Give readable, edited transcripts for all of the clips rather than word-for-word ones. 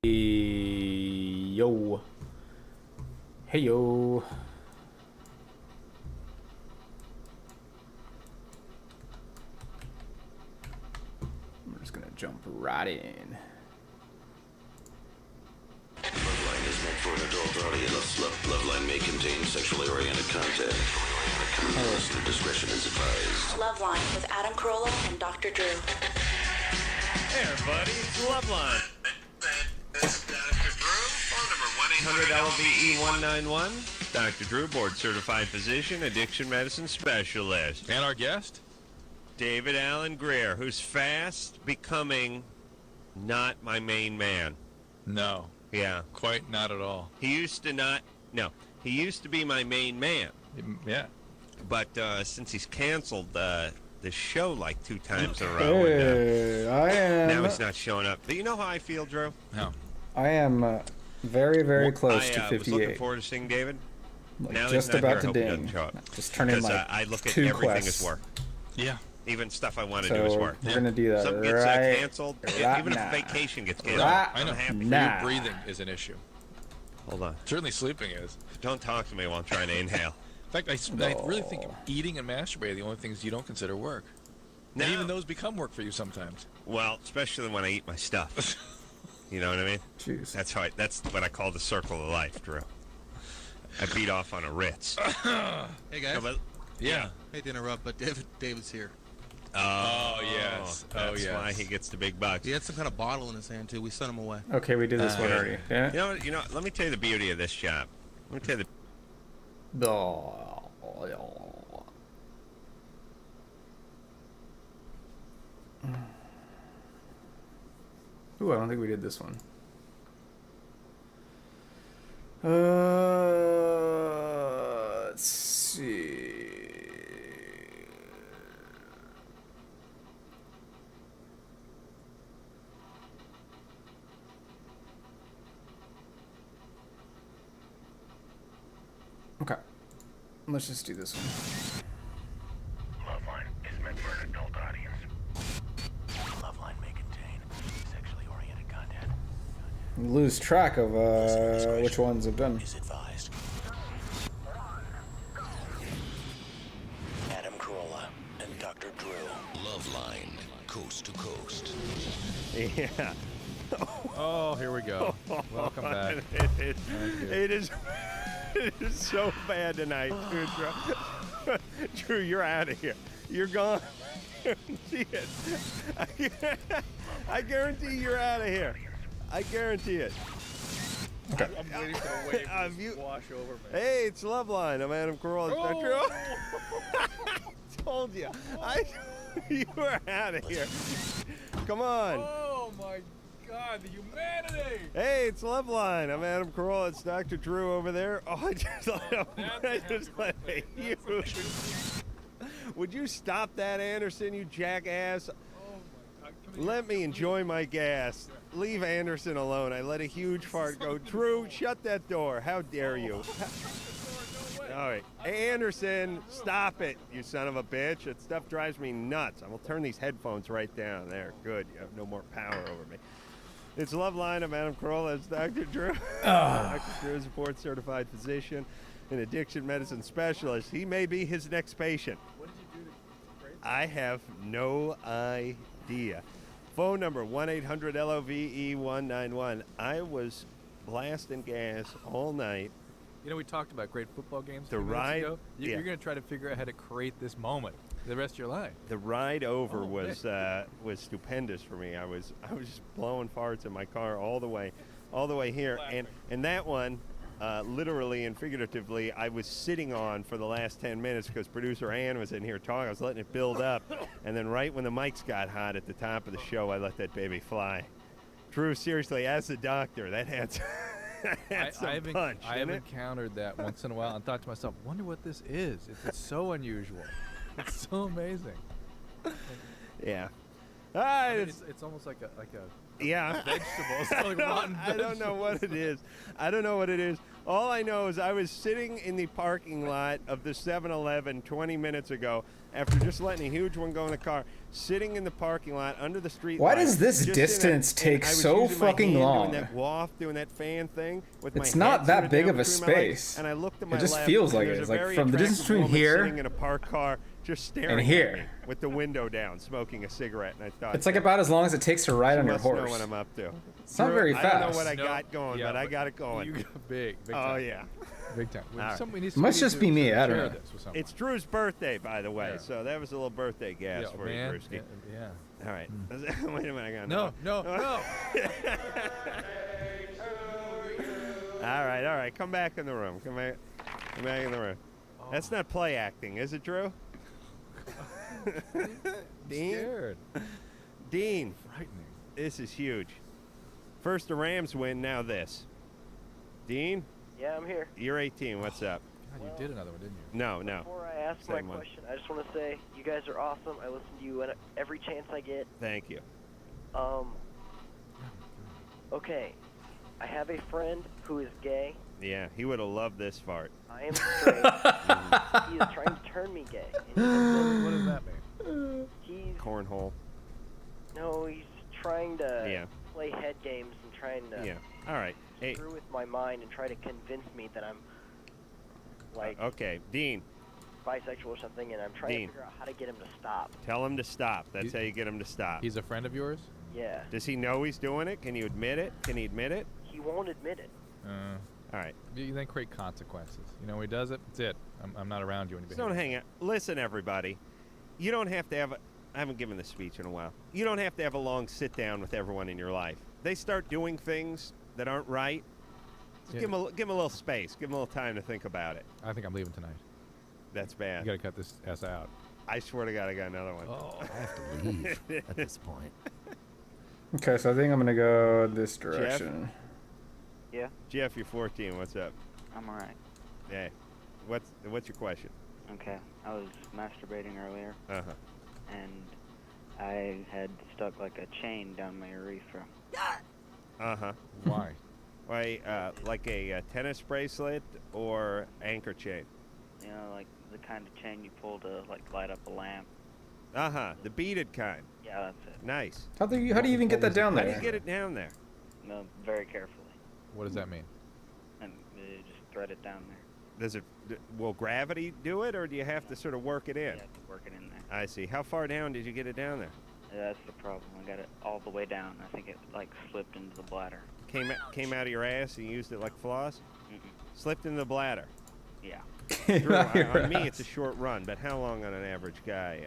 Yo. Hey yo. I'm just gonna jump right in. Loveline is meant for an adult audience. Loveline may contain sexually oriented content. Listener discretion is advised. Loveline with Adam Carolla and Dr. Drew. Hey everybody, it's Loveline. This is Dr. Drew. Phone number 1-800-LVE-191. Dr. Drew, board certified physician, addiction medicine specialist. And our guest? David Allen Greer, who's fast becoming not my main man. No. Yeah. Quite not at all. He used to he used to be my main man. Yeah. But since he's canceled the show like 2 times in a row, Hey, now he's not showing up. Do you know how I feel, Drew? No. I am very, very close to I was looking 58. forward to seeing David. Like Now just he's not about to here, I hope he ding. doesn't show up. Just turn in Because like I look at 2 everything quests. as work. Yeah. Even stuff I want to So do is work. we're gonna do that Something gets right, canceled. right Even now. if vacation gets canceled, Right I know. I'm happy. now. Your breathing is an issue. Hold on. Certainly sleeping is. Don't talk to me while I'm trying to inhale. In fact, I really think eating and masturbating are the only things you don't consider work. No. And even those become work for you sometimes. Well, especially when I eat my stuff. You know what I mean? Jeez. That's what I call the circle of life, Drew. I beat off on a Ritz. Hey guys, No, but- Yeah. hate to interrupt, but David's here. Oh, yes. That's why he gets the big bucks. He had some kind of bottle in his hand too. We sent him away. Okay, we did this one already. Yeah. You know. Let me tell you the beauty of this job. Let me tell you the. Ooh, I don't think we did this one. Let's see. Okay, let's just do this one. Loveline is meant for an adult audience. Loveline may contain sexually oriented content. Lose track of which ones have done. Is advised. Adam Carolla and Dr. Drew. Loveline, coast to coast. Yeah. Oh, here we go. Welcome back. It is so bad tonight, Drew. Drew, you're out of here. You're gone. I guarantee it. I guarantee you're out of here. I guarantee it. I'm waiting for the wave to wash over me. Hey, it's Loveline. I'm Adam Carolla. Oh. Told you. You were out of here. Come on. Oh, my God. The humanity. Hey, it's Loveline. I'm Adam Carolla. It's Dr. Drew over there. Oh, I just let a huge. Would you stop that, Anderson, you jackass? Oh, my God. Come Let me enjoy my gas. Leave Anderson alone. I let a huge fart go. Drew, shut that door. How dare you? All right. Hey, Anderson, stop it, you son of a bitch. That stuff drives me nuts. I will turn these headphones right down. There. Good. You have no more power over me. It's Loveline. I'm Adam Carolla. It's Dr. Drew. Dr. Drew is a board-certified physician and addiction medicine specialist. He may be his next patient. What did you do to break? I have no idea. Phone number 1-800-LOVE-191. I was blasting gas all night. You know, we talked about great football games The 2 minutes ride- ago. yeah. You're going to try to figure out how to create this moment the rest of your life. The ride over Oh, was stupendous for me. I was just blowing farts in my car all the way here, and that one, literally and figuratively, I was sitting on for the last 10 minutes because producer Ann was in here talking. I was letting it build up, and then right when the mics got hot at the top of the show, I let that baby fly. Drew, seriously, as a doctor, that had some punch. I have didn't it? encountered that once in a while and thought to myself, wonder what this is. It's so unusual. It's so amazing. Yeah. All right, It's almost like a yeah. vegetable. It's like rotten I don't know what it is. I don't know what it is. All I know is I was sitting in the parking lot of the 7-Eleven 20 minutes ago after just letting a huge one go in the car, sitting in the parking lot under the street Why light, does this just distance and take I was so using my fucking hand long? Doing that waft, doing that fan thing with It's my not head that sort big down of a between my legs, space. and I looked to It my just left, feels and like it. there's It's a like very from the distance attractive between woman here sitting in a parked car, just staring here. at me with the window down, smoking a cigarette, and I thought It's like about as long as it takes to ride she on your must know horse. what I'm up to. It's not very I fast. don't know what I No. got going, Yeah, but I got it going. You got big Oh time. yeah. Big time. All right. We need Must we just need be to me, sort of I don't share know. this with someone. It's Drew's birthday, by the way, Yeah. so that was a little birthday gas Yeah, for man. you, Drewski. Yeah. All right. Wait a minute, I got No, another one. no. All right. Come back in the room. Come back in the room. That's not play acting, is it, Drew? Dean? Scared. Dean, Frightening. this is huge. First the Rams win, now this. Dean, Yeah, I'm here. you're 18. What's up? God, you did another one, didn't you? No. Before I ask my Same one. question, I just want to say you guys are awesome. I listen to you every chance I get. Thank you. Okay. I have a friend who is gay. Yeah, he would have loved this fart. I am straight. He is trying to turn me gay. What does that mean? He's Cornhole. he's trying to Yeah. play head games and trying to Yeah. All right. Hey. screw with my mind and try to convince me that I'm like Okay, Dean, bisexual or something, and I'm trying Dean. to figure out how to get him to stop. tell him to stop. That's how you get him to stop. He's a friend of yours? Yeah. Does he know he's doing it? Can you admit it? Can he admit it? He won't admit it. All right. You then create consequences. You know, he does it, it's it. I'm not around you when you Just behave. don't hang out. Listen, everybody. You don't have to have I haven't given this speech in a while. You don't have to have a long sit down with everyone in your life. They start doing things that aren't right. Just Yeah. give them a little space. Give them a little time to think about it. I think I'm leaving tonight. That's You bad. gotta cut this ass out. I swear to God, I got another one. Oh. I have to leave at this point. Okay, so I think I'm gonna go this direction. Yeah. Jeff, you're 14. What's up? I'm alright. Hey, what's your question? Okay. I was masturbating earlier, Uh-huh. and I had stuck like a chain down my urethra. Uh-huh. Why? Why, like a tennis bracelet or anchor chain? You know, like the kind of chain you pull to like light up a lamp. Uh-huh. The beaded kind. Yeah, that's it. Nice. How do you even get that down How there? do you get it down there? No, very carefully, What does that mean? and just thread it down there. Will gravity do it, or do you have to sort of work it You in? have to work it in there. I see. How far down did you get it down there? That's the problem. I got it all the way down. I think it like slipped into the bladder. Came out of your ass and you used it like floss? Mm-mm. Slipped in the bladder. Yeah. Drew, on me, it's a short run, but how long on an average guy?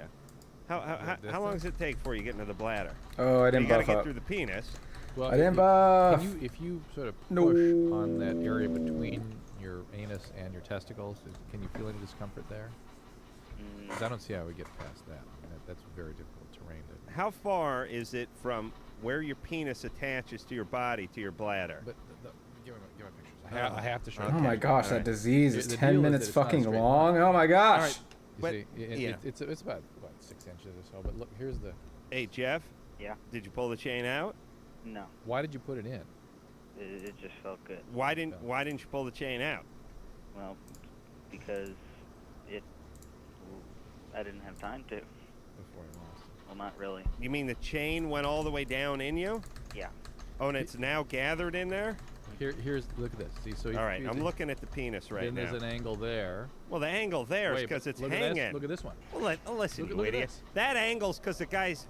How long does it take before you get into the bladder? Oh, I You didn't got to buff get up. through the penis. Well, I didn't if buff. if you sort of No. push on that area between your anus and your testicles, can you feel any discomfort there? 'Cause I don't see how we get past that. I mean, that's very difficult terrain. How far is it from where your penis attaches to your body to your bladder? But give me pictures. I have to show. Oh you my pictures. gosh, All that right. disease The is deal 10 is minutes that it's not a fucking straight long. line. Oh my All gosh. right. You But, see, yeah. it's about 6 inches or so. But look, here's the. Hey, Jeff, Yeah. did you pull the chain out? No. Why did you put it in? It just felt good. Why didn't you pull the chain out? Well, because I didn't have time to. Before I lost. Well, not really. You mean the chain went all the way down in you? Yeah. Oh, and it's now gathered in there? Here's look at this. See, so All right, I'm looking at the penis right then now. there's an angle there. Well, the angle there is Wait, because it's look hanging. At this. Look at this one. Well, listen, Look- you look at idiot. this. That angle's because the guy's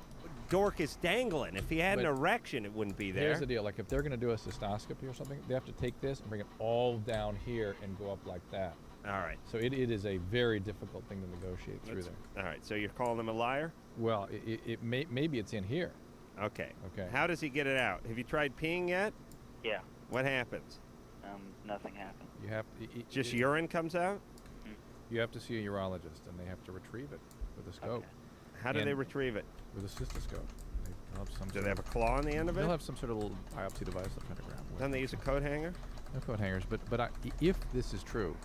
dork is dangling. If he had an But erection, it wouldn't be there. Here's the deal. Like if they're going to do a cystoscopy or something, they have to take this and bring it all down here and go up like that. All right. So it is a very difficult thing to negotiate through there. All right, so you're calling him a liar? Well, maybe it's in here. Okay. Okay. How does he get it out? Have you tried peeing yet? Yeah. What happens? Nothing happened. You have Just urine comes out? You have to see a urologist, and they have to retrieve it with a scope. Okay. How do they And- retrieve it? With a cystoscope. They'll have some Do sort they have a of- claw on the end of They'll it? have some sort of little biopsy device they'll kind of grab. with Don't they them. use a coat hanger? No coat hangers, but if this is true,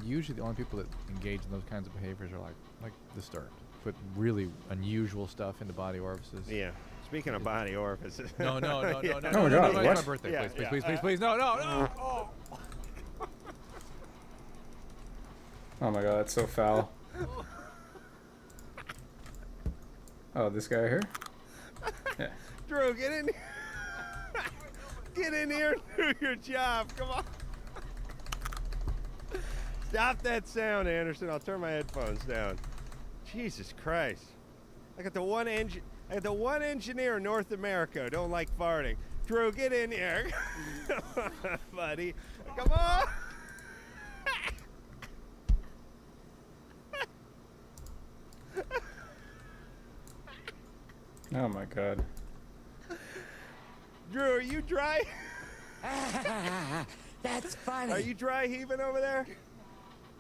usually the only people that engage in those kinds of behaviors are like disturbed, put really unusual stuff into body orifices. Yeah. Speaking of body orifices. No. Oh my God, It's what? my birthday, Yeah, please, yeah. please, no. Oh. Oh my god, that's so foul. Oh, this guy here? Yeah. Drew, get in. Get in here and do your job. Come on. Stop that sound, Anderson. I'll turn my headphones down. Jesus Christ. I got the one engineer in North America who don't like farting. Drew, get in here. Buddy. Come on. Oh my god. Drew, are you dry? That's funny. Are you dry heaving over there?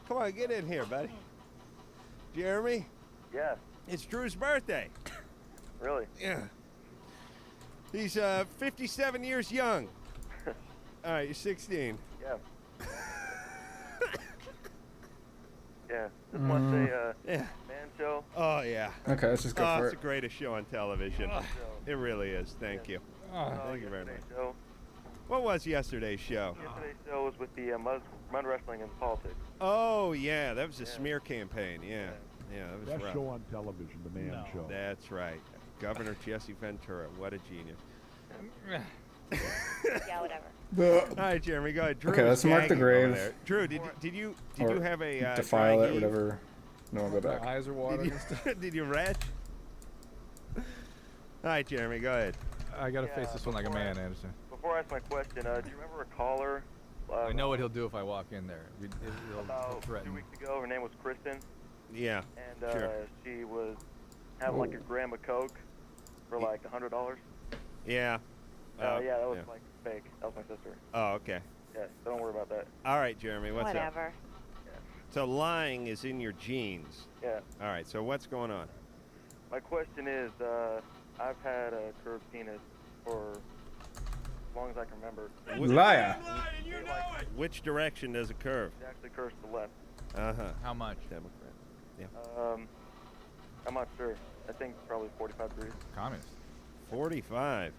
Come on, get in here, buddy. Jeremy? Yeah. It's Drew's birthday. Really? Yeah. He's 57 years young. All right, you're 16. Yeah. Yeah. Just want to say, Yeah. man show. Oh, yeah. Okay, let's just go for It's it. the greatest show on television. It really is. Thank you. Thank you very much. Yesterday's show. What was yesterday's show? Yesterday's show was with the mud wrestling and politics. Oh, yeah, that was a smear campaign. Yeah, that was Best rough. show on television, the Man Show. That's right. Governor Jesse Ventura. What a genius. Yeah, whatever. All right, Jeremy, go ahead. Drew Okay, is let's mark the gagging over grave. there. Drew, did you Or have a defile dry it, heave? whatever. No, I'll go My back. eyes are watering. Did you retch? All right, Jeremy, go ahead. I gotta face this one like a man, Anderson. Before I ask my question, do you remember a caller? I know what he'll do if I walk in there. He'll About 2 threaten. weeks ago, her name was Kristen, Yeah. and Sure. she was having like a gram of coke for like $100. Yeah. Yeah, that was like fake. That was my sister. Oh, okay. Yeah, so don't worry about that. All right, Jeremy, what's up? Whatever. So lying is in your genes. Yeah. All right, so what's going on? My question is, I've had a curved penis for as long as I can remember. Liar. Which direction does it curve? It actually curves to the left. Uh-huh. How much? Democrat. Yeah. I'm not sure. I think probably 45 degrees. Communist. 45.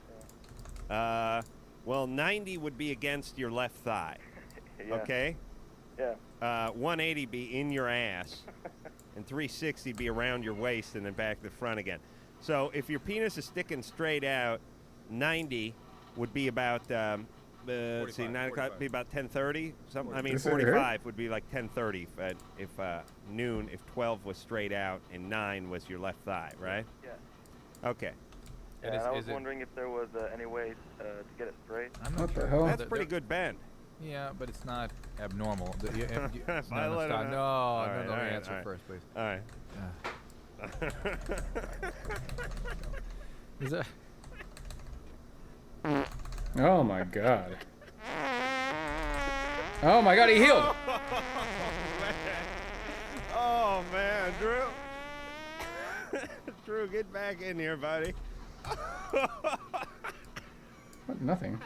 Well, 90 would be against your left thigh. Yeah. Okay? Yeah. 180 be in your ass, and 360 be around your waist and then back to the front again. So if your penis is sticking straight out, 90 would be about, let's see, 9 o'clock would be about 10:30. Something. I mean, This over here? 45 would be like 10:30 if noon, if 12 was straight out and 9 was your left thigh, right? Yeah. Okay. Yeah, and I was wondering if there was any way to get it straight. I'm What not the sure. hell? That's pretty good bend. Yeah, but it's not abnormal. No, I no, let stop. it No, out. no, All right, no, all right, answer all right. first, please. All right. Is that? Oh my god. Oh my god, he healed! Oh man, Drew. Drew, get back in here, buddy. What? Nothing.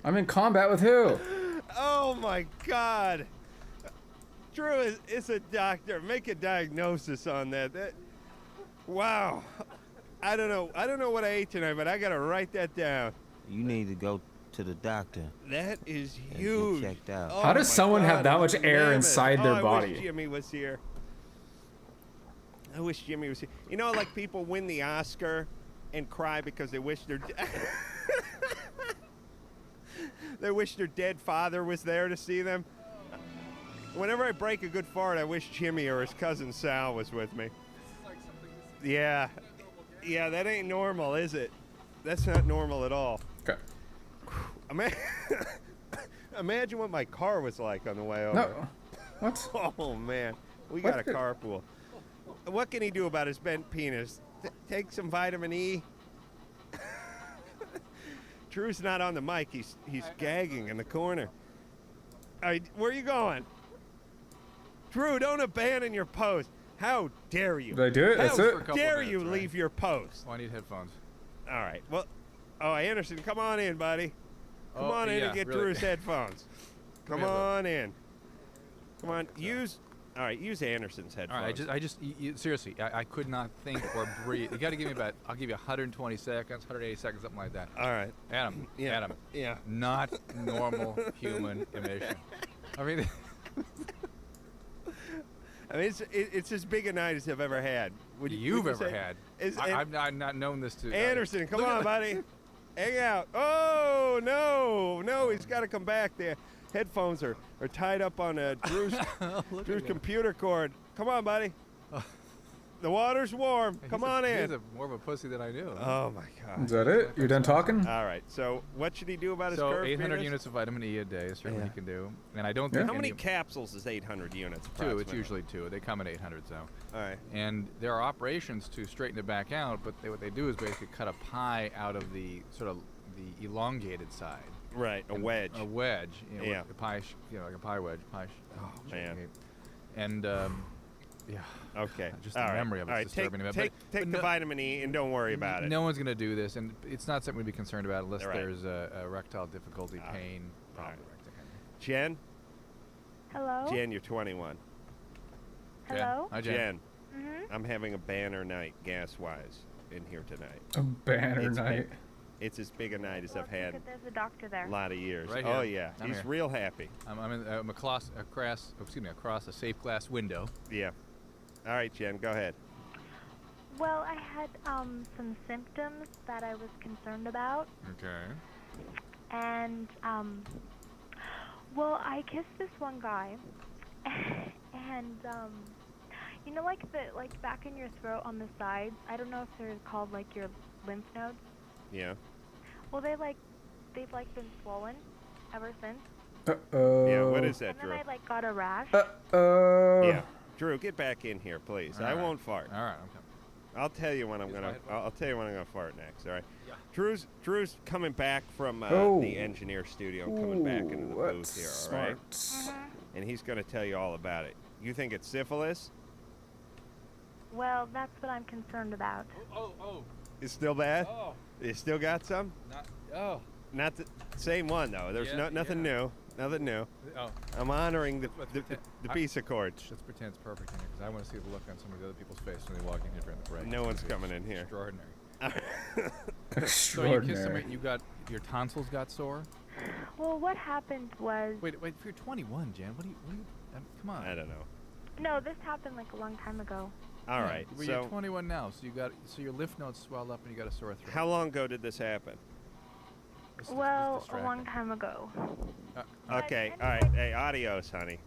I'm in combat with who? Oh my God. Drew is a doctor. Make a diagnosis on that. Wow. I don't know what I ate tonight, but I gotta write that down. You need to go to the doctor. That is and get huge. checked out. Oh How does my someone God, have that it's much air mammoth. inside their I body? wish Jimmy was here. I wish Jimmy was here. You know, like people win the Oscar and cry because they wish their they wish their dead father was there to see them. Whenever I break a good fart, I wish Jimmy or his cousin Sal was with me. Yeah. Yeah, that ain't normal, is it? That's not normal at all. Okay. Imagine what my car was like on the way over. No. What? Oh, man. We What got a the- carpool. What can he do about his bent penis? Take some vitamin E? Drew's not on the mic. He's gagging in the corner. All right, where are you going? Drew, don't abandon your post. How dare you? Did I do it? That's How it? For a couple dare minutes, you right? leave your post? Oh, I need headphones. All right. Well, oh, Anderson, come on in, buddy. Come Oh, on in yeah, and get really. Drew's headphones. Come here, bud. on in. Come on, use. All right, use Anderson's All headphones. right, I just seriously, I could not think or breathe. You got to give me about, I'll give you 120 seconds, 180 seconds, something like that. All right. Adam, Yeah. Adam, Yeah. not normal human emission. I mean, I mean, it's as big a night as I've ever had. Would You've you ever say? had. Is- I've not known this to. Anderson, come Look at on, the- buddy. Hang out. Oh, no, he's got to come back there. Headphones are tied up on Drew's computer cord. Come on, buddy. The water's warm. Come on in. He's more of a pussy than I knew. Oh, my God. Is that it? You're done talking? All right, so what should he do about his So curve 800 penis? units of vitamin E a day is certainly he can do. And I don't Yeah. think How many any- capsules is 800 units? Two. It's approximately? usually two. They come in 800, so. All right. And there are operations to straighten it back out, but what they do is basically cut a pie out of the sort of the elongated side. Right, a wedge. A wedge. You know, Yeah. A pie, like a pie wedge. Oh, man. And yeah. Okay. Just All the right. memory of All it's right. disturbing. Take the vitamin E and don't worry about it. No one's going to do this, and it's not something to be concerned about unless Right. there's a erectile difficulty, pain, All right. problem. Jen? Hello? Jen, you're 21. Hello? Hi, Jen. Jen, Mm-hmm. I'm having a banner night gas-wise in here tonight. A banner It's night. It's as big a night as I've had There's a doctor there. a lot of years. Right Oh, here. yeah. I'm He's here. real happy. I'm across a safe glass window. Yeah. All right, Jen, go ahead. Well, I had some symptoms that I was concerned about, Okay. and well, I kissed this one guy, and you know, like back in your throat on the sides. I don't know if they're called like your lymph nodes. Yeah. Well, they've been swollen ever since. Uh-oh. Yeah, what is that, And Drew? then I got a rash. Uh-oh. Yeah. Drew, get back in here, please. All I right. won't fart. All right, I'm coming. I'll tell you when I'm Use gonna. my headphones. I'll tell you when I'm gonna fart next. All right. Yeah. Drew's coming back from Oh. the engineer studio, and coming back into the Ooh, booth here. that's All right. smart. And he's gonna tell you all about it. You think it's syphilis? Well, that's what I'm concerned about. Oh. It's still bad. Oh. You still got some? Oh. Not the same one though. There's Yeah, nothing new. Nothing new. Oh. I'm honoring the I- peace accords. Let's pretend it's perfect in here because I want to see the look on some of the other people's face when they walk in here during the break. No one's It's coming in here. Extraordinary. So you kissed Extraordinary. somebody, your tonsils got sore? Well, what happened was Wait, if you're 21, Jan, what do you come on. I don't know. no, this happened like a long time ago. All right. Well, So you're 21 now, so your lymph nodes swelled up and you got a sore throat. how long ago did this happen? It's Well, a distracting. long time ago. Okay. All right. Hey, adios, honey.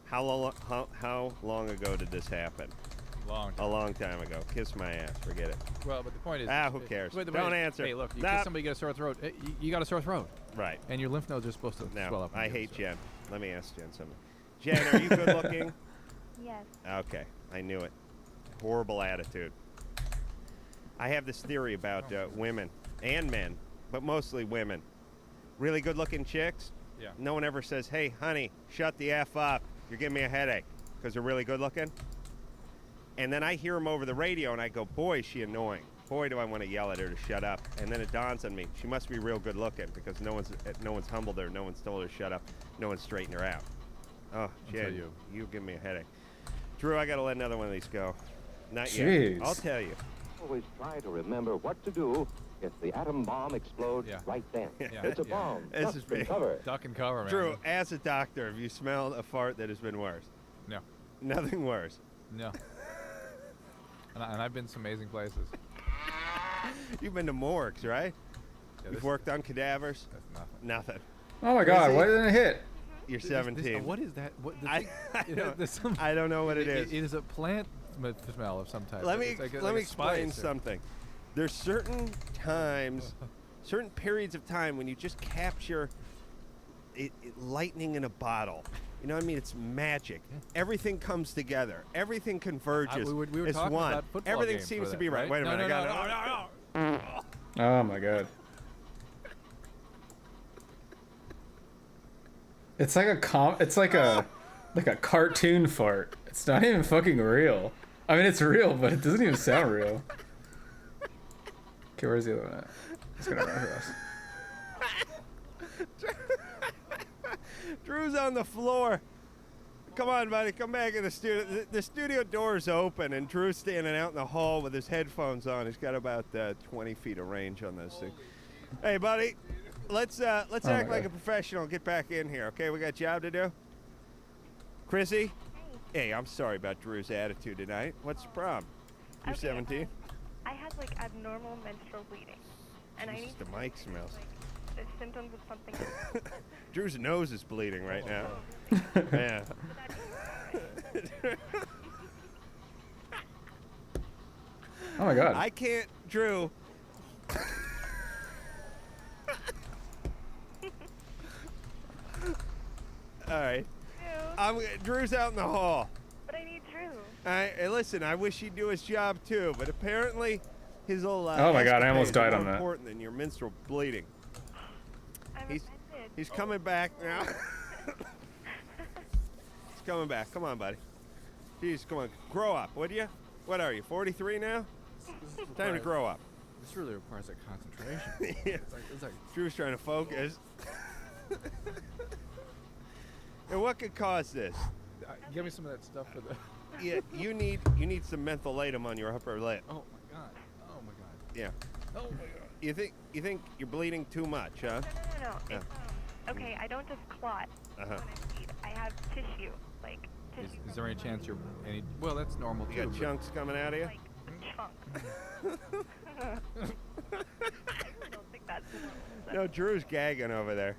How long ago did this happen? Long A long time ago. Kiss my ass. Forget it. Well, but the point is, Who cares? wait, Don't answer. Hey, look, you Stop. kiss somebody, you get a sore throat. You got a sore throat, Right. and your lymph nodes are supposed to swell Now, up. when I you get hate sore. Jen. Let me ask Jen something. Jen, are you good looking? Yes. Okay. I knew it. Horrible attitude. I have this theory about women and men, but mostly women. Really good looking chicks. Yeah. No one ever says, hey, honey, shut the F up. You're giving me a headache because they're really good looking. And then I hear them over the radio and I go, boy, is she annoying. Boy, do I want to yell at her to shut up. And then it dawns on me, she must be real good looking because no one's humbled her. No one's told her to shut up. No one's straightened her out. Oh, Until Jen, you give me a headache. Drew, I got to let another one of these go. Not Jeez. yet. I'll tell you. Always try to remember what to do if the atom bomb explodes right then. It's a bomb. This Duck is and big. cover. Duck and cover, man. Drew, as a doctor, have you smelled a fart that has been worse? No. Nothing worse. No. And I've been some amazing places. You've been to morgues, right? Yeah, You've worked on cadavers? That's nothing. Nothing. Oh my God! Why didn't it hit? You're 17. What is that? What, the I, thing- I don't know what it is. It is a plant smell of some type. Let me It's like a- let like me a explain spice or- something. There's certain times, certain periods of time when you just capture lightning in a bottle. You know what I mean? It's magic. Everything comes together. Everything converges. We were it's talking one. about football Everything games seems for to be that, right. Wait a right? minute. No, I got it. Oh my God! It's like it's like a cartoon fart. It's not even fucking real. I mean, it's real, but it doesn't even sound real. Okay, where's the other one at? It's gonna run across. Drew's on the floor. Come on, buddy. Come back in the studio. The studio door's open, and Drew's standing out in the hall with his headphones on. He's got about 20 feet of range on this thing. Hey, buddy. Let's act like a professional and get back in here, okay? We got a job to do. Chrissy? Hey, I'm sorry about Drew's attitude tonight. What's the problem? You're 17? I had like abnormal menstrual bleeding, and Jesus, I need the to mic know, smells. like, the symptoms of something. Drew's nose is bleeding right now. Yeah. Oh my god. I can't, Drew. All right. Drew's out in the hall. But I need Drew. Hey, listen, I wish he'd do his job too, but apparently his little Oh my god, I almost died on more that. important than your menstrual bleeding. I'm He's coming back now. He's coming back. Come on, buddy. Jeez, come on. Grow up, would you? What are you, 43 now? Time to grow up. This really requires like concentration. Yeah. It's like Drew's trying to focus. And what could cause this? give me some of that stuff for the. Yeah, you need some mentholatum on your upper lip. Oh my god. Oh my god. Yeah. Oh my god. You think you're bleeding too much, huh? No. Yeah. It's, okay, I don't just clot when I bleed. I have tissue, like tissue. Is there any chance you're any? Well, that's normal too. You got but- chunks coming out of you? Like a chunk. I don't think that's normal. No, Drew's gagging over there.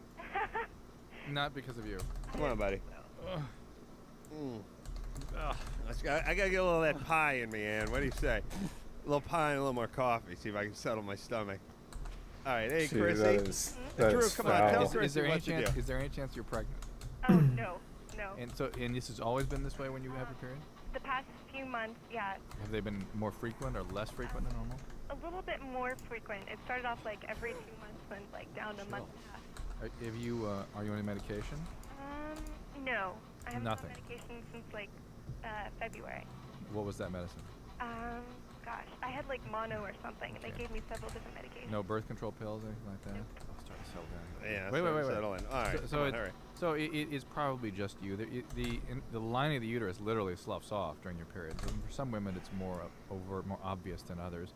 Not because of you. Come on, buddy. I gotta get a little of that pie in me, Ann. What do you say? A little pie and a little more coffee. See if I can settle my stomach. All right, hey, Dude, Chrissy. that Drew, is come on, tell foul. Chrissy Is there any what to chance? do. Is there any chance you're pregnant? Oh no. And this has always been this way when you have your period? The past few months, yeah, Have they been more frequent or less frequent than normal? a little bit more frequent. It started off like every 2 months, then like down to a month and a half. Are you on any medication? No, I haven't been on Nothing. medication since like February. What was that medicine? Gosh, I had like mono or something, and they gave me several different medications. No birth control pills, anything like that? I'll start to settle down. Yeah, Wait. settle in. All right, come on, hurry. So it is probably just you. The lining of the uterus literally sloughs off during your period. For some women, it's more overt, more obvious than others.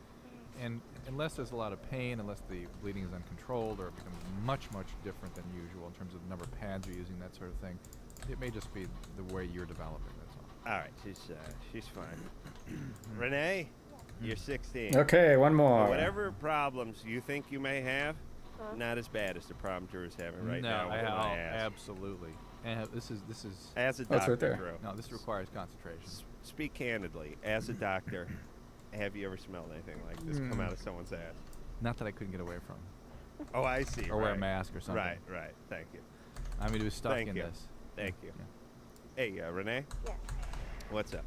And unless there's a lot of pain, unless the bleeding is uncontrolled or it becomes much different than usual in terms of the number of pads you're using, that sort of thing, it may just be the way you're developing. That's all. All right, she's fine. Renee, you're 16. Okay, one more. Whatever problems you think you may have, not as bad as the problem Drew's having right now with my ass. Absolutely. And this is. As a Oh, it's doctor, right there. Drew. No, this requires concentration. Speak candidly. As a doctor, have you ever smelled anything like this come out of someone's ass? Not that I couldn't get away from. Oh, I see. Or wear a mask or something. Right. Thank you. I mean, to be stuck Thank in you. this. Thank you. Hey, Renee. Yes. What's up?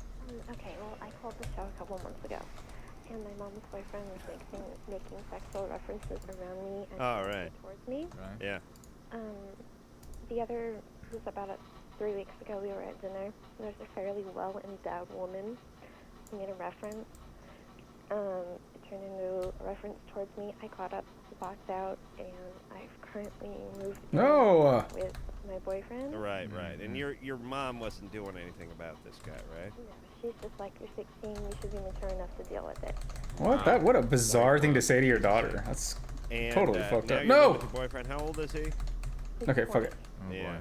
Okay, well, I called the show a couple months ago, and my mom's boyfriend was making sexual references around me and towards me. Right. Yeah. It was about 3 weeks ago, we were at dinner. There's a fairly well-endowed woman who made a reference. It turned into a reference towards me. I got up, walked out, and I've currently moved in with my boyfriend. Right. And your mom wasn't doing anything about this guy, right? No, she's just like, you're 16, you should be mature enough to deal with it. What a bizarre thing to say to your daughter. That's And, totally fucked now up. you're No! with your boyfriend. How old is he? Okay, fuck it. Oh, Yeah. boy.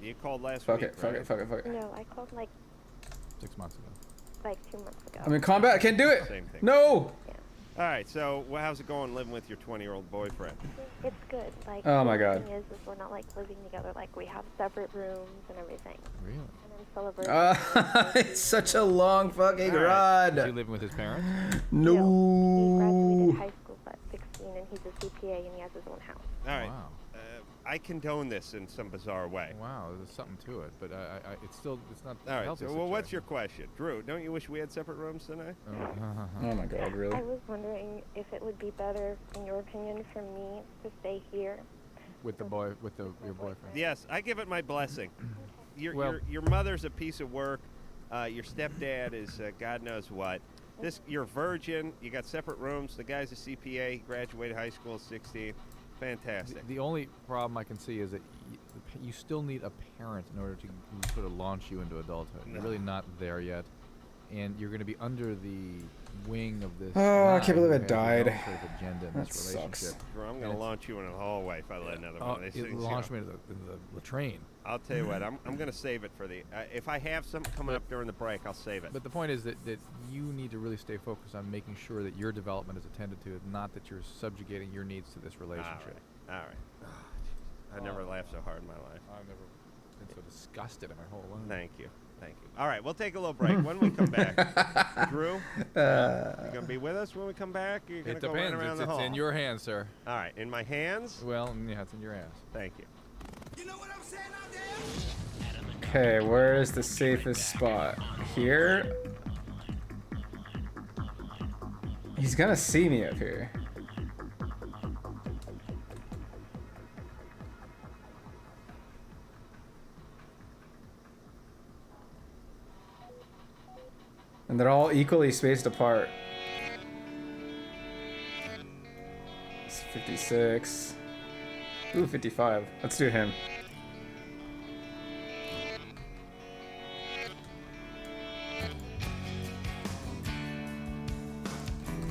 You called last Fuck week, it, fuck right? it, fuck it, fuck it. No, I called like 6 months ago. 2 months ago. I'm in combat, I can't do it! Same thing. No! All right, so how's it going living with your 20-year-old boyfriend? It's good. Like, Oh my the God. thing is we're not like living together. Like, we have separate rooms and everything. Really? And I'm celebrating. It's such a long fucking Is he rod. living with his parents? He No. graduated high school at 16, and he's a CPA, and he has his own house. All right. Wow. I condone this in some bizarre way. Wow, there's something to it, but it's not. All right. healthy So, well, what's situation. your question, Drew? Don't you wish we had separate rooms tonight? Oh my god, really? I was wondering if it would be better, in your opinion, for me to stay here. With your boyfriend. Yes, I give it my blessing. Well- Your mother's a piece of work. Your stepdad is God knows what. You're a virgin. You got separate rooms. The guy's a CPA. He graduated high school at 16. Fantastic. The only problem I can see is that you still need a parent in order to sort of launch you into adulthood. You're really not there yet. and you're going to be under the wing of this. Oh, I guy can't believe who I has his died. own sort of agenda in That this sucks. relationship. Drew, I'm going And to launch you in a hallway if I let another one of these It things. launched me into the latrine. I'll tell you what, I'm going to save it for the... if I have something coming up during the break, I'll save it. But the point is that you need to really stay focused on making sure that your development is attended to, not that you're subjugating your needs to this relationship. All right. Oh, I never laughed so hard in my life. I've never been so disgusted in my whole life. Thank you. All right, we'll take a little break. When we come back, Drew, you going to be with us when we come back? Or you going It to go right depends. around the It's hall? in your hands, sir. All right, in my hands? Well, yeah, it's in your hands. Thank you. Okay, where is the safest spot? Here? He's gonna see me up here. And they're all equally spaced apart. It's 56. Ooh, 55. Let's do him.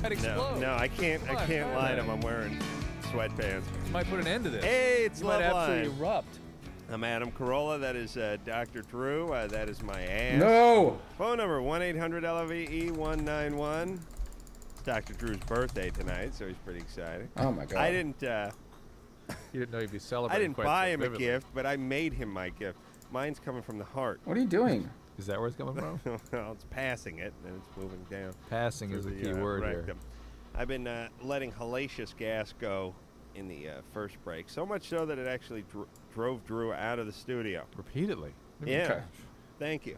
No, I can't lie to him. I'm wearing sweatpants. Might put an end to this. Hey, it's You might absolutely Loveline. erupt. I'm Adam Carolla. That is Dr. Drew. That is my ass. No! Phone number 1-800-LOVE-191. It's Dr. Drew's birthday tonight, so he's pretty excited. Oh my God. I didn't. You didn't know you'd be I celebrating. didn't quite buy so him vividly. a gift, but I made him my gift. Mine's coming from the heart. What are you doing? Is that where it's coming from? Well, it's passing it, and it's moving down. Passing is the key word here. rectum. I've been letting hellacious gas go in the first break, so much so that it actually drove Drew out of the studio. Repeatedly. Yeah. Okay. Thank you.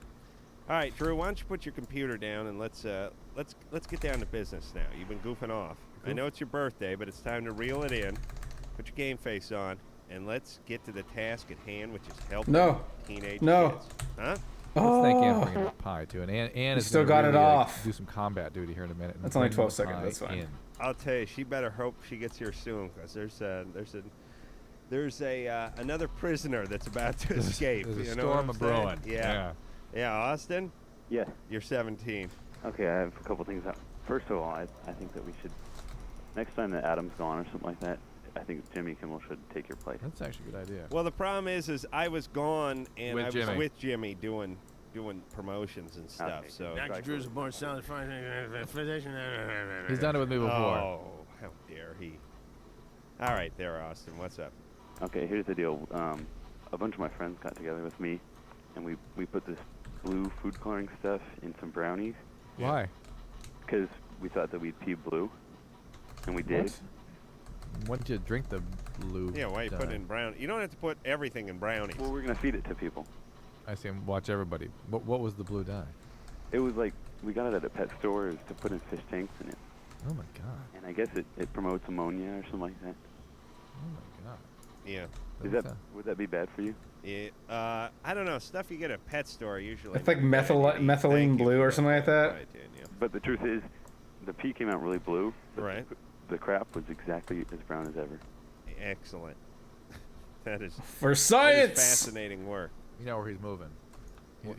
All right, Drew, why don't you put your computer down and let's get down to business now. You've been goofing off. I know it's your birthday, but it's time to reel it in. Put your game face on, and let's get to the task at hand, which is helping teenage kids. Huh? Let's thank Ann for bringing a pie too. And Ann is still gonna got it really, off. Do some combat duty here in a minute. and That's only bring 12 the seconds, pie that's fine. in. I'll tell you, she better hope she gets here soon, because there's another prisoner that's about to escape. There's a you know storm what of I'm saying? brewing. Yeah, Austin? Yeah. You're 17. Okay, I have a couple things. First of all, I think that we should, next time that Adam's gone or something like that, I think Jimmy Kimmel should take your place. That's actually a good idea. Well, the problem is I was gone, and With I was Jimmy. with Jimmy doing promotions and stuff. Okay. So Dr. Drew's a born solid physician. He's done it with me before. Oh, how dare he! All right, there, Austin. What's up? Okay, here's the deal. A bunch of my friends got together with me, and we put this blue food coloring stuff in some brownies. Why? Because we thought that we'd pee blue, and we did. Why don't you drink the blue? Yeah, why you put it in brown? You don't have to put everything in brownies. Well, we're gonna feed it to people. I see him. Watch everybody. What was the blue dye? It was like we got it at a pet store. It was to put in fish tanks in it. Oh my God. And I guess it promotes ammonia or something like that. Oh my God. Yeah. Would that be bad for you? Yeah. I don't know. Stuff you get at a pet store usually. It's like methylene blue or something like that. Right, yeah. But the truth is, the pea came out really blue. But Right. The crap was exactly as brown as ever. Excellent. That is For science! that is fascinating work. You know where he's moving.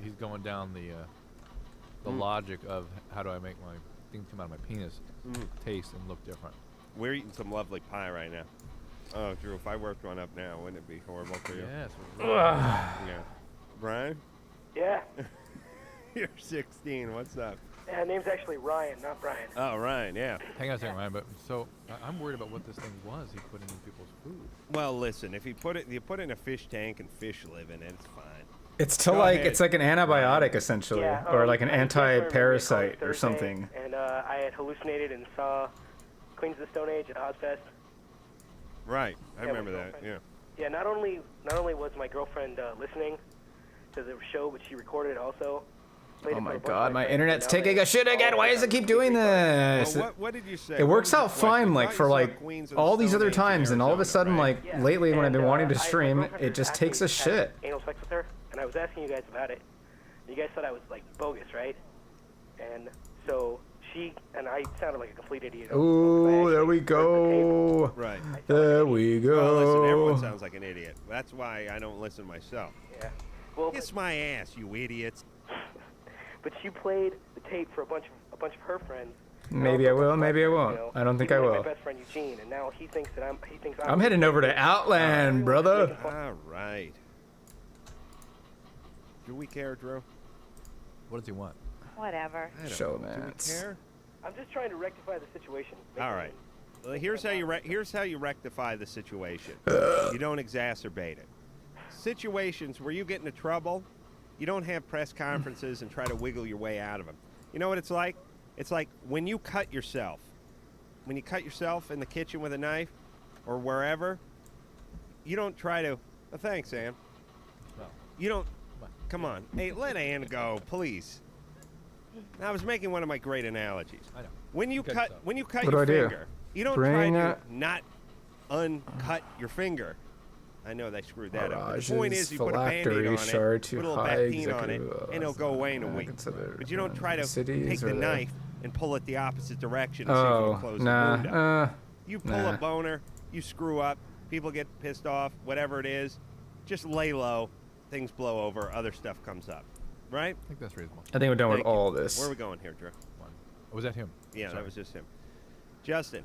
He's going down the logic of how do I make my things come out of my penis taste and look different. We're eating some lovely pie right now. Oh, Drew, if I worked one up now, wouldn't it be horrible for you? Yes. Yeah. Brian? Yeah. You're 16. What's up? Yeah, name's actually Ryan, not Brian. Oh, Ryan, yeah. Hang on a second, Ryan. But so I'm worried about what this thing was he put in people's food. Well, listen, if you put it in a fish tank and fish live in it, it's fine. It's to Go ahead. it's like an antibiotic essentially, Yeah, or like an I just remember anti-parasite we or called something. Thursday, And I had hallucinated and saw Queens of the Stone Age at Ozfest. Right, I Yeah, remember my that. Yeah. Yeah, not only was my girlfriend listening to the show, but she recorded it also. Played Oh it for my a bunch God, of my friends, internet's and now taking they- a shit again. Why does it keep doing this? Well, what did you say? It works What out was the fine, question? like I for saw like Queens of the all these Stone other Age in times, and all of a Arizona, sudden, right? like Yeah. lately when I've been And, wanting to my stream, girlfriend it just asked takes me a to have shit. Anal sex with her, and I was asking you guys about it. You guys thought I was like bogus, right? And so she and I sounded like a complete idiot. Ooh, there we go. Right. There we Well, listen, everyone go. sounds like an idiot. That's why I don't listen myself. Yeah. Well, Kiss my ass, you idiots. But she played the tape for a bunch of her friends. Maybe I will, maybe I won't. I don't think I even will. My best friend Eugene, and now he thinks that I'm heading over to Outland, brother. All right. Do we care, Drew? What does he want? Whatever. I don't Show know. Do we mats. care? I'm just trying to rectify the situation. All right. Well, here's how you rectify the situation. You don't exacerbate it. Situations where you get into trouble, you don't have press conferences and try to wiggle your way out of them. You know what it's like? It's like when you cut yourself. When you cut yourself in the kitchen with a knife or wherever, you don't try to. Oh, thanks, Ann. You don't. Come on. Hey, let Ann go, please. I was making one of my great analogies. I know. When you cut What your do I do? finger, you don't Bring try to it. not uncut your finger. I know they screwed that up. But the Mirage's point is, you put a Band-Aid phylactery on it, shard put to a little high Bactine on it, and it'll go away in a week. But you don't try to take the knife and pull it the opposite direction and see if you can close the wound up. You pull a boner, you screw up, people get pissed off, whatever it is, just lay low, things blow over, other stuff comes up. Right? I think that's reasonable. I think we're done with Thank you. all this. Where are we going here, Drew? Oh, was that him? Yeah, Sorry. that was just him. Justin,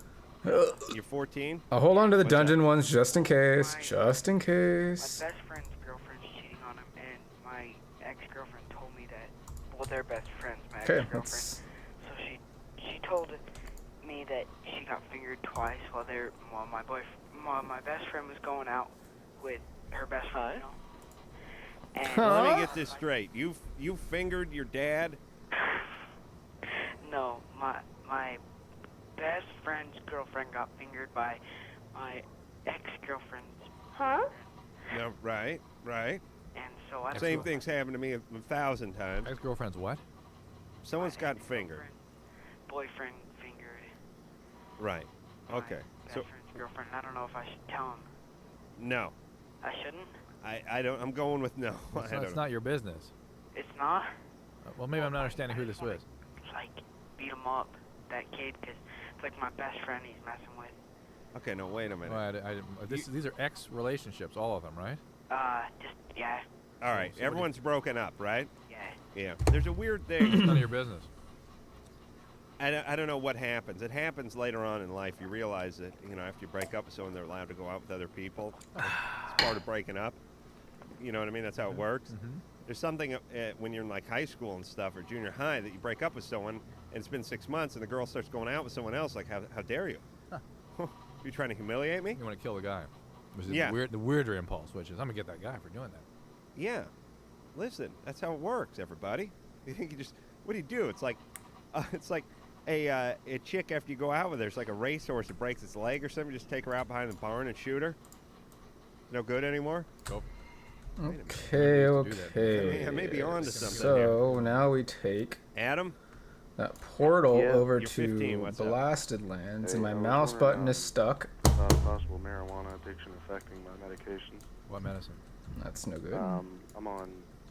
you're 14? I'll hold on to the What's up? dungeon ones just in case. Just in My case. best friend's girlfriend's cheating on him, and my ex-girlfriend told me that. Well, they're best friends. My Okay, ex-girlfriend. let's. So she told me that she got fingered twice while my best friend was going out with her best friend. You know? And Let me get this straight. You fingered your dad? No, my best friend's girlfriend got fingered by my ex-girlfriend's. Huh? No, right. And so I Same thing's happened to me 1,000 times. Ex-girlfriend's what? Someone's gotten fingered. boyfriend fingered Right. Okay. best So friend's girlfriend. I don't know if I should tell him. no, I shouldn't. I don't. I'm going with no. It's not your business. It's not. Well, maybe I'm not understanding who this is. Like beat him up, that kid, because it's like my best friend he's messing with. Okay, no, wait a minute. Well, these are ex-relationships, all of them, right? Just yeah. All right, everyone's broken up, right? Yeah. Yeah. There's a weird thing. It's none of your business. I don't know what happens. It happens later on in life. You realize that, after you break up with someone, they're allowed to go out with other people. It's part of breaking up. You know what I mean? That's how it works. Mm-hmm. There's something when you're in like high school and stuff or junior high that you break up with someone and it's been 6 months and the girl starts going out with someone else. Like, how dare you? Huh. You trying to humiliate me? You want to kill the guy. Which is Yeah. the weirder impulse, which is, I'm going to get that guy for doing that. Yeah. Listen, that's how it works, everybody. You think what do you do? It's like a chick after you go out with her. It's like a racehorse that breaks its leg or something. You just take her out behind the barn and shoot her. No good anymore? Go. Okay. I may be on to something So now we take Adam? that portal Yeah, over you're to 15, what's up? Blasted Lands, Hey, and my I was mouse wondering, button is stuck. Possible marijuana addiction affecting my medication. What medicine? That's no good. I'm on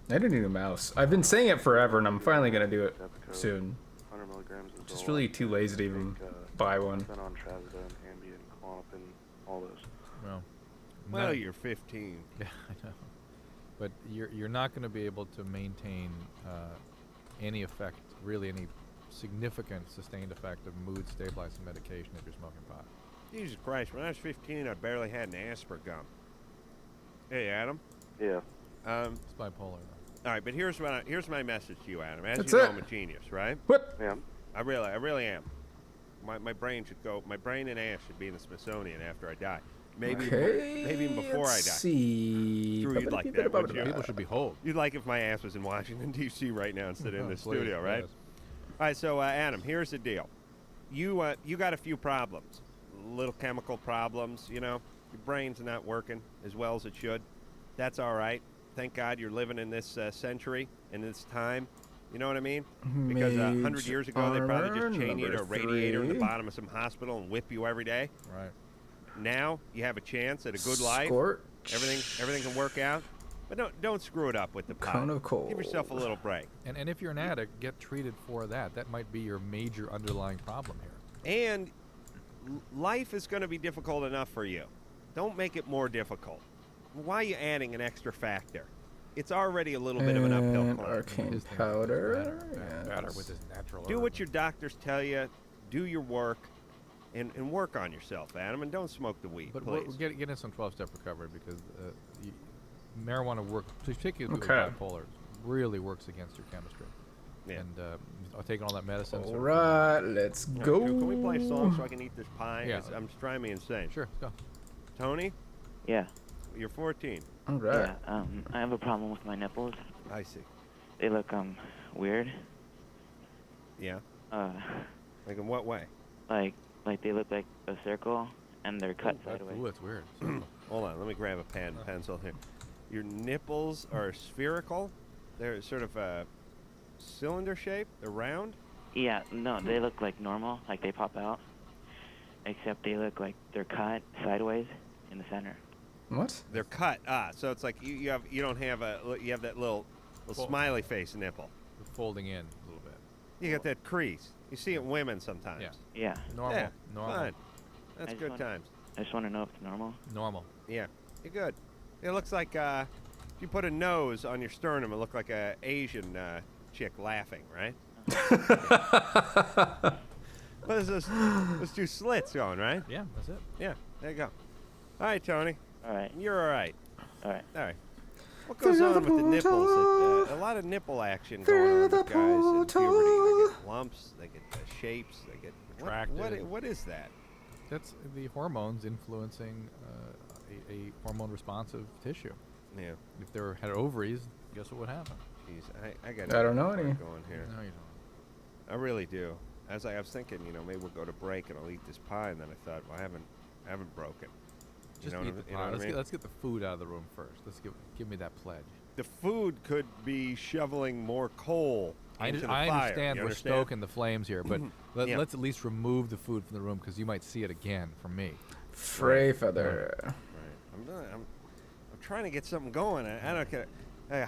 I didn't need a mouse. I've been saying it forever, and I'm finally gonna do it soon. 100 milligrams of Just Zoloft. really too lazy to even buy one. I've been on Trazodone, Ambien, Klonopin, all those. Well, you're 15. Yeah, I know. But you're not going to be able to maintain any effect, really any significant sustained effect of mood stabilizing medication if you're smoking pot. Jesus Christ, when I was 15, I barely had an Asper gum. Hey, Adam? Yeah. It's bipolar. All right, but here's my message to you, Adam. As That's you know, it. I'm a genius, right? What? Yeah. I really am. My brain and ass should be in the Smithsonian after I die. Maybe even before I die. Let's see. Drew, you'd like that, wouldn't you? People should be whole. You'd like if my ass was in Washington, D.C. right now instead of in the Please, studio, right? yes. All right, so Adam, here's the deal. You got a few problems, little chemical problems. Your brain's not working as well as it should. That's all right. Thank God you're living in this century, in this time. You know what I mean? Because 100 years ago, they probably just chain you to a radiator in the bottom of some hospital and whip you every day. Right. Now you have a chance at a good life. Scorch. Everything can work out. But don't screw it up with the pot. Cone of cold. Give yourself a little break. And if you're an addict, get treated for that. That might be your major underlying problem here. And life is going to be difficult enough for you. Don't make it more difficult. Why are you adding an extra factor? it's already a little bit of an uphill And climb. arcane powder. Better Yes. with his natural. Do what your doctors tell you. Do your work, and work on yourself, Adam, and don't smoke the weed, But please. we're getting some 12-step recovery because marijuana particularly with Okay. bipolar, really works against your chemistry. Yeah. And taking all that medicine. All right, let's go. Can we play a song so I can eat this pie? Yeah. I'm just driving me insane. Sure, let's go. Tony, Yeah. you're 14. All right. Yeah. I have a problem with my nipples. I see. They look weird. Yeah. Like in what way? Like they look like a circle and they're cut sideways. Ooh, that's weird. Hold on, let me grab a pen and pencil here. Your nipples are spherical. They're sort of cylinder shape. They're round. Yeah. No, they look like normal, like they pop out. Except they look like they're cut sideways in the center. What? They're cut. So it's like you have that little smiley face nipple. They're folding in a little bit. You got that crease. You see it in women sometimes. Yeah. Yeah. Normal. Yeah, Normal. fine. That's I just good wanna- times. I just want to know if it's normal. Normal. Yeah, you're good. It looks like if you put a nose on your sternum, it look like a Asian chick laughing, right? Let's do slits going, right? Yeah, that's it. Yeah, there you go. All right, Tony. All right. You're all right. All right. All right. What goes on with the nipples? A lot of nipple action going on with guys in puberty. They get lumps, they get shapes, they get Contracted. What is that? That's the hormones influencing a hormone-responsive tissue. Yeah. If there had ovaries, guess what would happen? Jeez, I got. I don't know any. Going here. No, you don't. I really do. As I was thinking, maybe we'll go to break and I'll eat this pie, and then I thought, well, I haven't broken. Just eat the You know pie. what I mean? Let's get the food out of the room first. Give me that pledge. The food could be shoveling more coal into the fire. I understand You we're stoking the flames here, but Yeah. let's at least remove the food from the room because you might see it again from me. Frey feather. Right. I'm trying to get something going. I don't care.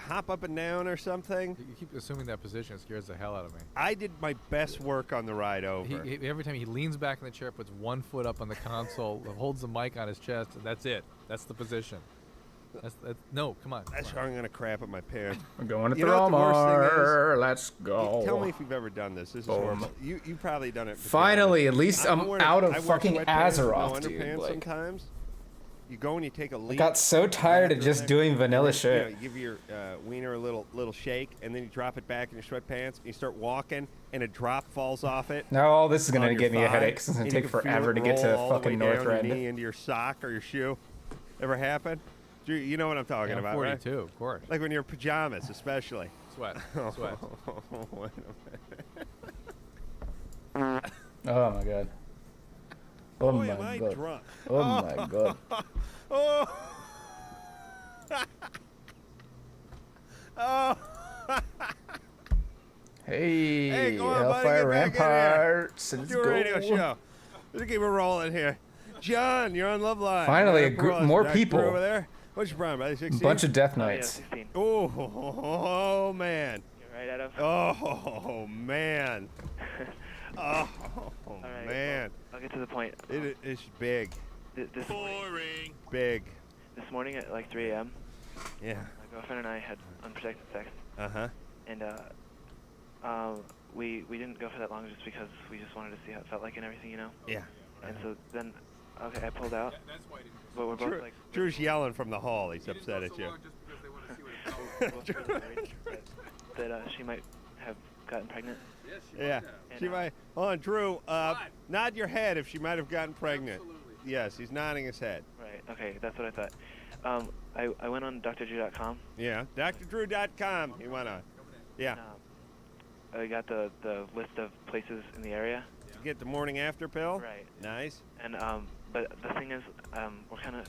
Hop up and down or something. You keep assuming that position. It scares the hell out of me. I did my best work on the ride over. Every time he leans back in the chair, puts one foot up on the console, holds the mic on his chest, and that's it. That's the position. No, come on. That's how I'm going to crap at my pants. We're going to You know what the worst thing Thromar. is? Let's go. Tell me if you've ever done this. This is Boom. horrible. You probably done it. Finally, at least I'm out of I wear fucking sweatpants with Azeroth, no dude, underpants like- sometimes. You go and you take a I leak. got so tired of just doing vanilla You shit. give your wiener a little shake, and then you drop it back in your sweatpants. And you start walking, and a drop falls off it. Now this is on gonna your give me a thigh, headache. It's gonna and take you can feel forever it to get to roll all the fucking way down North your End. knee into your sock or your shoe. Ever happen? You know what I'm talking Yeah, I'm about, 42, right? of course. Like when you're in pajamas, especially. Sweat. Sweat. Wait a minute. Oh my god. Oh Boy, my am I god. drunk. Oh my god. Oh. Oh. Hey, go on, buddy, Hellfire get back in here. Ramparts. Let's Do a go. radio show. Let's keep it rolling here. John, you're on Loveline. Finally, You're on Peralta. more Dr. people. over there. What's your problem, brother? 16? Bunch of death knights. Oh, man. You right, Adam? Oh, man. Oh, right, man. I'll get to the point. It's big. This Boring. Big. This morning at like 3 a.m. Yeah. My girlfriend and I had unprotected sex. Uh-huh. And we didn't go for that long just because we just wanted to see how it felt like and everything, you know? Yeah. And so then, okay, I pulled out. But we're both Drew, like... Drew's yelling from the hall. He's upset at you. we're both really worried that she might have gotten pregnant. Yeah. She might. Hold on, Drew. Nod your head if she might have gotten pregnant. Yes, he's nodding his head. Right, okay, that's what I thought. I went on drdrew.com. Yeah, drdrew.com. You want to. Yeah. I got the list of places in the area. You get the morning after pill? Right. Nice. And but the thing is, we're kind of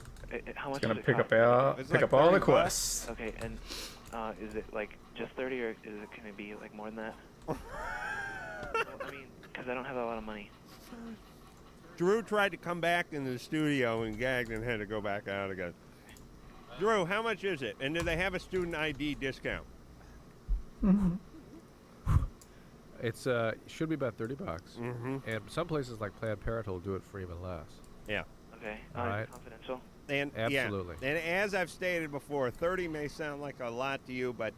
how much Gonna does it pick cost? up all the quests. Okay, and is it like just 30 or can it be like more than that? Well, I mean, because I don't have a lot of money. Drew tried to come back into the studio and gagged and had to go back out again. Drew, how much is it? And do they have a student ID discount? It's should be about $30, and some places like Planned Parenthood will do it for even less. Yeah. Okay. All right. Confidential. And Absolutely. Yeah, and as I've stated before, 30 may sound like a lot to you, but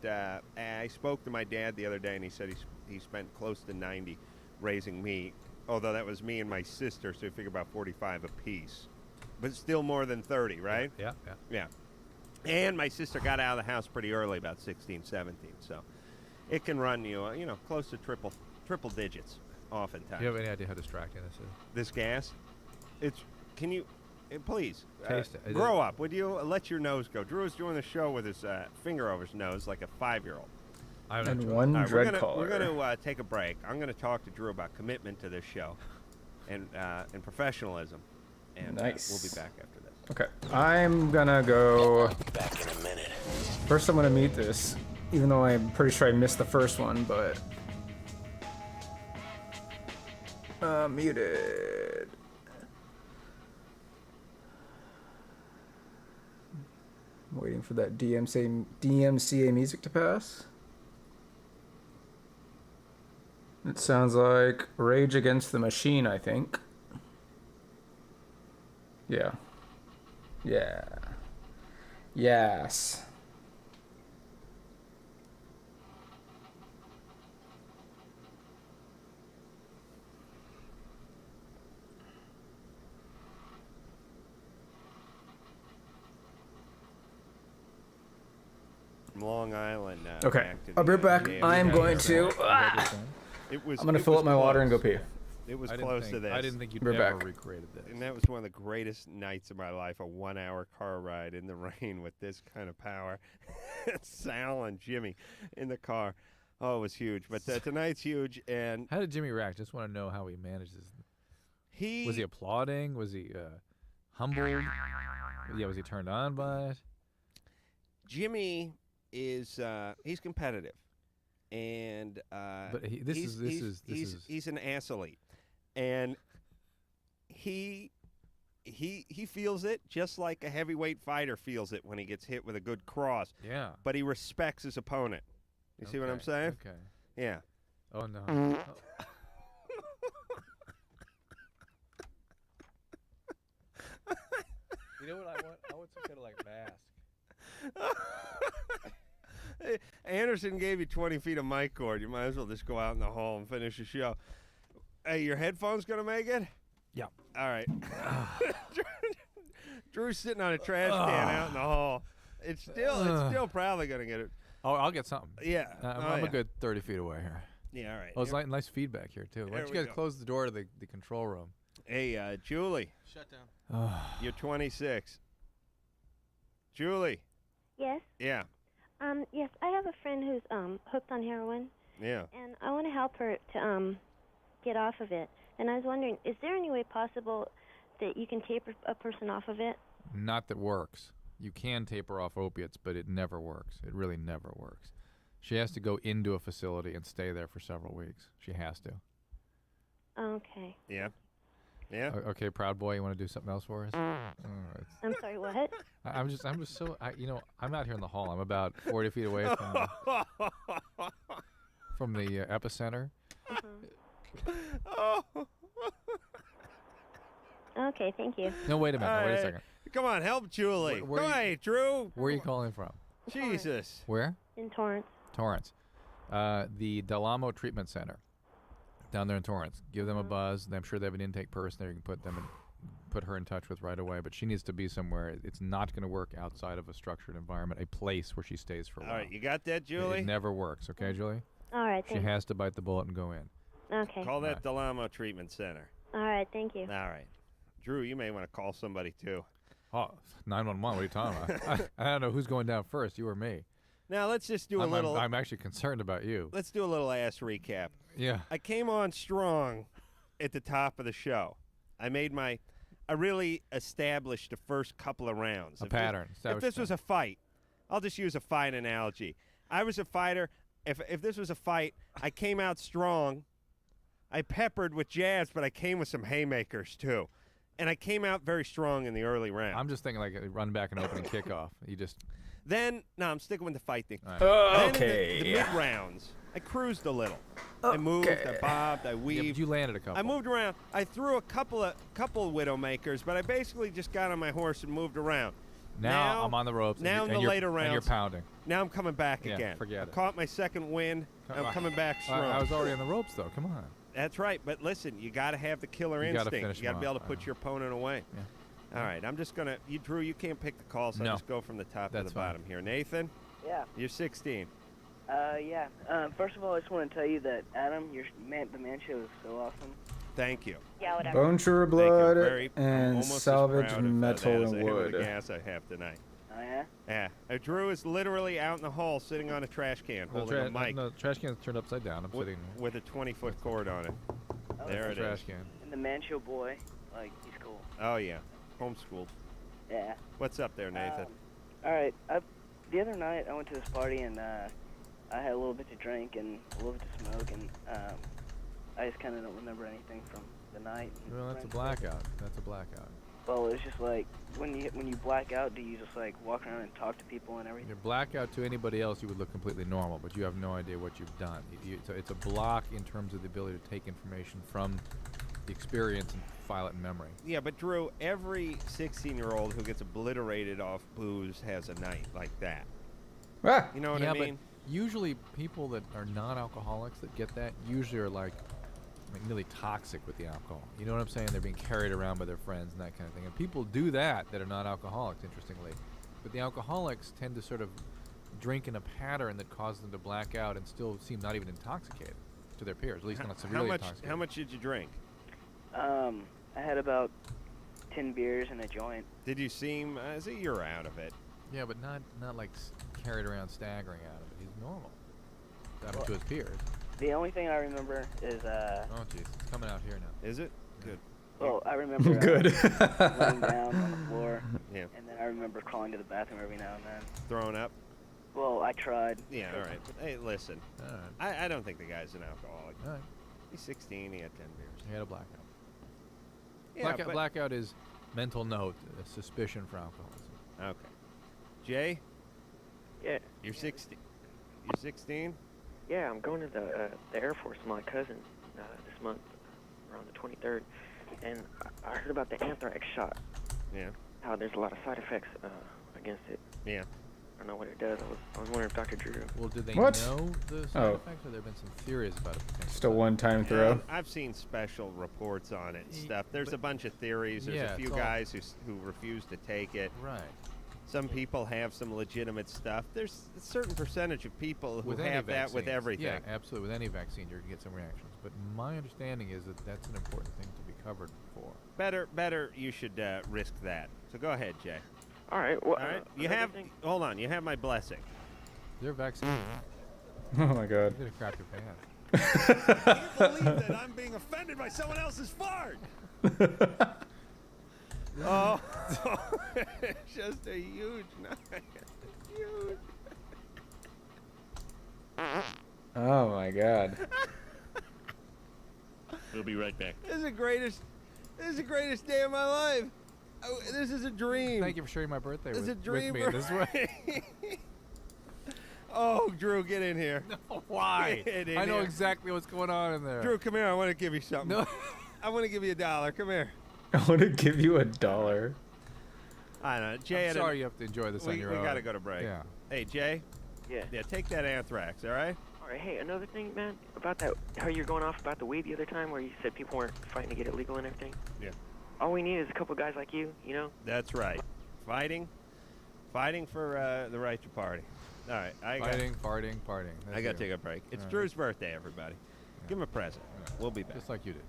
I spoke to my dad the other day, and he said he spent close to 90 raising me, although that was me and my sister, so you figure about 45 apiece. But still more than 30, right? Yeah. Yeah. And my sister got out of the house pretty early, about 16, 17, so it can run you, close to triple digits oftentimes. Do you have any idea how distracting this is? This gas? Can you... Please, Taste it. grow up. Would you let your nose go? Drew is doing the show with his finger over his nose like a 5-year-old. And one dread caller. We're going to take a break. I'm going to talk to Drew about commitment to this show and professionalism. And nice. We'll be back after this. Okay. I'm going to go... Back in a minute. First, I'm going to mute this, even though I'm pretty sure I missed the first one, but... Muted. I'm waiting for that DMCA music to pass. It sounds like Rage Against the Machine, I think. Yeah. Yeah. Yes. Long Island. Okay, I'll be right back. I'm going to... It was, I'm going to fill up my water and go pee. It was close to this. I didn't think you'd We're ever back. recreated this. And that was one of the greatest nights of my life, a 1-hour car ride in the rain with this kind of power. Sal and Jimmy in the car. Oh, it was huge. But tonight's huge. And how did Jimmy react? Just want to know how he managed this. Was he applauding? Was he humbled? Yeah, was he turned on by it? Jimmy is he's competitive. And but he's an athlete. And he feels it just like a heavyweight fighter feels it when he gets hit with a good cross. Yeah. But he respects his opponent. You see what I'm saying? Okay. Yeah. Oh no. You know what I want? I want some kind of like mask. Hey, Anderson gave you 20 feet of mic cord. You might as well just go out in the hall and finish the show. Hey, your headphones gonna make it? Yeah. All right. Drew's sitting on a trash can out in the hall. It's still probably gonna get it. Oh, I'll get something. Yeah. I'm a good 30 feet away here. Yeah, all right. Oh, it's nice feedback here too. Why don't you guys close the door to the control room? Hey, Julie. Shut down. You're 26. Julie. Yes? Yeah. Yes, I have a friend who's hooked on heroin. Yeah. And I want to help her to get off of it. And I was wondering, is there any way possible that you can taper a person off of it? Not that works. You can taper off opiates, but it never works. It really never works. She has to go into a facility and stay there for several weeks. She has to. Okay. Yeah. Yeah. Okay, proud boy, you want to do something else for us? All right. I'm sorry, what? I'm just so, I'm out here in the hall. I'm about 40 feet away from the epicenter. Okay, thank you. No, wait a minute. Wait a second. Come on, help Julie. Come on, Drew. Where are you calling from? Jesus. Where? In Torrance. Torrance. The Del Amo Treatment Center down there in Torrance. Give them a buzz. I'm sure they have an intake person there you can put her in touch with right away, but she needs to be somewhere. It's not going to work outside of a structured environment, a place where she stays for a while. All right, you got that, Julie? It never works, okay, Julie? All right, She has to bite the bullet and go in. Okay. Call that Del Amo Treatment Center. All right, thank you. All right. Drew, you may want to call somebody, too. Oh, 911, what are you talking about? I don't know who's going down first, you or me. Now, let's just do a little... I'm actually concerned about you. Let's do a little ass recap. Yeah. I came on strong at the top of the show. I really established the first couple of rounds. If this was a fight, I'll just use a fight analogy. I was a fighter. If this was a fight, I came out strong. I peppered with jabs, but I came with some haymakers, too. And I came out very strong in the early round. I'm just thinking like a run back and opening kickoff. You just... Then, no, I'm sticking with the fight thing. Right. Then Okay. in the mid-rounds, I cruised a little. I moved, I bobbed, I Yeah, weaved. but you landed a couple. I moved around. I threw a couple of Widowmakers, but I basically just got on my horse and moved around. Now I'm on the ropes. Now in and the you're, later rounds, and you're pounding. Now I'm coming back Yeah, again. forget I it. caught my second wind. I'm coming back strong. I was already on the ropes, though. Come on. That's right. But listen, you got to have the killer You gotta instinct. finish You got to him be able off, to put your opponent away. Yeah. All right. I'm just gonna. Drew, you can't pick the call, so No. I'll just go from the top to That's the fine. bottom here. Nathan, Yeah. you're 16. Yeah. First of all, I just want to tell you that Adam, the man show is so awesome. Thank you. Yeah, whatever. Bone True Thank you. Blood I'm and almost as salvage proud of metal that as I and am of wood. the gas I have tonight. Oh, yeah? Yeah. Drew is literally out in the hall sitting on a trash can The holding a mic no, the trash can's turned upside down. I'm sitting. with a 20-foot cord on it. There That's it the trash is. can. And the man show boy, like, he's cool. Oh, yeah. Homeschooled. Yeah. What's up there, Nathan? All right. The other night, I went to this party, and I had a little bit to drink and a little bit to smoke, and I just kind of don't remember anything from the night. Well, that's a blackout. That's a blackout. Well, it's just like, when you black out, do you just, like, walk around and talk to people and everything? Your blackout to anybody else, you would look completely normal, but you have no idea what you've done. It's a block in terms of the ability to take information from the experience and file it in memory. Yeah, but Drew, every 16-year-old who gets obliterated off booze has a night like that. You know what I mean? But usually people that are non-alcoholics that get that usually are like really toxic with the alcohol. You know what I'm saying? They're being carried around by their friends and that kind of thing. And people do that are not alcoholics, interestingly. But the alcoholics tend to sort of drink in a pattern that causes them to black out and still seem not even intoxicated to their peers, at least not severely intoxicated. How much did you drink? I had about 10 beers and a joint. Did you seem as a you're out of it? Yeah, but not like carried around staggering out of it. He's normal. To his peers. The only thing I remember is Oh jeez, it's coming out here now. Is it? Good. Well, I remember Good. laying down on the floor, Yeah. and then I remember crawling to the bathroom every now and then. Throwing up? Well, I tried. Yeah, all right. Hey, listen. All right. I don't think the guy's an alcoholic. All right. He's 16. He had 10 beers. He had a blackout. Yeah, Blackout is mental note, a suspicion for alcoholism. Okay. Jay? Yeah. You're 16. You're 16? Yeah, I'm going to the Air Force with my cousin this month, around the 23rd, and I heard about the anthrax shot. Yeah. How there's a lot of side effects against it. Yeah. I don't know what it does. I was wondering if Dr. Drew. Well, did they What? know the side effects, or there have been some theories about it? Just a one-time throw. I've seen special reports on it and stuff. There's a bunch of theories. There's Yeah, a few it's all- guys who refuse to take it. Right. Some people have some legitimate stuff. There's a certain percentage of people who With any have that with vaccines. everything. Yeah, absolutely. With any vaccine, you're going to get some reactions. But my understanding is that that's an important thing to be covered for. Better you should risk that. So go ahead, Jay. All right. Well, All right. You have. Hold on. You have my blessing. Their vaccine. Oh my god. You're going to crap your pants. I can't believe that I'm being offended by someone else's fart. Oh, it's just a huge night. Huge. Oh my god. We'll be right back. This is the greatest. This is the greatest day of my life. Oh, this is a dream. Thank you for sharing my birthday This is a with dream me in this way. Oh, Drew, get in here. No, why? Get in I know here. exactly what's going on in there. Drew, come here. I want to give you something. No. I want to give you $1. Come here. I want to give you $1. I know. Jay, I'm sorry you have to enjoy this on your own. We got to go to break. Yeah. Hey, Jay. Yeah. Yeah, take that anthrax, all right? All right. Hey, another thing, man, about that, how you're going off about the weed the other time, where you said people weren't fighting to get it legal and everything. Yeah. All we need is a couple guys like you, you know. That's right. Fighting for the right to party. All right. Farting. That's I got to you. take a break. It's All right. Drew's birthday, everybody. Give him a present. We'll be back. Just like you did.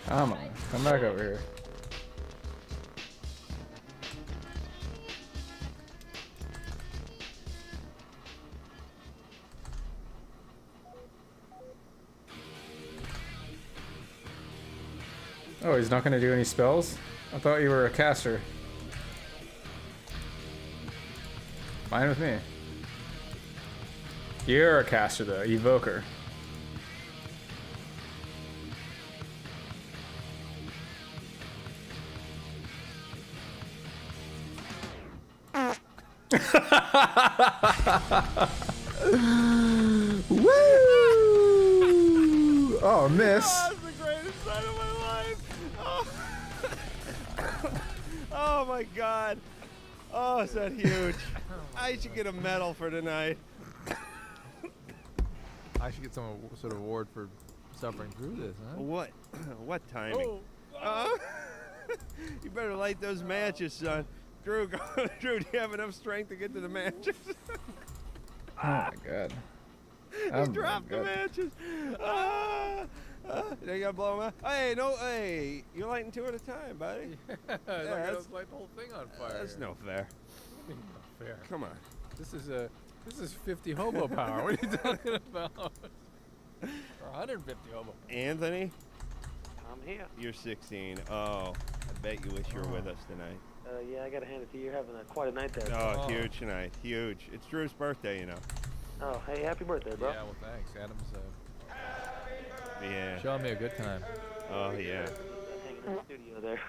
Come on. Come back over here. Oh, he's not going to do any spells? I thought you were a caster. Fine with me. You're a caster, though. Evoker. Woo! Oh, miss. Oh, that's the greatest night of my life. Oh. Oh my God. Oh, is that huge? I should get a medal for tonight. I should get some sort of award for suffering through this, huh? What? What timing? You better light those matches, son. Drew, Drew, do you have enough strength to get to the matches? Oh my God. He dropped the matches. You gotta blow them out. Hey, no, hey, you're lighting two at a time, buddy. I gotta light the whole thing on fire. That's no fair. Not fair. Come on. This is 50 hobo power. What are you talking about? Or 150 hobo. Anthony, I'm here. you're 16. Oh, I bet you wish you were with us tonight. Yeah, I gotta hand it to you. You're having quite a night there. Oh, huge tonight. Huge. It's Drew's birthday, you know. Oh, hey, happy birthday, bro. Yeah, well, thanks. Adam's Yeah. showing me a good time. Oh, yeah. Hanging in the studio there.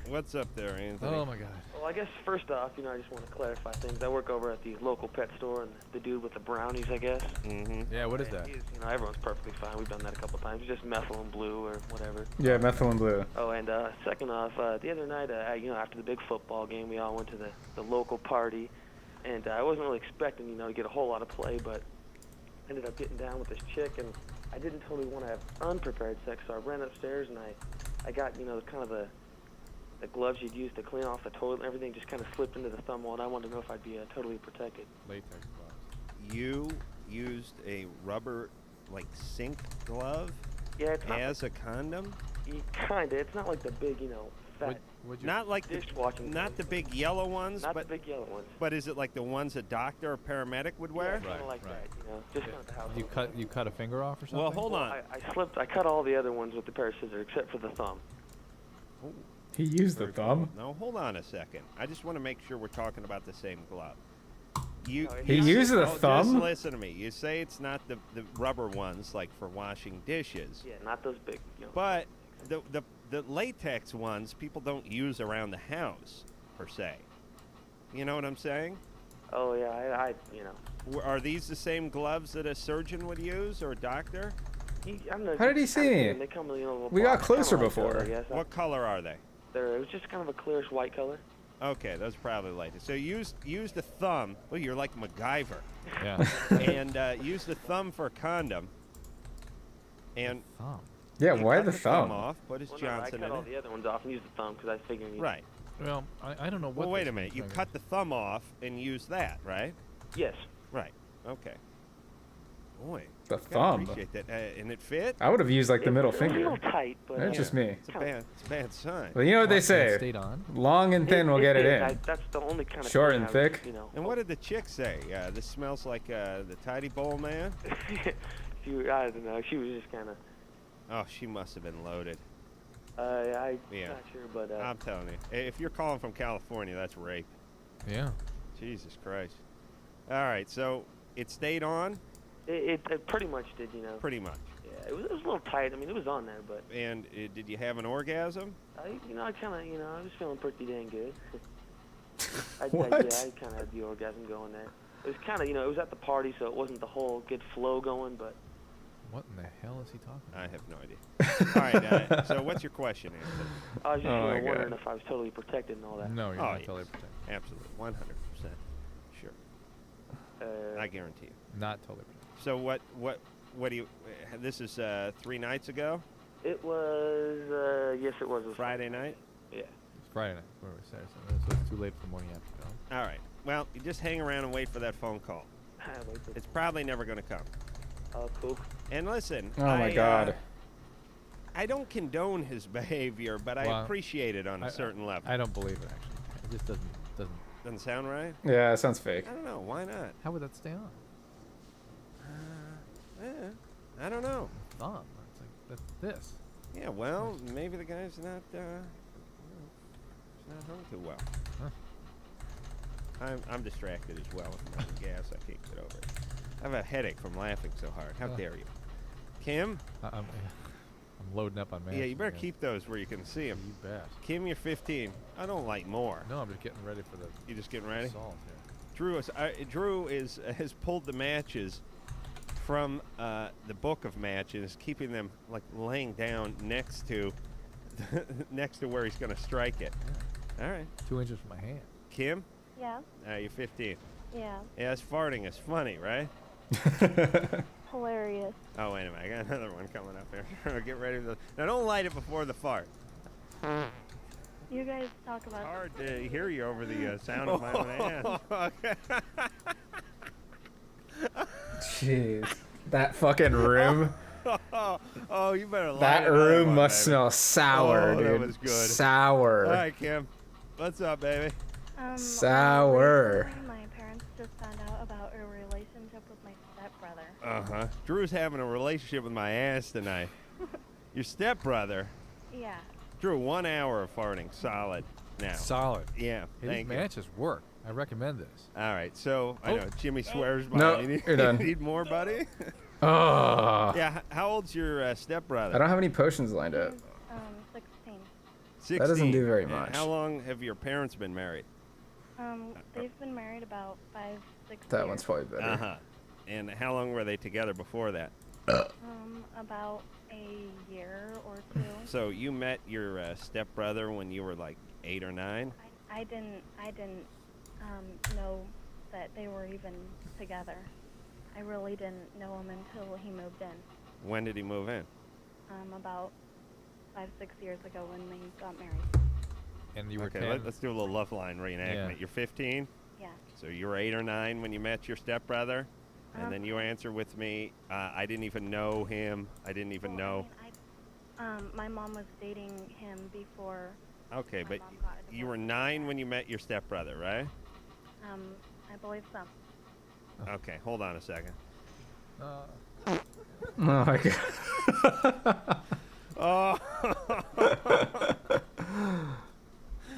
What's up there, Anthony? Oh my God. Well, I guess first off, I just want to clarify things. I work over at the local pet store, and the dude with the brownies, I guess. Mm-hmm. Yeah, what is that? He's, everyone's perfectly fine. We've done that a couple times. It's just methylene blue or whatever. Yeah, methylene blue. Oh, and second off, the other night, after the big football game, we all went to the local party, and I wasn't really expecting, to get a whole lot of play, but ended up getting down with this chick, and I didn't totally want to have unprepared sex, so I ran upstairs and I got, kind of the gloves you'd use to clean off the toilet and everything just kind of slipped into the thumb hole, and I wanted to know if I'd be totally protected. Latex gloves. You used a rubber, sink glove it's not as a condom? Kinda. It's not like the big, fat Not like dishwashing. not the big yellow ones, Not but the big yellow ones. But is it like the ones a doctor or paramedic would wear? Yeah, kind of like that, just kind of the house. You cut a finger off or something? Well, hold on. I cut all the other ones with the pair of scissors except for the thumb. He used the thumb. No, hold on a second. I just want to make sure we're talking about the same glove. He used the thumb? Just listen to me. You say it's not the rubber ones like for washing dishes. Yeah, not those big. But the latex ones people don't use around the house per se. You know what I'm saying? Oh yeah, I Are these the same gloves that a surgeon would use or a doctor? How did he see me? They come, We got closer kinda before. Like those, I guess. What color are they? It was just kind of a clearish white color. Okay, those are probably latex. So use the thumb. Well, you're like MacGyver. Yeah. And use the thumb for a condom. And thumb. Yeah, you why cut the thumb? off. Put his I Johnson cut in all it. the other ones off and used the thumb because I figured. Right. Well, I don't know what. Well, wait this a minute. You thing is. cut the thumb off and use that, right? Yes. Right. Okay. Boy. The gotta thumb. Appreciate that. And it fit? I would have used the middle It was a finger. little tight, but That's just me. It's a bad sign. Well, you know what they It say. stayed on? Long and thin will get it in. That's the only kind of Short thing and I was, thick. And what did the chick say? This smells like the Tidy Bowl man? I don't know. She was just kind of. Oh, she must have been loaded. I'm Yeah. not sure, but. I'm telling you. If you're calling from California, that's rape. Yeah. Jesus Christ. All right, so it stayed on? It pretty much did, Pretty much. Yeah, it was a little tight. I mean, it was on there, but. And did you have an orgasm? I kind of, I was feeling pretty dang good. What? Yeah, I kind of had the orgasm going there. It was kind of, it was at the party, so it wasn't the whole good flow going, but. What in the hell is he talking about? I have no idea. All right, so what's your question, Anthony? I was just Oh my wondering God. if I was totally protected and all that. No, you're Oh, not yes. totally protected. Absolutely, 100%. Sure. I guarantee you. Not totally protected. So what do you, this is 3 nights ago? It was, yes, it was. Friday night? Yeah. It's Friday night. Where we Saturday, so it's too late for the morning after. No? All right. Well, you just hang around and wait for that phone call. It's probably never going to come. Oh, cool. And listen. Oh my God. I don't condone his behavior, but I Well, appreciate it on a certain level. I don't believe it actually. It just doesn't sound right? Yeah, it sounds fake. I don't know. Why not? How would that stay on? I don't know. Thumb. It's like that's this. Yeah, well, maybe the guy's not he's not hung too well. Huh. I'm distracted as well with my gas. I can't get over it. I have a headache from laughing so hard. How dare you? Kim? I'm loading up on Yeah, you better again. keep those where you can see them. You bet. Kim, you're 15. I don't like more. No, I'm just getting ready for the. You just getting ready? Assault here. Drew has pulled the matches from the book of matches, keeping them like laying down next to where he's going to strike it. Yeah. All right. 2 inches from my hand. Kim? Yeah. You're 15. Yeah. Yeah, this farting is funny, right? Hilarious. Oh, wait a minute. I got another one coming up here. Get ready for now, don't light it before the fart. You guys talk about. It's hard to hear you over the sound of my own ass. Jeez. That fucking room. Oh, you better light That another room one, must baby. smell sour, dude. That was good. Sour. All right, Kim. What's up, baby? Sour. Recently, my parents just found out about a relationship with my stepbrother. Uh-huh. Drew's having a relationship with my ass tonight. Your stepbrother? Yeah. Drew, 1 hour of farting. Solid. Now. Solid. Yeah. Hey, Thank these you. matches work. I recommend this. All right. So, I know Jimmy swears by No, it. you're done. Need more, buddy? Oh. Yeah. How old's your stepbrother? I don't have any potions lined up. 16. 16. That doesn't do very And much. how long have your parents been married? They've been married about 5, 6 That years. one's probably better. Uh-huh. And how long were they together before that? About a year or 2. So you met your stepbrother when you were like 8 or 9? I didn't know that they were even together. I really didn't know him until he moved in. When did he move in? About 5, 6 years ago when they got married. And you were Okay, 10? let's do a little Loveline reenactment. Yeah. You're 15? Yeah. So you were 8 or 9 when you met your stepbrother? And then you answer with me, I didn't even know him. I didn't even know. My mom was dating him before. Okay, but mom got a you were 9 when you met your stepbrother, right? I believe so. Okay, hold on a second. Oh my god. Oh.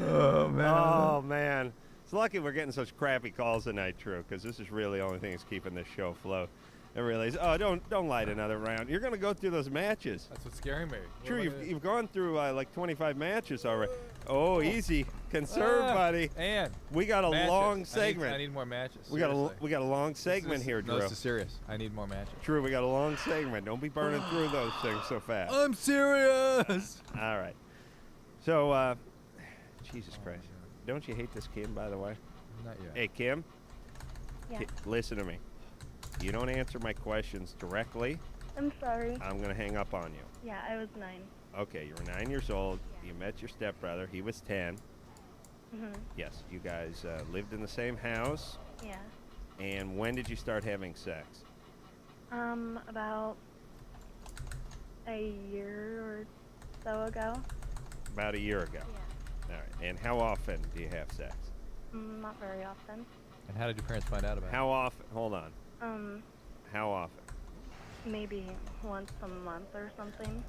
Oh man. Oh man. It's lucky we're getting such crappy calls tonight, Drew, because this is really the only thing that's keeping this show afloat. It really is. Oh, don't light another round. You're gonna go through those matches. That's what's scaring me. True, you've gone through like 25 matches already. Oh, easy. Conserve, buddy. And we got a matches. long segment. I need more matches. We got a long segment here, Drew. No, this is serious. I need more matches. True, we got a long segment. Don't be burning through those things so fast. I'm serious. All right. So, Jesus Christ. Don't you hate this Kim, by the way? Not yet. Hey, Kim. Yeah. Listen to me. You don't answer my questions directly, I'm sorry. I'm going to hang up on you. Yeah, I was 9. Okay, you were 9 years old. You met your stepbrother. He was 10. Mhm. Yes, you guys lived in the same house. Yeah. And when did you start having sex? About a year or so ago. About a year ago. Yeah. All right. And how often do you have sex? Not very often. And how did your parents find out about How often? Hold on. How often? Maybe once a month or something.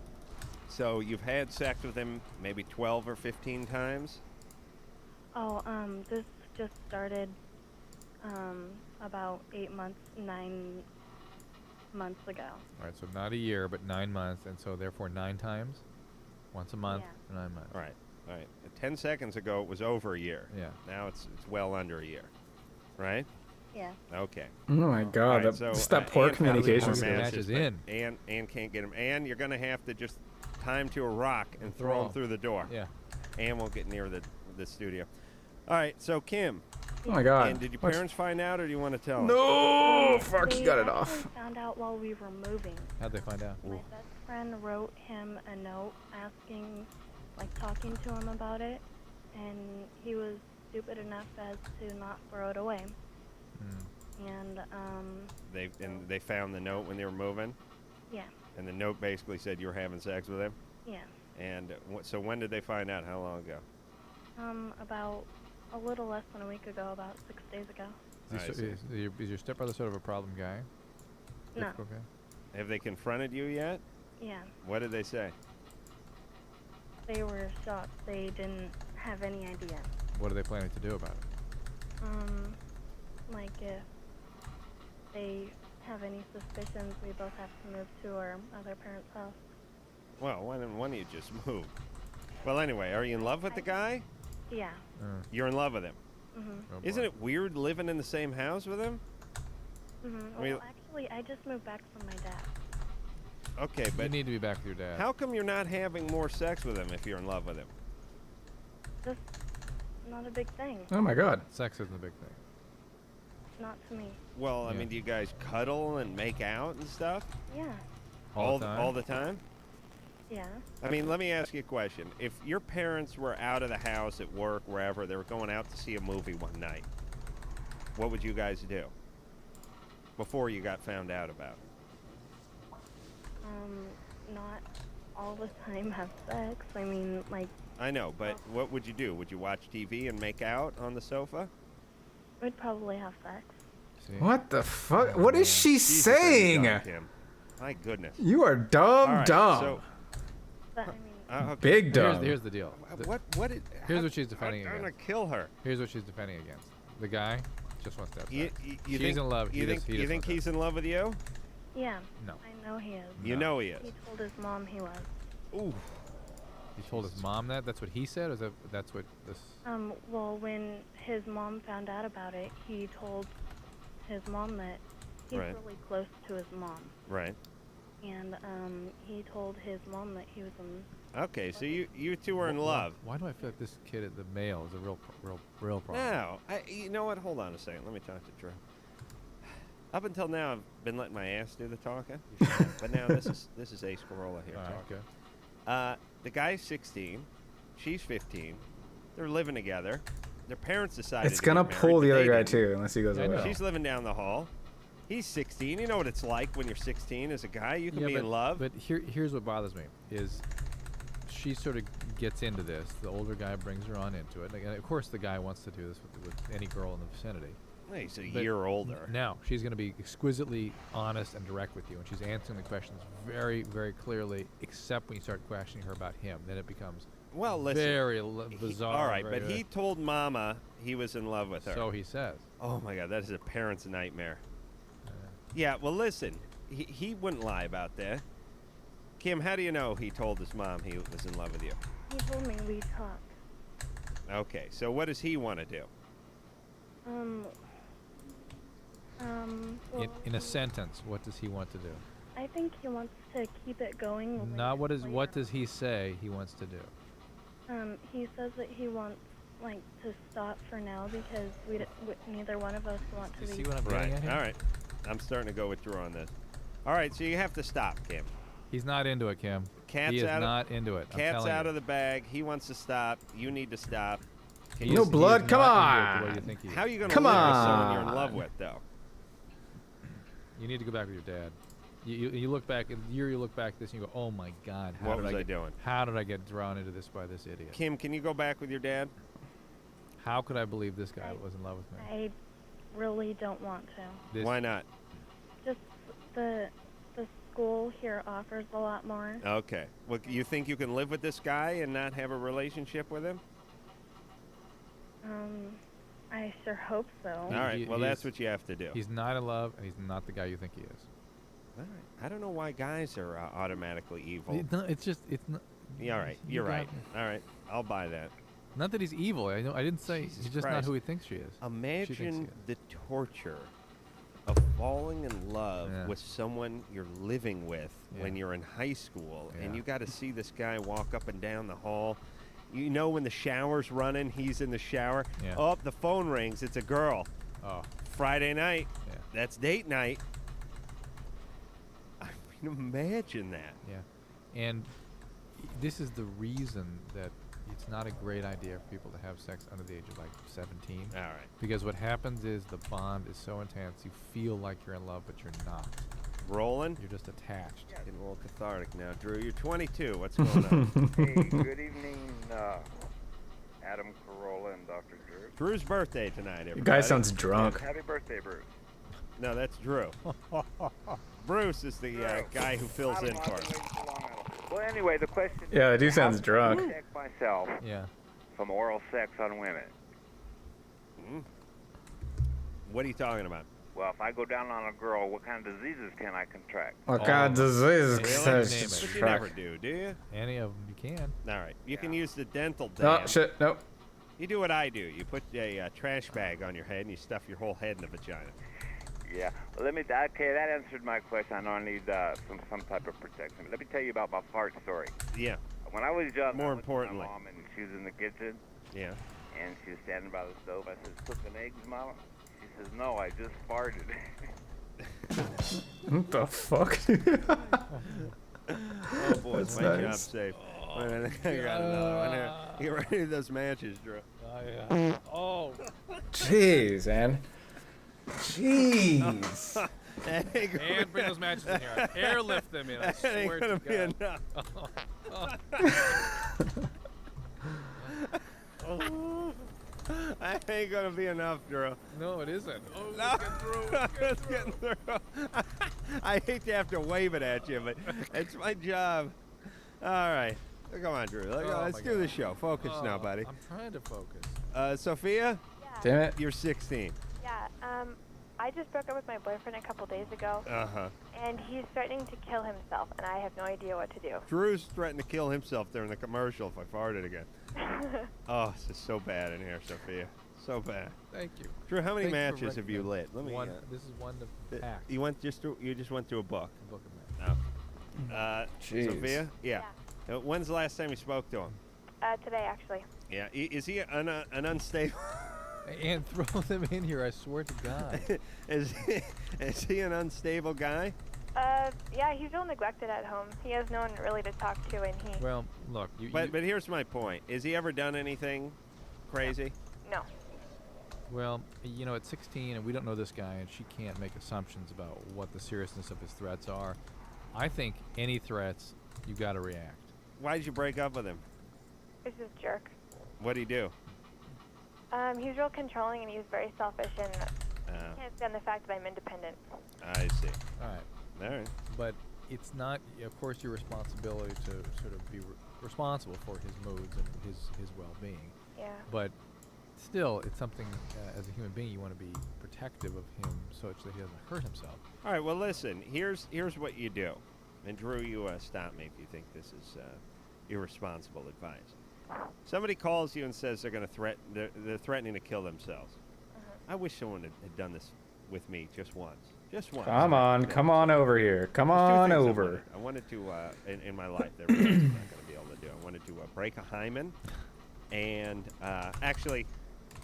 So you've had sex with him maybe 12 or 15 times? Oh, this just started about 9 months ago. All right, so not a year, but 9 months, and so therefore 9 times? Once a month for 9 months. All right. 10 seconds ago, it was over a year. Yeah. Now it's well under a year. Right? Yeah. Okay. Oh my god, All right, that, so, just that poor Ann communication found skills. matches, but Ann can't get him. Ann, you're going to have to just tie him to a rock and throw him through the door. Yeah. Ann won't get near the studio. All right, so Kim. Oh my god. And did your What's- parents find out, or do you want to tell them? No! Fuck, you got it They off. actually found out while we were moving. How'd they find out? My best friend wrote him a note asking, talking to him about it, and he was stupid enough as to not throw it away. And, They found the note when they were moving, yeah, and the note basically said you were having sex with him. yeah. And so when did they find out? How long ago? About a little less than a week ago, about 6 days ago. Is your stepbrother sort of a problem guy? No. Difficult guy? Have they confronted you yet? Yeah. What did they say? They were shocked. They didn't have any idea. What are they planning to do about it? If they have any suspicions, we both have to move to our other parents' house. Well, why don't you just move? Well, anyway, are you in love with the guy? Yeah. You're in love with him? Isn't it weird living in the same house with him? Mm-hmm. I mean- Well, actually, I just moved back from my dad. Okay, but You need to be back with your dad. how come you're not having more sex with him if you're in love with him? Just not a big thing. Oh my god. Sex isn't a big thing. Not to me. Well, I Yeah. mean, do you guys cuddle and make out and stuff? Yeah. All the time? All the time? Yeah. I mean, let me ask you a question. If your parents were out of the house, at work, wherever, they were going out to see a movie one night, what would you guys do before you got found out about? Not all the time have sex. I mean, like, I know, but what would you do? Would you watch TV and make out on the sofa? we'd probably have sex. What the fuck? What is she Jesus, are you saying? dumb, Kim? My goodness. You are dumb, All right, dumb. So, But, I mean, okay. Big dumb. Here's the deal. Here's what she's defending I'm against. gonna kill her. Here's what she's defending against. The guy just wants to have You, sex. you She's think, in love. You think, you think he's in love with you? yeah. No. I know he is. You know he is. He told his mom he was. Ooh. He told his mom that? That's what he said? Or is that's what this... Well, when his mom found out about it, he told his mom that he's Right. really close to his mom. Right. And, he told his mom that he was in. Okay, so you two are in love. Why do I feel like this kid, the male, is a real problem? No, you know what? Hold on a second. Let me talk to Drew. Up until now, I've been letting my ass do the talking, but now this is Ace Corolla here talking. Okay. The guy's 16, she's 15. They're living together. Their parents decided It's to gonna get married, pull the but other they guy didn't. too, unless he goes away. She's living down the hall. He's 16. You know what it's like when you're 16 as a guy. You can Yeah, be in love. But here's what bothers me is she sort of gets into this. The older guy brings her on into it. Like, and of course, the guy wants to do this with any girl in the vicinity. He's a But year older. Now she's going to be exquisitely honest and direct with you, and she's answering the questions very, very clearly. Except when you start questioning her about him, then it becomes Well, listen. very bizarre. All right, very, but he told Mama he was in love with her. So he says. Oh my God, that is a parent's nightmare. Yeah, well, listen, he wouldn't lie about that. Kim, how do you know he told his mom he was in love with you? He told me we talked. Okay, so what does he want to do? Well, In a sentence, what does he want to do? I think he wants to keep it going. a Not what little is. What does he say he wants to do? later. He says that he wants, like, to stop for now because neither one of us want to You be. see what I'm Right, getting at here? all right. I'm starting to go with Drew on this. All right, so you have to stop, Kim. He's not into it, Kim. Cat's he is out not into it. I'm Cat's telling out you. of the bag. He wants to stop. You need to stop. Can No blood, come on. How are you going to Come live with someone you're in on. love with, though? You need to go back with your dad. You look back, and you look back at this and you go, oh my God. What was I doing? How did I get drawn into this by this idiot? Kim, can you go back with your dad? How could I believe this guy was in love with me? I really don't want to. This- Why not? Just the school here offers a lot more. Okay. Well, you think you can live with this guy and not have a relationship with him? I sure hope so. All right. Well, that's what you have to do. He's not in love, and he's not the guy you think he is. All right. I don't know why guys are automatically evil. It's just, it's not. Yeah, all right. you You're got right. me. All right. I'll buy that. Not that he's evil. I didn't say Jesus he's just Christ. not who he thinks she is. She thinks Imagine he is. the torture of falling in love Yeah. with someone you're living with when Yeah. you're in high school, and Yeah. you got to see this guy walk up and down the hall. You know when the shower's running, he's in the shower. Yeah. Oh, the phone rings. It's a girl. Oh. Friday night. Yeah. That's date night. I mean, imagine that. Yeah. And this is the reason that it's not a great idea for people to have sex under the age of like 17. All right. Because what happens is the bond is so intense, you feel like you're in love, but you're not. Rolling? You're just attached. Getting a little cathartic now. Drew, you're 22. What's going on? Hey, good evening, Adam Carolla and Dr. Drew. Drew's birthday tonight, everybody. guy sounds drunk. Happy birthday, Bruce. No, that's Drew. Bruce is the guy who fills in for us. Well, anyway, the question Yeah, the dude is, sounds how drunk. do I protect myself Yeah. from oral sex on women? What are you talking about? Well, if I go down on a girl, what kind of diseases can I contract? What kind of disease But says But you never do you? Any of them you can. All right. You can use the dental Oh, dam. shit. Nope. You do what I do. You put a trash bag on your head and you stuff your whole head in the vagina. Yeah. Well, okay, that answered my question. I know I need some type of protection. Let me tell you about my fart story. Yeah. When I was young, More I went to importantly. my mom and she was in the kitchen. Yeah. And she was standing by the stove. I said, "Cooking eggs, Mama?" She says, "No, I just farted." What the fuck? Oh boy, That's my nice. job's safe. I got another one here. Get ready to those matches, Drew. Oh. Jeez, man. Jeez. And bring those matches in here. Airlift them in. I That ain't swear gonna to be God. enough. That ain't gonna be enough, Drew. No, it isn't. Oh, No. it's getting through. It's getting through. I hate to have to wave it at you, but it's my job. All right. Come on, Drew. Let's do the show. Focus now, buddy. I'm trying to focus. Sophia? Damn it. You're 16. Yeah, I just broke up with my boyfriend a couple days ago. Uh-huh. And he's threatening to kill himself, and I have no idea what to do. Drew's threatened to kill himself during the commercial if I farted again. Oh, this is so bad in here, Sophia. So bad. Thank you. Drew, how many Thank you for matches have you lit? Let me. One. This is one to pack. You just went through a book. A book of matches. Jeez. Sophia? Yeah. When's the last time you spoke to him? Today, actually. Yeah. Is he an unstable? And throw them in here, I swear to God. is he an unstable guy? Yeah, he's real neglected at home. He has no one really to talk to, and he... Well, look, But here's my point. Has he ever done anything crazy? No. Well, you know, at 16, and we don't know this guy, and she can't make assumptions about what the seriousness of his threats are. I think any threats, you got to react. Why did you break up with him? He's just a jerk. What'd he do? He's real controlling, and he's very selfish, and he can't stand the fact that I'm independent. I see. All right. All right. But it's not, of course, your responsibility to sort of be responsible for his moods and his well-being. Yeah. But still, it's something, as a human being, you want to be protective of him such that he doesn't hurt himself. All right. Well, listen. Here's what you do. And Drew, you stop me if you think this is irresponsible advice. Somebody calls you and says they're going to they're threatening to kill themselves. I wish someone had done this with me just once. Just once. Come on over here. Come on over. I wanted to, in my life, that really I'm not going to be able to do. I wanted to break a hymen, and actually,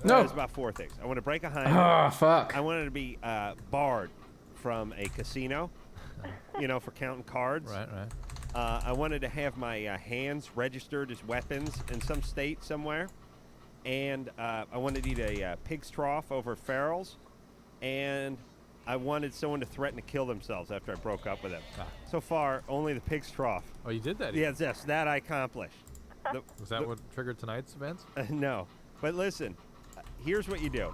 No. there's about 4 things. I want to break a hymen. Oh, fuck. I wanted to be barred from a casino, for counting cards. Right. I wanted to have my hands registered as weapons in some state somewhere. And I wanted to eat a pig's trough over Farrell's. And I wanted someone to threaten to kill themselves after I broke up with them. So far, only the pig's trough. Oh, you did that? Yes, that I accomplished. Was that what triggered tonight's events? No. But listen, here's what you do.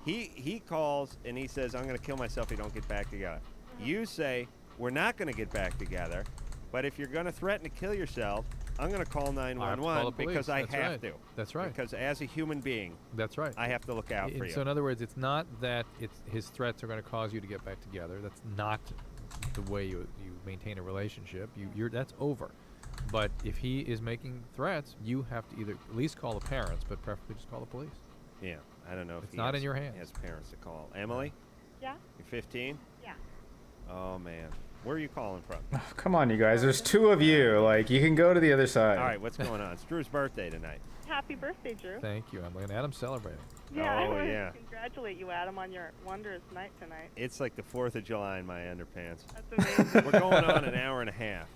He calls and he says, I'm going to kill myself if we don't get back together. You say, we're not going to get back together, but if you're going to threaten to kill yourself, I'm going to call 911 because I have to. That's right. Because as a human being, that's right. I have to look out for you. So in other words, it's not that his threats are going to cause you to get back together. That's not the way you maintain a relationship. That's over. But if he is making threats, you have to either at least call the parents, but preferably just call the police. Yeah, I don't know if it's not in your hands. He has parents to call. Emily? Yeah? You're 15? Yeah. Oh, man. Where are you calling from? Oh, come on, you guys. There's 2 of you. Like, you can go to the other side. All right, what's going on? It's Drew's birthday tonight. Happy birthday, Drew. Thank you, Emily. And Adam's celebrating. Yeah, I Oh, want yeah. to congratulate you, Adam, on your wondrous night tonight. It's like the 4th of July in my underpants. That's amazing. We're going on an hour and a half.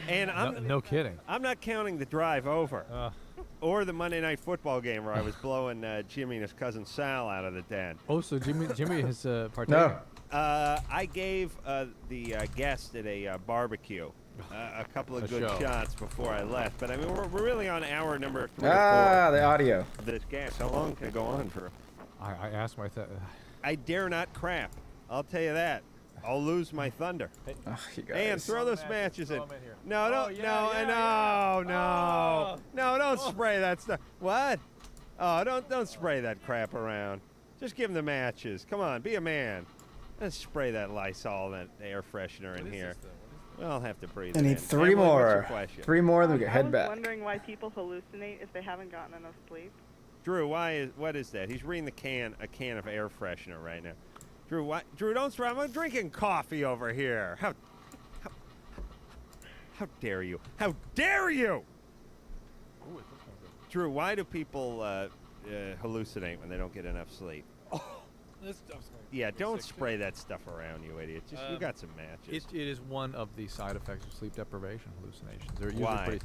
And no kidding. I'm not counting the drive over. Or the Monday Night Football game where I was blowing Jimmy and his cousin Sal out of the den. Oh, so Jimmy has partaken? No. I gave the guest at a barbecue a couple of good shots before I left. But I mean, we're really on hour number 3 or 4. The audio. Of this gas. How long can it go on for? I asked my... I dare not crap. I'll tell you that. I'll lose my thunder. Oh, you guys. And throw those matches in. No, Oh, don't. No, don't spray that stuff. What? Oh, don't spray that crap around. Just give them the matches. Come on, be a man. Let's spray that Lysol, that air freshener in here. Well, I'll have to breathe I it need in. 3 Emily, what's your more. question? 3 more, then we get I head was back. wondering why people hallucinate if they haven't gotten enough sleep. Drew, what is that? He's reading a can of air freshener right now. Drew, what? Drew, don't swear. I'm drinking coffee over here. How dare you? How dare you? Drew, why do people hallucinate when they don't get enough sleep? This stuff's gonna Yeah, be don't sick, spray that stuff around, you idiot. Just you got some matches. It is one of the side effects of sleep deprivation hallucinations. They're usually Why? pretty.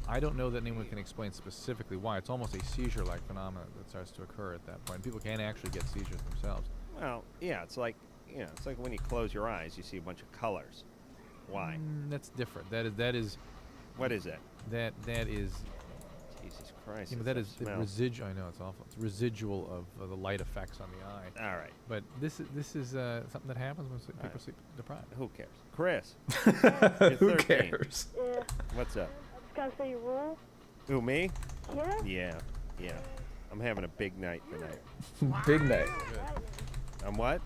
I don't know that anyone can explain specifically why. It's almost a seizure-like phenomenon that starts to occur at that point. People can actually get seizures themselves. Well, yeah, it's like when you close your eyes, you see a bunch of colors. Why? That's different. That is. What is that? That is. Jesus Christ! You know, that is the residual. I know it's awful. It's residual of the light effects on the eye. All right. But this is something that happens when people sleep deprived. Who cares? Chris. Who You're 13. cares? Yeah. What's up? I just gotta say your rule. Who, me? Yeah? Yeah. I'm having a big night tonight. Big night. I'm what?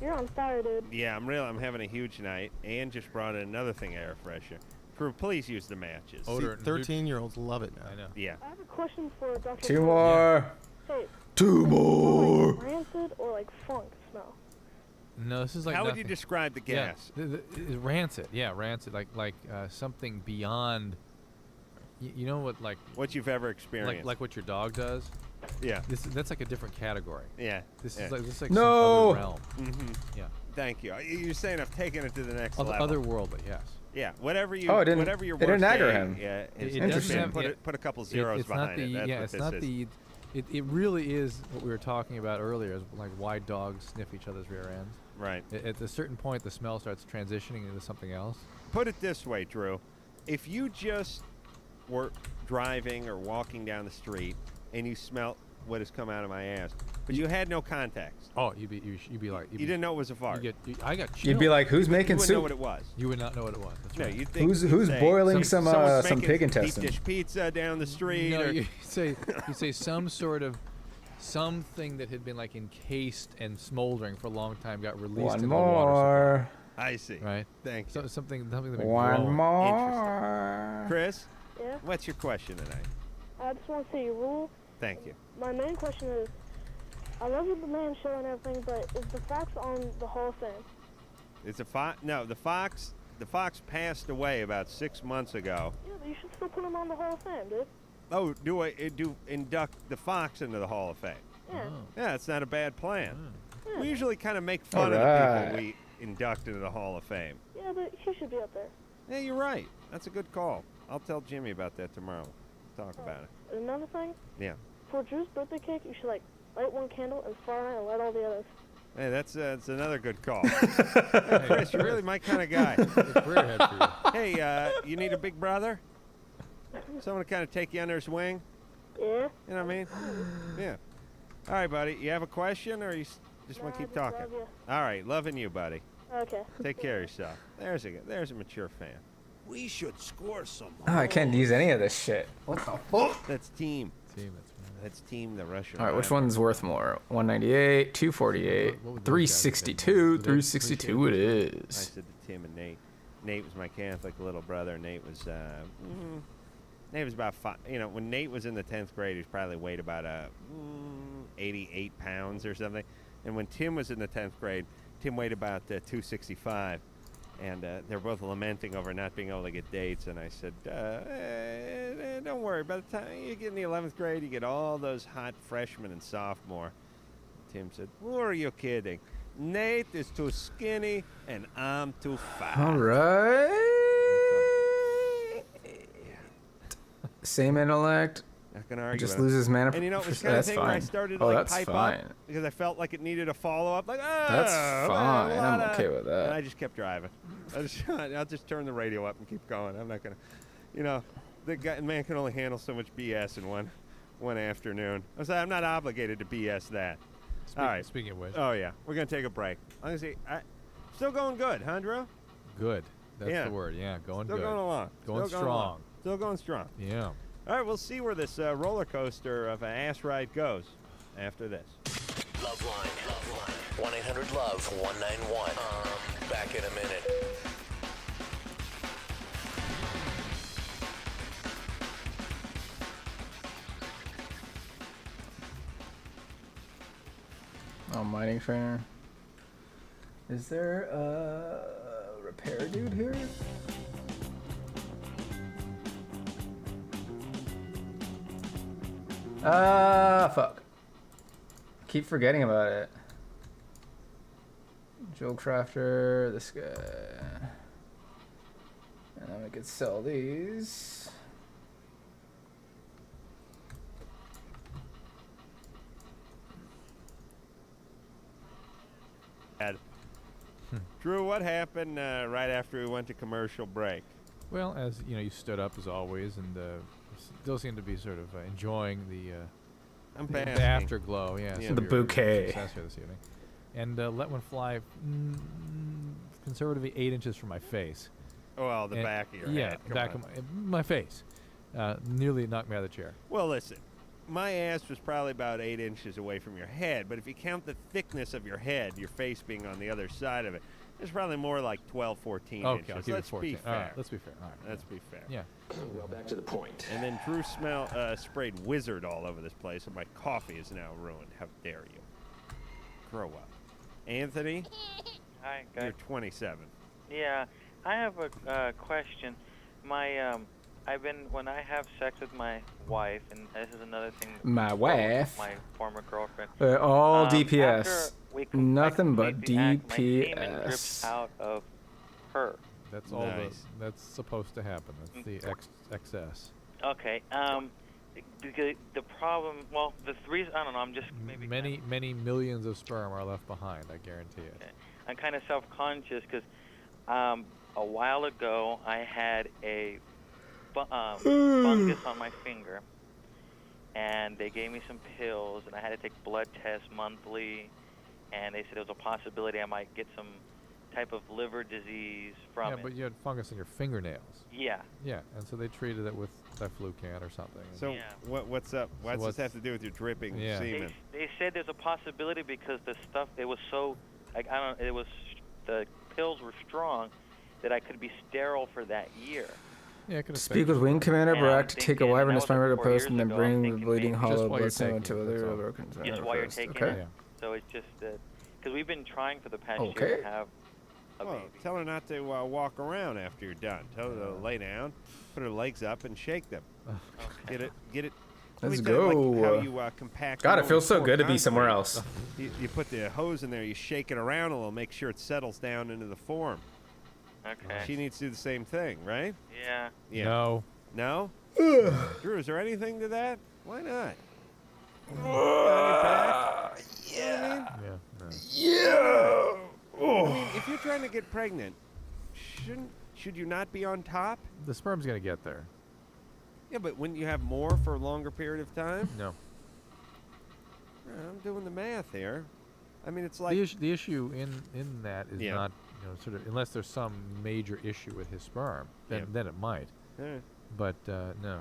You're on fire, dude. Yeah, I'm having a huge night. Ann just brought in another thing, air fresher. Crew, please use the matches. 13-years-olds love it now. I know. Yeah. I have a question for Dr. Two more. Hey, Two more. like rancid or like funk smell? No, this is like. How would nothing. you describe the gas? Yeah, it's rancid. Yeah, rancid. Like something beyond. You know what you've ever experienced? Like what your dog does. Yeah. That's like a different category. Yeah. This yeah. is like No. some other realm. Mm-hmm. Yeah. Thank you. You're saying I've taken it to the next level. Otherworldly, yes. Yeah. Whatever you. Oh, it didn't. Whatever your It didn't worst aggro day, him. Yeah. It Interesting. doesn't have- Put a couple zeros it's behind not the, it. That's yeah, what it's this not is. the. It really is what we were talking about earlier, is like why dogs sniff each other's rear ends. Right. At a certain point, the smell starts transitioning into something else. Put it this way, Drew. If you just were driving or walking down the street and you smelt what has come out of my ass, but you had no context. Oh, you'd be like. You didn't know it was a fart. I got chills. You'd be like, who's making You wouldn't soup? know what it was. You would not know what it was. That's No, right. you'd think. Who's you'd say boiling some someone's some making pig deep intestine? dish pizza down the street. No, or you say some sort of something that had been like encased and smoldering for a long time got released One in the water more. I see. supply. Right. Thank you. So something that been One growing. more. Chris, Yeah? what's your question tonight? I just want to say your rule. Thank you. My main question is, I love the man show and everything, but is the Fox on the Hall of Fame? It's a fox. No, the fox. The fox passed away about 6 months ago. Yeah, but you should still put him on the Hall of Fame, dude. Oh, do induct the fox into the Hall of Fame? Yeah. Yeah, it's not a bad plan. Yeah. We usually kind of make fun of the Alright. people we induct into the Hall of Fame. Yeah, but he should be up there. Yeah, you're right. That's a good call. I'll tell Jimmy about that tomorrow. Talk about it. Another thing, Yeah. for Drew's birthday cake, you should like light one candle and fire it and light all the others. Hey, that's another good call. Hey, Chris, you're really my kind of guy. Career head for you. Hey, you need a big brother? Someone to kind of take you under his wing? Yeah. You know what I mean? Yeah. All right, buddy. You have a question, or you just want to keep talking? Love you. All right, loving you, buddy. Okay. Take care of yourself. There's a mature fan. We should score some. Oh, I can't use any of this shit. What the fuck? That's team. Team, That's team the Russian. All right, which Rifle. one's worth more? 198, 248, What would those guys say? 362, 362 it I is. said to Tim and Nate. Nate was my Catholic little brother. Nate was about 5. You know, when Nate was in the 10th grade, he was probably weighed about 88 pounds or something. And when Tim was in the 10th grade, Tim weighed about 265. And they're both lamenting over not being able to get dates. And I said, don't worry. By the time you get in the 11th grade, you get all those hot freshmen and sophomore. Tim said, who are you kidding? Nate is too skinny, and I'm too fat. All right. Same intellect. Not gonna argue. Just with it. loses mana. And you know, it was for- kind of that's thing where I fine. started to Oh, like that's pipe fine. up because I felt like it needed a follow up. Like, That's fine. I'm okay with that. And I just kept driving. I'll just turn the radio up and keep going. I'm not gonna, you know, the man can only handle so much BS in one afternoon. I'm not obligated to BS that. All right. Speaking of which. Oh yeah, we're gonna take a break. I'm gonna say, still going good, huh, Drew? Good. That's Yeah. the word. Yeah, going Still good. going along. Going Still strong. along. Still going strong. Yeah. All right, we'll see where this roller coaster of an ass ride goes after this. Loveline. 1-800-LOVE-191. Back in a minute. mining trainer. Is there a repair dude here? Fuck. Keep forgetting about it. Jewel crafter, this guy. And then we could sell these. Drew, what happened right after we went to commercial break? Well, as you know, you stood up as always, and still seem to be sort of enjoying the afterglow. Yeah, The bouquet. Success here this evening, and let one fly conservatively 8 inches from my face. Oh, well, the back of your head. Yeah, back of my face. Nearly knocked me out of the chair. Well, listen, my ass was probably about 8 inches away from your head, but if you count the thickness of your head, your face being on the other side of it, it's probably more like 12, 14 Okay, inches. I'll give Let's it 14. be fair. All right, let's be fair. All right. Let's be fair. Yeah. Well, back to the point. And then Drew sprayed wizard all over this place, and my coffee is now ruined. How dare you? Grow up. Anthony? Hi, guys. You're 27. Yeah, I have a question. When I have sex with my wife, and this is another thing. My wife? My former girlfriend. All DPS. after we Nothing but complete the act, my semen DPS. drips out of her. That's all. Nice. That's supposed to happen. That's the excess. Okay. Because the problem, well, the reason, I don't know, I'm just maybe Many millions of sperm are left behind. I guarantee it. I'm kind of self-conscious because a while ago I had a fungus on my finger, and they gave me some pills, and I had to take blood tests monthly, and they said there was a possibility I might get some type of liver disease from Yeah, it. but you had fungus in your fingernails. Yeah. Yeah, and so they treated it with diflucan or something. So what's up? What's this have to do with your dripping semen? They said there's a possibility because the stuff, it was so, like, I don't, it was, the pills were strong that I could be sterile for that year. Yeah, Speak with Wing Commander And Barak I'm to take a thinking- wyvern and to that was spine like regular 4 post years and then ago, I'm bring the thinking bleeding maybe- hollow Just while blood you're semen taking to it, that's other all. broken Just while you're taking Okay. it. So it's just that, because we've been trying for the past Okay. year to have a Well, baby. tell her not to walk around after you're done. Tell her to lay down, put her legs up, and shake them. Get it. Let Let's me tell you, like, go. how you compact. God, it your feels so core good to be somewhere concrete. else. You put the hose in there, you shake it around a little, make sure it settles down into the form. Okay. She needs to do the same thing, right? Yeah. Yeah. No. No? Drew, is there anything to that? Why not? Yeah. Yeah. I mean, if you're trying to get pregnant, should you not be on top? The sperm's gonna get there. Yeah, but wouldn't you have more for a longer period of time? No. I'm doing the math here. I mean, it's like The issue in that is not, sort of, unless there's some major issue with his sperm, then it might. Yeah. But no.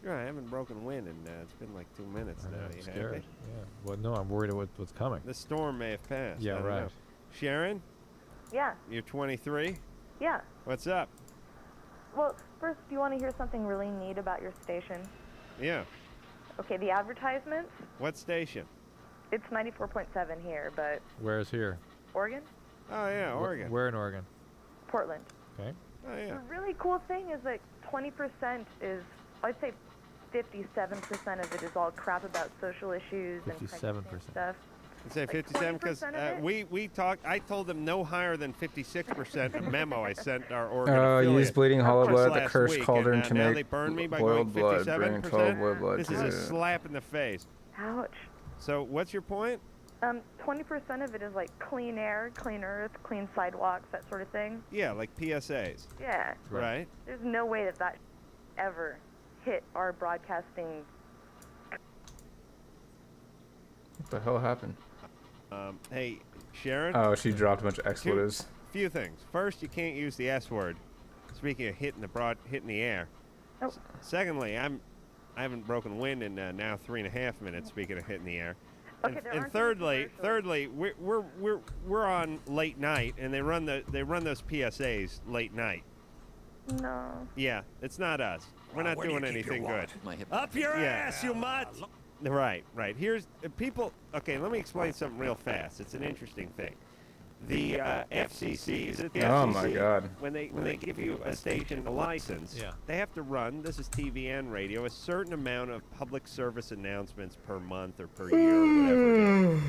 Yeah, I haven't broken wind, and it's been like 2 minutes I know, now. I'm You scared. happy? Yeah. Well, no, I'm worried about what's coming. The storm may have passed. Yeah, I don't right. know. Sharon, Yeah, you're 23. yeah. What's up? Well, first, do you want to hear something really neat about your station? Yeah. Okay, the advertisements, What station? it's 94.7 here, but Where's here? Oregon? Oh yeah, Oregon. Where in Oregon? Portland. Okay. Oh yeah. The really cool thing is that 20% is, I'd say 57% of it is all crap about social issues and 57%. stuff. I'd say Like 57 because 20% of it? we talked. I told them no higher than 56%. A memo I sent our Oregon Use affiliate bleeding hollow just blood at the last cursed week, cauldron and, to now make they burned me by boiled going blood, bring 57%. boiled blood This to is a it. slap in the face. Ouch. So what's your point? 20% of it is like clean air, clean earth, clean sidewalks, that sort of thing. Yeah, like PSAs. Yeah. Right. There's no way that ever hit our broadcasting. What the hell happened? Hey, Sharon. Oh, she dropped a bunch of expletives. Few things. First, you can't use the S word. Speaking of hitting the air. Oh. Secondly, I haven't broken wind in now 3.5 minutes. Speaking of hitting the air. Okay, there And aren't thirdly, we're on late night, and they run those PSAs late night. No. Yeah, it's not us. We're not where do you doing keep your anything good. wallet? Up your ass, you mutt! Right. Here's people. Okay, let me explain something real fast. It's an interesting thing. The FCC, is it the FCC? Oh my God. When they give you a station a license, they have to run. This is TV and radio. A certain amount of public service announcements per month or per year, or whatever it is.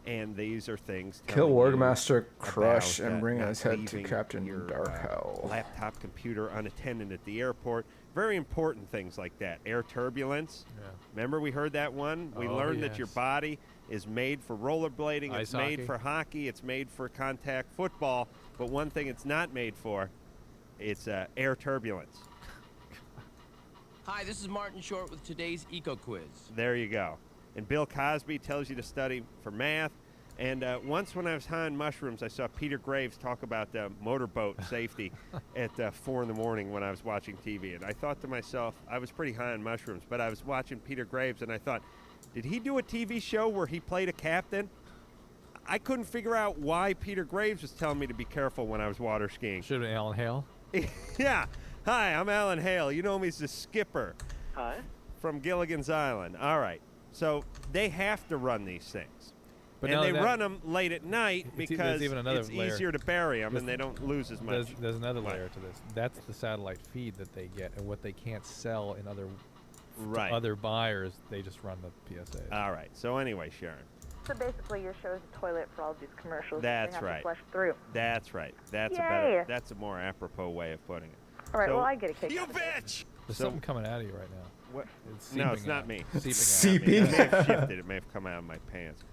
And these are things. Kill telling you Wargmaster Crush about, and bring not his head to leaving Captain your, Darkhell. laptop computer unattended at the airport. Very important things like that. Air turbulence. Yeah. Remember we heard that one? We Oh, learned that yes. your body is made for rollerblading. Ice It's made hockey. for hockey. It's made for contact football. But one thing it's not made for, it's air turbulence. Hi, this is Martin Short with today's Eco Quiz. There you go. And Bill Cosby tells you to study for math. And once when I was high on mushrooms, I saw Peter Graves talk about motorboat safety at 4 in the morning when I was watching TV. And I thought to myself, I was pretty high on mushrooms, but I was watching Peter Graves, and I thought, did he do a TV show where he played a captain? I couldn't figure out why Peter Graves was telling me to be careful when I was water skiing. Should have been Alan Hale. Yeah. Hi, I'm Alan Hale. You know me as the skipper. Hi. From Gilligan's Island. All right. So they have to run these things. But and now they that- run them late at night There's because even another it's layer. easier to bury them There's- and they don't lose as much. There's another Right. layer to this. That's the satellite feed that they get, and what they can't sell in other Right. to other buyers, they just run the PSAs. All right. So anyway, Sharon. So basically, your show's a toilet for all these commercials. That's that they have right. To flush through. That's right. That's a Yay. better. That's a more apropos way of putting it. All right. So- Well, I get a kick. You out of it. bitch! There's So- something coming out of you right now. What? It's No, it's seeping not out. me. Seeping out. It may have shifted. It may have come out of my pants.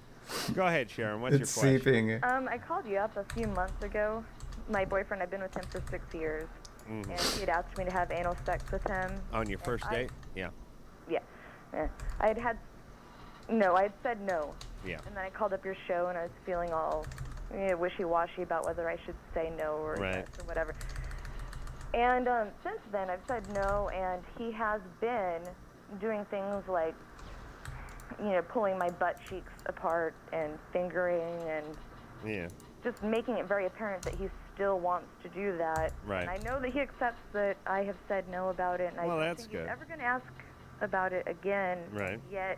Go ahead, Sharon. What's It's your question? seeping. I called you up a few months ago. My boyfriend, I've been with him for 6 years, Mhm. and he had asked me to have anal sex with him. On your first date? Yeah. Yeah. I had said no. Yeah. And then I called up your show, and I was feeling all wishy-washy about whether I should say no or Right. yes or whatever. And since then, I've said no, and he has been doing things like, pulling my butt cheeks apart and fingering and Yeah. just making it very apparent that he still wants to do that. Right. And I know that he accepts that I have said no about it, and I Well, don't that's think good. he's ever going to ask about it again. Right. Yet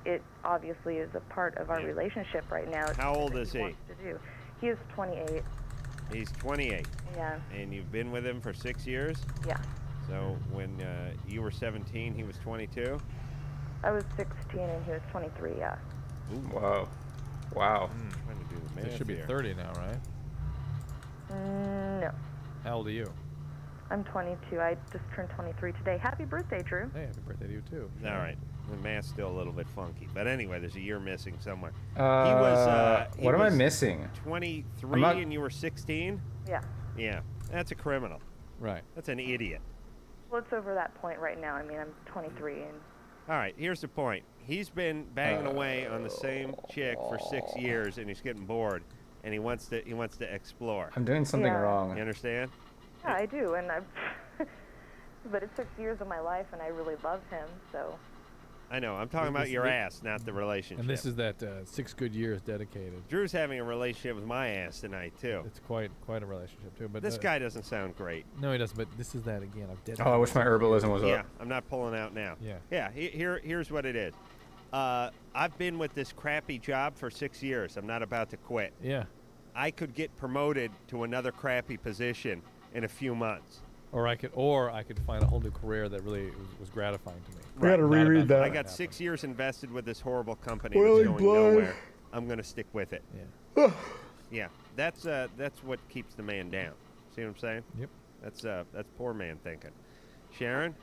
it obviously is a part of our relationship right now. It's How something old that is he? wants to do. He is 28. He's 28. Yeah. And you've been with him for 6 years? Yeah. So when you were 17, he was 22? I was 16 and he was 23. Yeah. Wow. Wow. Trying to do the They math should be here. 30 now, right? No. How old are you? I'm 22. I just turned 23 today. Happy birthday, Drew. Hey, happy birthday to you too. All right. The math's still a little bit funky. But anyway, there's a year missing somewhere. What am I missing? 23 I'm not- and you were 16? Yeah. Yeah. That's a criminal. Right. That's an idiot. Well, it's over that point right now. I mean, I'm 23 and All right, here's the point. He's been banging away on the same chick for 6 years, and he's getting bored, and he wants to explore. I'm doing something Yeah. wrong. You understand? yeah, I do. And I've but it's 6 years of my life, and I really love him. So I know. I'm talking about This- your this- ass, not the relationship. And this is that 6 good years dedicated. Drew's having a relationship with my ass tonight too. It's quite a relationship too. But This guy doesn't sound great. No, he doesn't. But this is that again. I've dedicated. Oh, I wish my herbalism was Yeah, up. I'm not pulling out now. Yeah. Yeah. Here's what it is. I've been with this crappy job for 6 years. I'm not about to quit. Yeah. I could get promoted to another crappy position in a few months. Or I could find a whole new career that really was gratifying to me. We gotta Not reread about that. I what got happened. 6 years invested with this horrible company Really that's going blind. nowhere. I'm going to stick with it. Yeah. Yeah, that's what keeps the man down. See what I'm saying? Yep. That's poor man thinking. Sharon,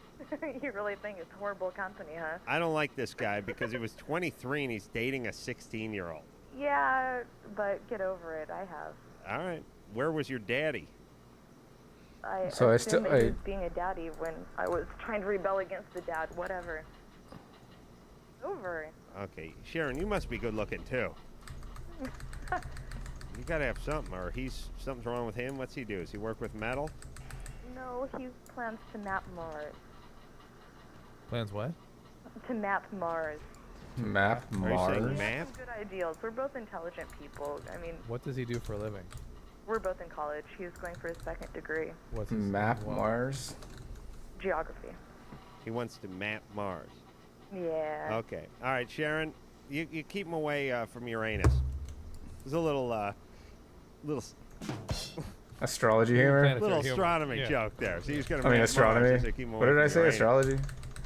you really think it's horrible company, huh? I don't like this guy because he was 23 and he's dating a 16-year-old. Yeah, but get over it. I have. All right, where was your daddy? I So I assumed still- that he I- was being a daddy when I was trying to rebel against the dad. Whatever. Over. Okay, Sharon, you must be good looking too. You gotta have something, or something's wrong with him. What's he do? Does he work with metal? No, he plans to map Mars. Plans what? To map Mars. Map Are you saying Mars. map? Good ideals. We're both intelligent people. I mean, What does he do for a living? we're both in college. He's going for his second degree. What's his Map what? Mars. Geography. He wants to map Mars. Yeah. Okay. All right, Sharon, you keep him away from Uranus. There's a little Astrology humor? little astronomy joke there. So he's gonna. I mean, astronomy. What did I say? Astrology?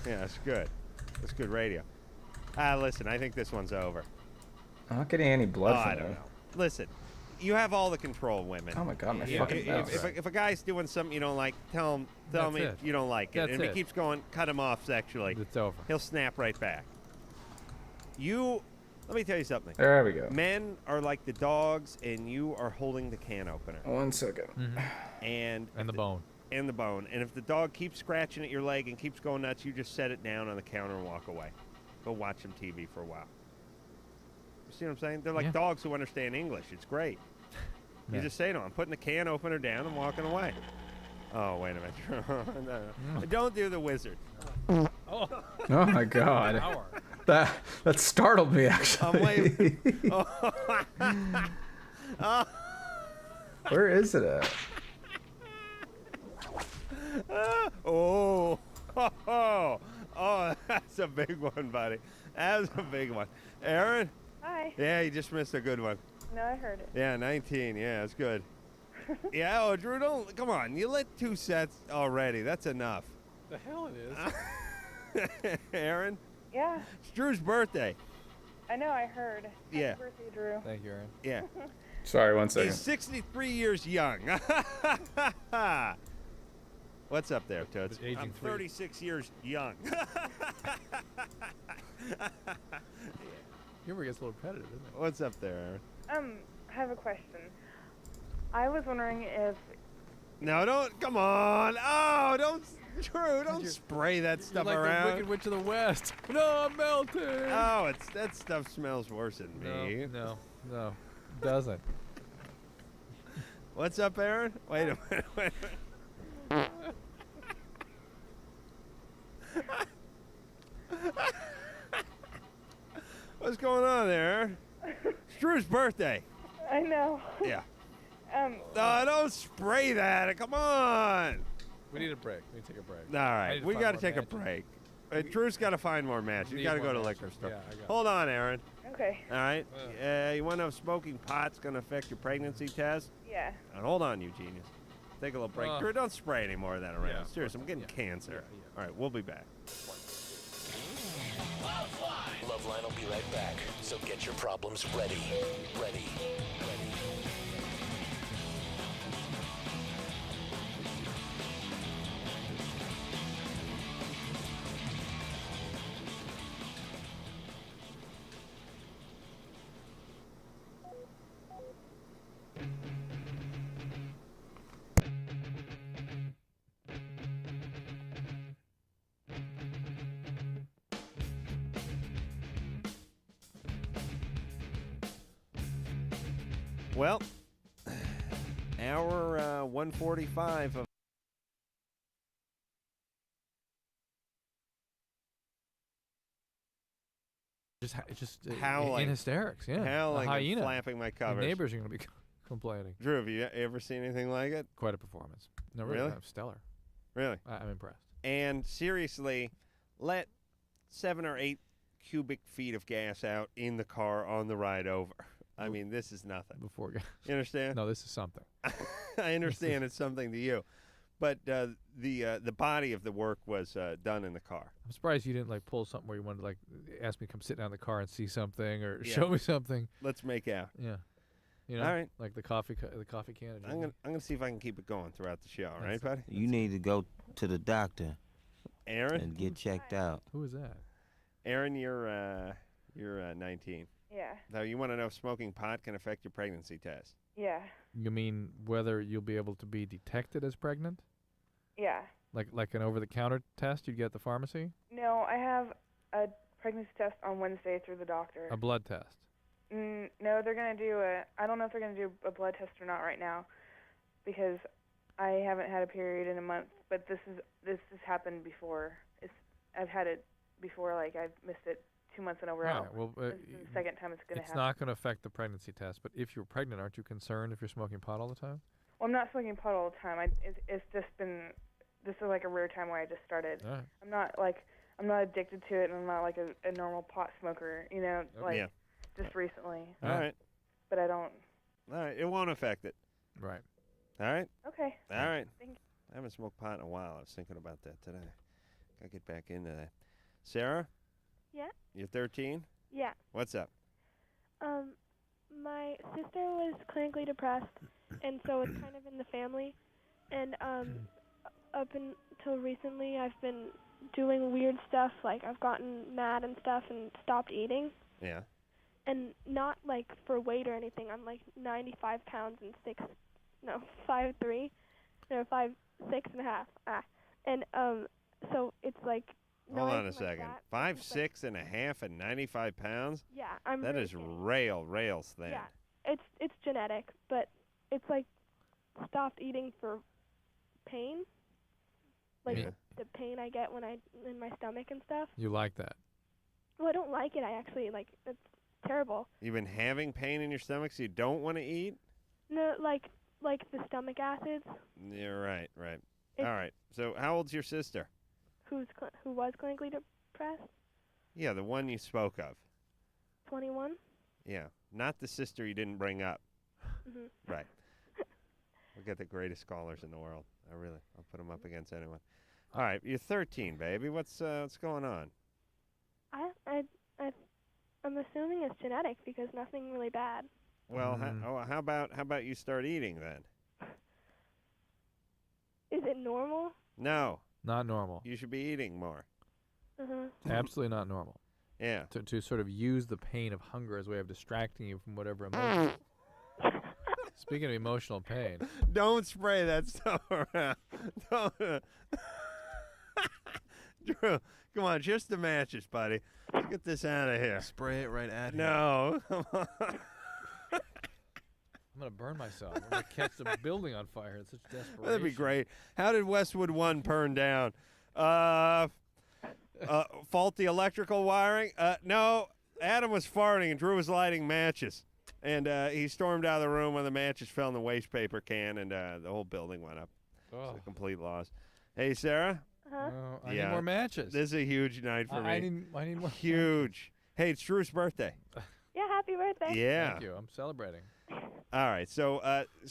Yeah, that's good. That's good radio. Listen, I think this one's over. I'm not getting any blood from I don't know. Listen, you have all the control, women. Oh my god, my fucking mouth. If a guy's doing something you don't like, tell me it. you don't like it. That's and if it. he keeps going, cut him off sexually. It's over. He'll snap right back. Let me tell you something. There we go. Men are like the dogs, and you are holding the can opener. 1 second. And the bone. And the bone. And if the dog keeps scratching at your leg and keeps going nuts, you just set it down on the counter and walk away. Go watch some TV for a while. You see what I'm saying? They're like dogs who understand English. It's great. You just say to them, I'm putting the can opener down and walking away. Oh, wait a minute. No. Don't do the wizard. Oh my god. That startled me, actually. I'm waiting. Where is it at? Oh, that's a big one, buddy. That's a big one. Aaron? Hi. Yeah, you just missed a good one. No, I heard it. Yeah, 19. Yeah, that's good. Yeah, Drew, come on. You lit 2 sets already. That's enough. The hell it is. Aaron? Yeah. It's Drew's birthday. I know, I heard. Yeah. Happy birthday, Drew. Thank you, Aaron. Yeah. Sorry, 1 second. He's 63 years young. What's up there, Toots? Aging I'm 36 years young. Humor gets a little repetitive, isn't it? What's up there, Aaron? I have a question. I was wondering if... No, don't. Come on. Oh, don't. Drew, don't spray that stuff You're like around. the Wicked Witch of the West. No, I'm melting. Oh, that stuff smells worse than me. No, doesn't. What's up, Aaron? Wait a minute. What's going on there? It's Drew's birthday. I know. Yeah. No, don't spray that. Come on. We need a break. We need to take a break. All right, we got to take a break. Drew's got to find more matches. You got to go to liquor store. Yeah, I got it. Hold on, Aaron. Okay. All right. You want to know if smoking pot's going to affect your pregnancy test? Yeah. Hold on, you genius. Take a little break. Drew, don't spray any more of that around. Yeah, Seriously, I'm getting cancer. All right, we'll be back. Loveline will be right back, so get your problems ready. Ready. Well, hour 145 of just howling in hysterics. Yeah, howling a hyena. and flapping my covers. The neighbors are going to be complaining. Drew, have you ever seen anything like it? Quite a performance. No, really? Stellar. Really? I'm impressed. And seriously, let 7 or 8 cubic feet of gas out in the car on the ride over. I mean, this is nothing. Before you understand? No, this is something. I understand it's something to you, but the body of the work was done in the car. I'm surprised you didn't pull something where you wanted to ask me to come sit down in the car and see something or show me something. Let's make out. Yeah. You know, all right. Like the coffee can. I'm gonna see if I can keep it going throughout the show. All right, buddy? You need to go to the doctor, Aaron, and get checked out. Who is that? Aaron, you're 19. Yeah. Now, you want to know if smoking pot can affect your pregnancy test? Yeah. You mean whether you'll be able to be detected as pregnant? Yeah. Like an over-the-counter test you'd get at the pharmacy? No, I have a pregnancy test on Wednesday through the doctor. A blood test? No, they're going to do I don't know if they're going to do a blood test or not right now because I haven't had a period in a month, but this has happened before. I've had it before, I've missed it 2 months in a row. Right, well, this is the second time it's going to happen. It's not going to affect the pregnancy test, but if you're pregnant, aren't you concerned if you're smoking pot all the time? Well, I'm not smoking pot all the time. It's just been, this is a rare time where I just started. All right. I'm not I'm not addicted to it, and I'm not like a normal pot smoker, you know, like Yeah. just recently. All right. But I don't. All right. It won't affect it. Right. All right. Okay. All right. Thank you. I haven't smoked pot in a while. I was thinking about that today. Gotta get back into that. Sarah, Yeah? you're 13? Yeah. What's up? My sister was clinically depressed, and so it's kind of in the family. And up until recently, I've been doing weird stuff, like I've gotten mad and stuff and stopped eating. Yeah. And not like for weight or anything. I'm like 95 pounds and 5'3", no, 5'6.5". And so it's like. Hold on a like second. that. 5'6.5" and 95 pounds? Yeah, I'm. That really is skinny. rails thin. Yeah, it's genetic, but it's like stopped eating for pain, like Yeah. the pain I get when I in my stomach and stuff. You like that? Well, I don't like it. I actually like it's terrible. You've been having pain in your stomach, so you don't want to eat? No, like the stomach acids. You're right. It's- All right. So how old's your sister? Who was clinically depressed? Yeah, the one you spoke of. 21. Yeah, not the sister you didn't bring up. Mhm. Right. We'll get the greatest scholars in the world. I'll put them up against anyone. All right, you're 13, baby. What's going on? I'm assuming it's genetic because nothing really bad. Well, how about you start eating then? Is it normal? No. Not normal. You should be eating more. Absolutely not normal. Yeah. To sort of use the pain of hunger as a way of distracting you from whatever emotion. Speaking of emotional pain. Don't spray that stuff around. Don't. Drew, come on, just the matches, buddy. Let's get this out of here. Spray it right at him. No, come on. I'm going to burn myself. I'm going to catch the building on fire. It's such desperation. That'd be great. How did Westwood 1 burn down? Faulty electrical wiring? No, Adam was farting and Drew was lighting matches. And he stormed out of the room when the matches fell in the waste paper can, and the whole building went up. Oh. It's a complete loss. Hey, Sarah? Uh-huh. I need more matches. This is a huge night for me. I need more. Huge. Hey, it's Drew's birthday. Yeah, happy birthday. Yeah. Thank you. I'm celebrating. All right, so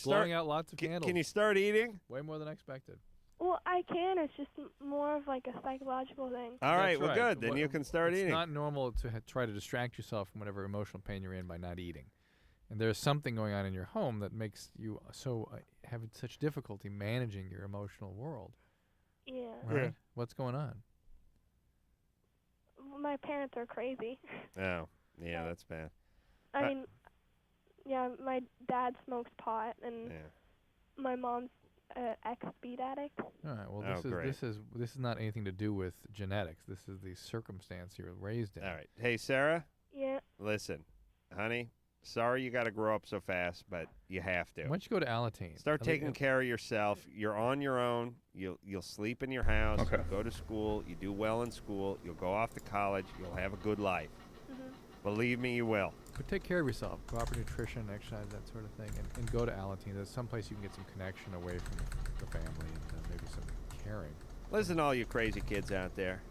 Blowing out lots of candles. Can you start eating? Way more than I expected. Well, I can. It's just more of like a psychological thing. All right, That's well, right. good. Then you can start eating. It's not normal to try to distract yourself from whatever emotional pain you're in by not eating. And there's something going on in your home that makes you have such difficulty managing your emotional world. Yeah. Right? Yeah. What's going on? Well, my parents are crazy. Oh, yeah, that's bad. I mean, yeah, my dad smokes pot, and my mom's ex-speed addict. All right. Well, Oh, great. this is not anything to do with genetics. This is the circumstance you were raised in. All right. Hey, Sarah? Yeah. Listen, honey, sorry you got to grow up so fast, but you have to. Why don't you go to Alateen? Start taking care of yourself. You're on your own. You'll sleep in your house. Okay. You'll go to school. You do well in school. You'll go off to college. You'll have a good life. Believe me, you will. But take care of yourself. Proper nutrition, exercise, that sort of thing. And go to Alateen. There's someplace you can get some connection away from the family and maybe some caring. Listen to all you crazy kids out there.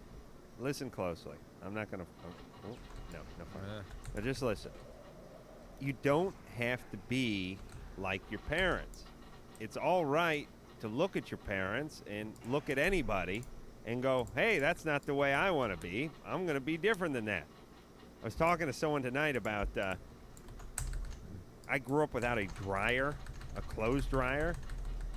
Listen closely. I'm not going to... no fun. Now just listen. You don't have to be like your parents. It's all right to look at your parents and look at anybody and go, hey, that's not the way I want to be. I'm going to be different than that. I was talking to someone tonight about, I grew up without a dryer, a clothes dryer,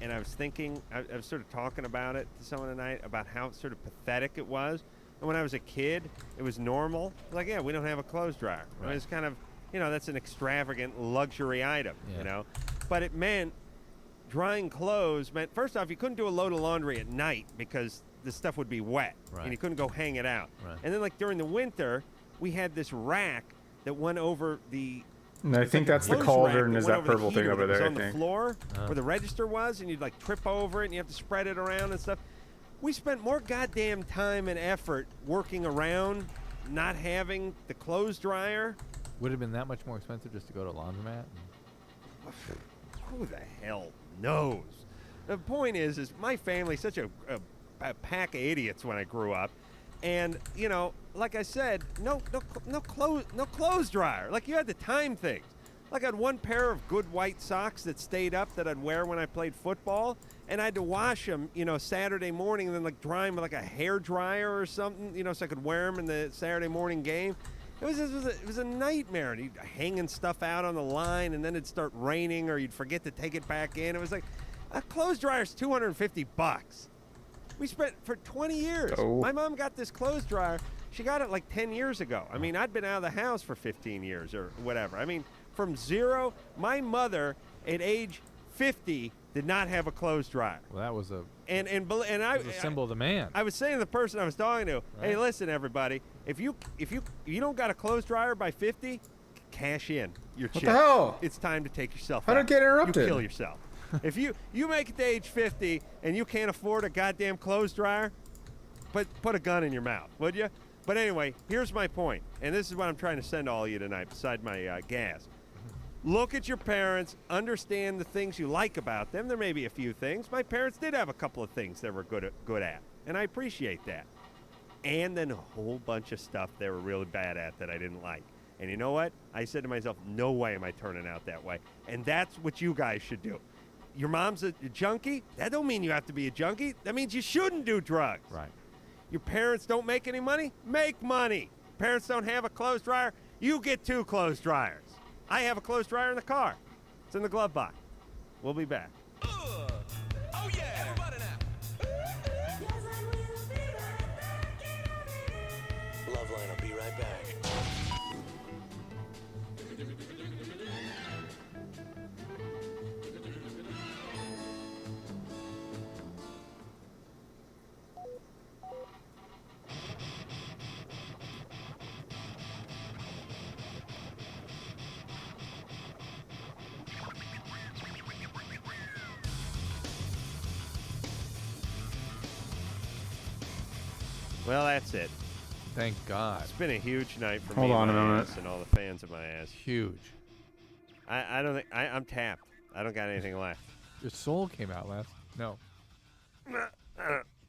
and I was thinking, I was sort of talking about it to someone tonight about how sort of pathetic it was. And when I was a kid, it was normal. Like, yeah, we don't have a clothes dryer. Right. I mean, it's kind of, that's an extravagant luxury item, But it meant drying clothes meant, first off, you couldn't do a load of laundry at night because the stuff would be wet, and you couldn't go hang it out. Right. And then, like, during the winter, we had this rack that went over the... And I think that's the cauldron is that purple thing over there, I on the think. floor where the register was, and you'd, like, trip over it, and you have to spread it around and stuff. We spent more goddamn time and effort working around not having the clothes dryer. Would it have been that much more expensive just to go to a laundromat? Who the hell knows? The point is my family's such a pack of idiots when I grew up. And, you know, like I said, no clothes dryer. Like, you had to time things. Like, I had one pair of good white socks that stayed up that I'd wear when I played football, and I had to wash them, you know, Saturday morning and then, like, dry them with, like, a hair dryer or something, you know, so I could wear them in the Saturday morning game. It was a nightmare. And you'd hanging stuff out on the line, and then it'd start raining, or you'd forget to take it back in. It was like, a clothes dryer's $250. We spent for 20 years. Oh. My mom got this clothes dryer. She got it like 10 years ago. I mean, I'd been out of the house for 15 years or whatever. I mean, from zero, my mother at age 50 did not have a clothes dryer. Well, that was a symbol of the man. I was saying to the person I was talking to, hey, listen, everybody, if you don't got a clothes dryer by 50, cash in your check. What the hell? It's time to take yourself How out. did I get interrupted? You kill yourself. If you make it to age 50 and you can't afford a goddamn clothes dryer, put a gun in your mouth, would you? But anyway, here's my point, and this is what I'm trying to send to all of you tonight, beside my gas. Look at your parents, understand the things you like about them. There may be a few things. My parents did have a couple of things they were good at, and I appreciate that. And then a whole bunch of stuff they were really bad at that I didn't like. And you know what? I said to myself, no way am I turning out that way. And that's what you guys should do. Your mom's a junkie? That don't mean you have to be a junkie. That means you shouldn't do drugs. Right. Your parents don't make any money? Make money. Parents don't have a clothes dryer? You get 2 clothes dryers. I have a clothes dryer in the car. It's in the glove box. We'll be back. Oh yeah, everybody now. Loveline will be right back. Well, that's it. Thank God. It's been a huge night for Hold me on and a my moment. ass and all the fans of my ass. Huge. I don't think I'm tapped. I don't got anything left. Your soul came out last. No. No,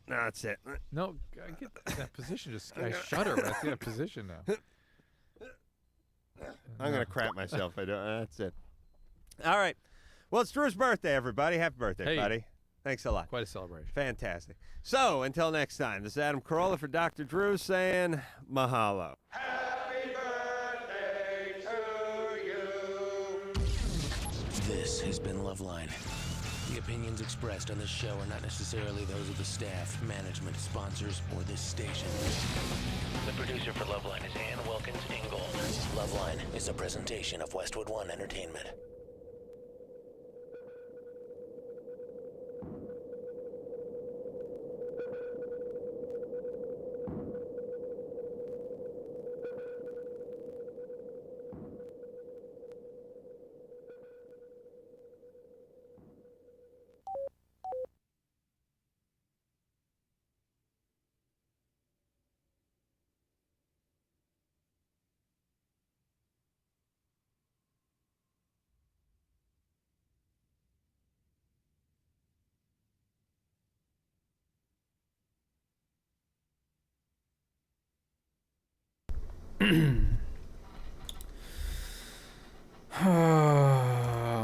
that's it. No, I get that position. I shudder when I see that position now. I'm gonna crap myself. I don't. That's it. All right. Well, it's Drew's birthday, everybody. Happy birthday, Hey. buddy. Thanks a lot. Quite a celebration. Fantastic. So, until next time, this is Adam Carolla for Dr. Drew saying mahalo. This has been Loveline. The opinions expressed on this show are not necessarily those of the staff, management, sponsors, or this station. The producer for Loveline is Ann Wilkins Ingold. Loveline is a presentation of Westwood One Entertainment.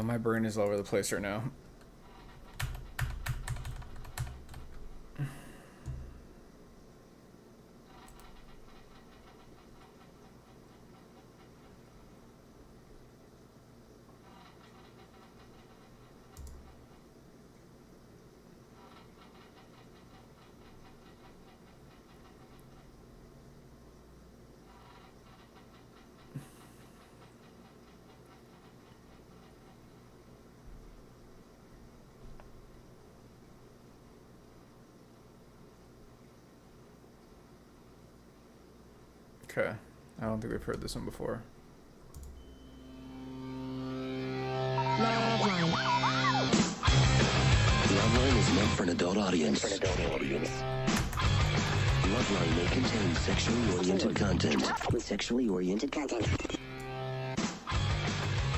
My brain is all over the place right now. Okay. I don't think we've heard this one before. Loveline is meant for an adult audience. Loveline may contain sexually oriented content. Sexually oriented content.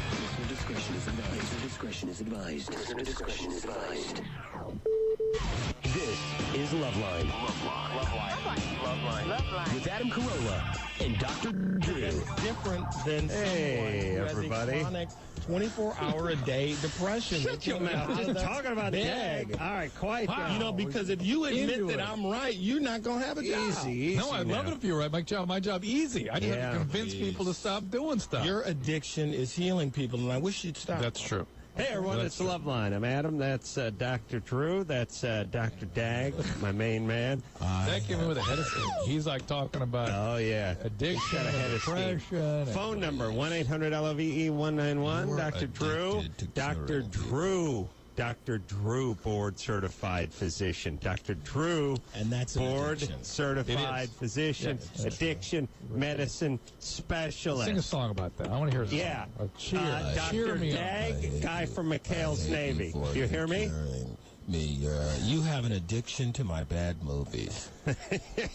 Listener discretion is advised. discretion is advised. Listener discretion is advised. This is Loveline. Loveline. With Adam Carolla and Dr. Drew. Different than Hey, someone who everybody. has a chronic 24-hour-a-day depression. Shut your mouth. Just talking about Dag. All right, quiet down. You know, because if you admit that I'm right, you're not going to have a job. Easy. No, I'd love it if you were right. My job easy. I just have to convince people to stop doing stuff. Your addiction is healing people, and I wish you'd stop. That's true. Hey, everyone, it's Loveline. I'm Adam. That's Dr. Drew. That's Dr. Dag, my main man. That came in with a head of steam. He's like talking about addiction, Got a head of steam. depression. Phone number, 1-800-LOVE-191. Dr. Drew. Dr. Drew. Dr. Drew, board-certified physician. Dr. Drew, and that's an board-certified physician, addiction medicine specialist. Sing a song about that. I want to hear a song. Yeah. Cheer Dr. me Dag, guy from McHale's Navy. You hear me? You have an addiction to my bad movies.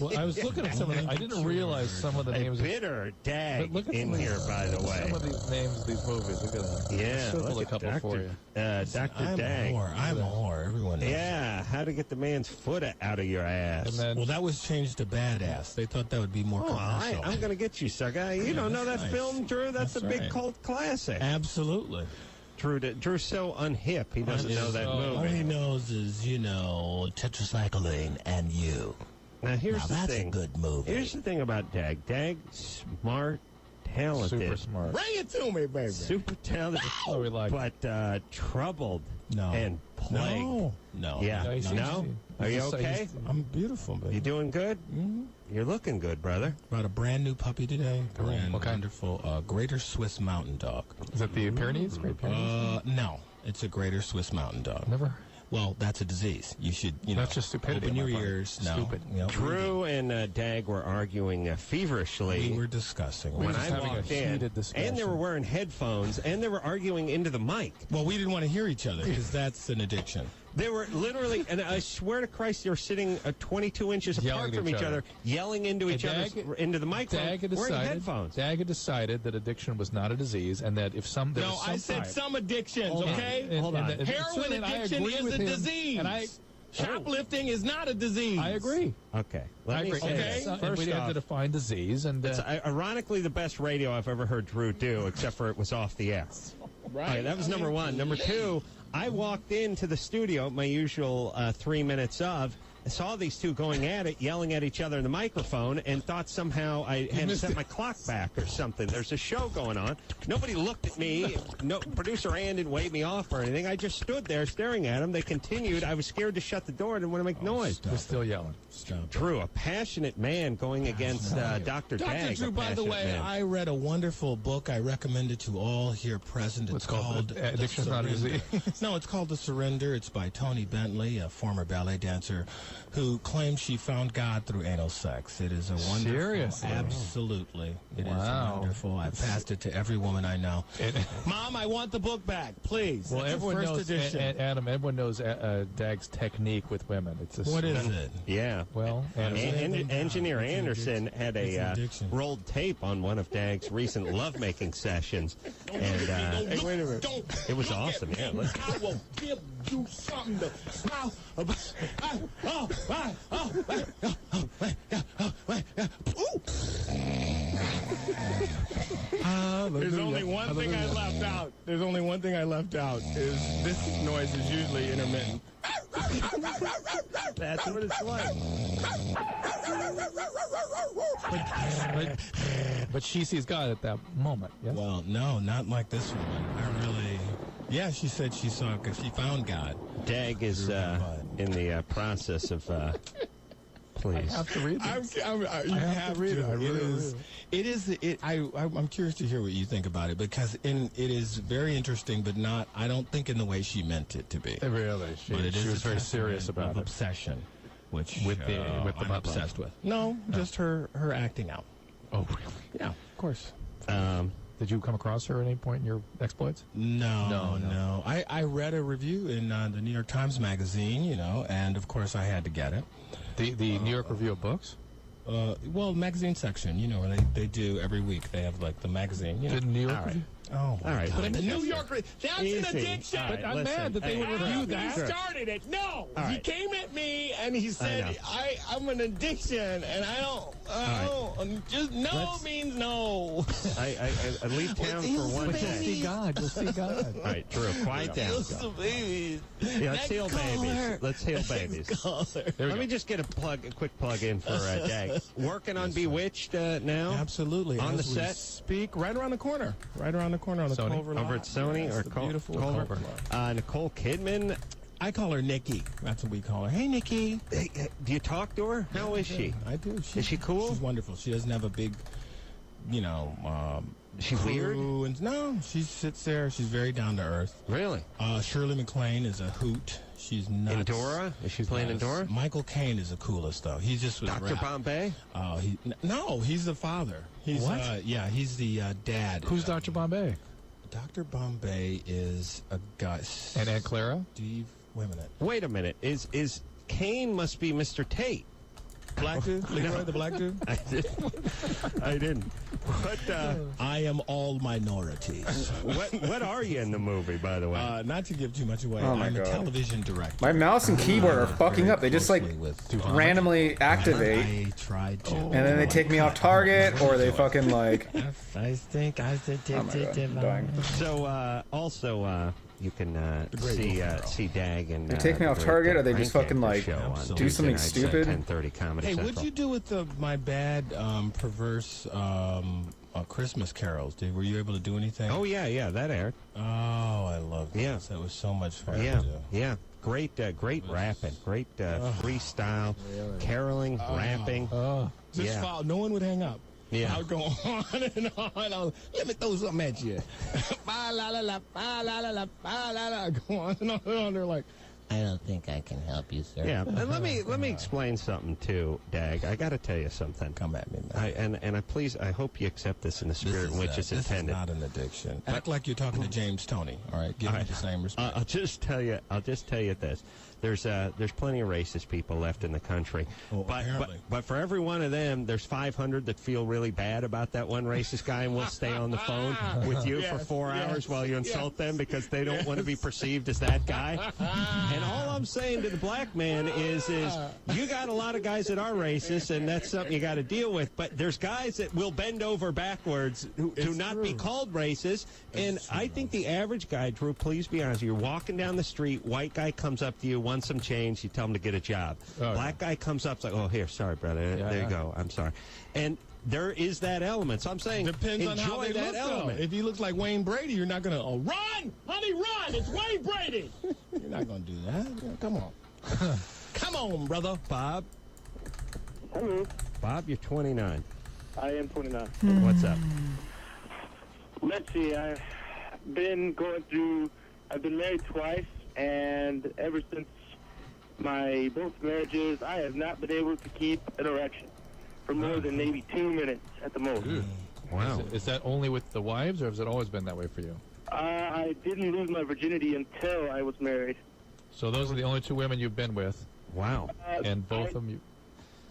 Well, I was looking at some of them. I didn't realize some of the names. Bitter Dag look at in here, by the way. Some of these names of these movies. Look at that. Yeah, Circle look a couple at for you. Dr. I'm Dag. I'm a whore. Everyone knows. Yeah, how to get the man's foot out of your ass. Well, that was changed to badass. They thought that would be more commercial. I'm going to get you, sucker. You don't know that nice. film, Drew? That's a big right. cult classic. Absolutely. Drew's so unhip, he doesn't know that movie. All he knows is, tetracycline and you. Now, here's the that's thing. a good movie. Here's the thing about Dag. Dag, smart, talented. Super smart. Bring it to me, baby. Super talented, we like but troubled and plagued. No. Yeah. No? Are you okay? I'm beautiful, baby. You doing good? Mm-hmm. You're looking good, brother. Brought a brand new puppy today. Wonderful Greater Swiss Mountain Dog. Is that the Pyrenees? Great Pyrenees? No. It's a Greater Swiss Mountain Dog. Never. Well, that's a disease. You should, That's just stupidity. Open your ears. No. Stupid. Drew and Dag were arguing feverishly. We were discussing. When I walked in, and they were wearing headphones, and they were arguing into the mic. Well, we didn't want to hear each other because that's an addiction. They were literally, and I swear to Christ, they were sitting 22 inches apart from each other, yelling into each other, into the microphone, wearing headphones. Dag had decided that addiction was not a disease, and that if some... No, I said some addictions, okay? Hold on. Heroin addiction is a disease. And shoplifting is not a disease. I agree. Okay. Let me say this. And we have to define disease. And it's ironically the best radio I've ever heard Drew do, except for it was off the air. Right. Okay, that was number one. Number two, I walked into the studio, my usual 3 minutes of, I saw these two going at it, yelling at each other in the microphone, and thought somehow I had set my clock back or something. There's a show going on. Nobody looked at me. No, producer Ann didn't wave me off or anything. I just stood there staring at them. They continued. I was scared to shut the door. I didn't want to make noise. We're still yelling. Drew, a passionate man going against Dr. Dag. Dr. Drew, by the way, I read a wonderful book I recommend it to all here present. It's called Addiction's Not a Disease. No, it's called The Surrender. It's by Toni Bentley, a former ballet dancer who claims she found God through anal sex. It is a wonderful... Seriously? Absolutely. It is wonderful. I passed it to every woman I know. Mom, I want the book back, please. Well, it's everyone first knows, edition. Adam, everyone knows Dag's technique with women. It's a What is it? Yeah. Well, Engineer Anderson had a addiction. rolled tape on one of Dag's recent lovemaking sessions. And hey, wait a minute. It was awesome. Yeah, let's I will give you something to... There's only one thing I left out. There's only one thing I left out. Is this noise is usually intermittent. That's what it's like. But she sees God at that moment. Yes? Well, no, not like this woman. I really... Yeah, she said she saw because she found God. Dag is in the process of... Please. I have to read this. You have to read it. I'm curious to hear what you think about it because it is very interesting, but not. I don't think in the way she meant it to be. Really, she was very serious about it. Obsession, which with the I'm obsessed with. No, just her acting out. Oh, really? Yeah, of course. Did you come across her at any point in your exploits? No. I read a review in the New York Times Magazine, and of course I had to get it. The New York Review of Books? Well, magazine section, where they do every week. They have, like, the magazine. The New York Review? Oh, all right. But in the New York, that's Easy. an addiction. All right, But I'm listen. mad that they would review that. Sure. He started it. No, All he right. came at me and he said, "I'm an addiction, and I don't. Just no means no." I leave town for one day. You'll see God. You'll see God. All right, Drew, quiet down. Babies. Yeah, let's heal babies. Let's heal babies. Let me just get a quick plug in for Dag. Working on Bewitched now? Absolutely. On the As we set? speak right around the corner. Right around the corner on the Sony? Culver lot. Over at Sony Yes, or the beautiful Culver? Culver lot. Nicole Kidman. I call her Nikki. That's what we call her. Hey, Nikki. Hey, do you talk to her? How is she? I do. Is she cool? She's wonderful. She doesn't have a big, she weird? And no, she sits there. She's very down to earth. Really? Shirley MacLaine is a hoot. She's nuts. Endora? Is she playing Endora? Michael Caine is the coolest, though. He just was Dr. Bombay? No, he's the father. He's What? he's the dad. Who's Dr. Bombay? Dr. Bombay is a guy. And Aunt Clara? Steve. Wait a minute. Is Caine must be Mr. Tate? Black dude? Leroy, the black dude? I didn't. What? I am all minorities. What are you in the movie, by the way? Not to give too much away. Oh my I'm God. a television director. My mouse and keyboard are fucking up. They just like randomly activate, I tried to. and then they take me off target, or they fucking like. I think I said Oh my God, I'm dying. So, also, you can see Dag and They take me off target, or they just fucking like do something stupid. 10:30 Comedy Hey, Central. what'd you do with my bad, perverse Christmas carols? Were you able to do anything? Oh yeah, that aired. Oh, I love those. Yeah. That was so much fun Yeah, to do. yeah. Great rapping, great freestyle, caroling, rapping. Just follow. No one would hang up. Yeah. I would go on and on. Let me throw something at you. Ba la la la, ba la la la, ba la la. Go on and on and on. They're like, I don't think I can help you, sir. Yeah, and let me explain something too, Dag. I got to tell you something. Come at me, man. I hope you accept this in the spirit in which it's intended. This is not an addiction. Act like you're talking to James Tony. All right, give me the same respect. I'll just tell you this. There's plenty of racist people left in the country, but for every one of them, there's 500 that feel really bad about that one racist guy, and will stay on the phone with you for 4 hours while you insult them because they don't want to be perceived as that guy. And all I'm saying to the black man is you got a lot of guys that are racist, and that's something you got to deal with. But there's guys that will bend over backwards to not be called racist. And I think the average guy, Drew, please be honest, you're walking down the street, white guy comes up to you, wants some change, you tell him to get a job. Black guy comes up, like, oh, here, sorry, brother, there you go, I'm sorry. And there is that element. So I'm saying, Depends on how enjoy they that look, element. though. If he looks like Wayne Brady, you're not going to, run! Honey, run! It's Wayne Brady! You're not going to do that. Yeah, come on. Come on, brother. Bob? Hello. Bob, you're 29. I am 29. What's up? Let's see, I've been married twice, and ever since my both marriages, I have not been able to keep an erection for more than maybe 2 minutes at the most. Wow. Is that only with the wives, or has it always been that way for you? I didn't lose my virginity until I was married. So those are the only two women you've been with. Wow. And both of them you.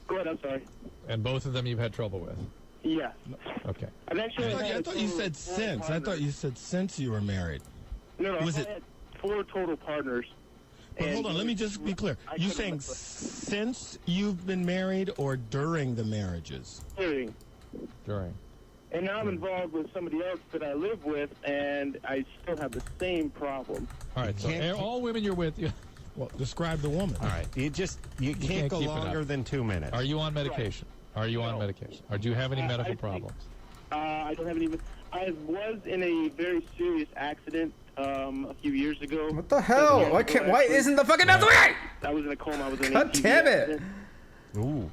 Go ahead, I'm sorry. And both of them you've had trouble with. Yeah. Okay. I've actually I thought you said since. I thought you said since you were married. No, Was I it? had 4 total partners. But hold on, let me just be clear. You saying since you've been married or during the marriages? During. And now I'm involved with somebody else that I live with, and I still have the same problem. All right, so all women you're with, well, describe the woman. All right, you can't go keep it longer up. than 2 minutes. Are you on medication? Are you on medication? Or do you have any medical problems? I don't have any. I was in a very serious accident a few years ago. What the hell? Why isn't the fucking other way? I was in a coma. I was in an God ATV damn it! accident. Ooh.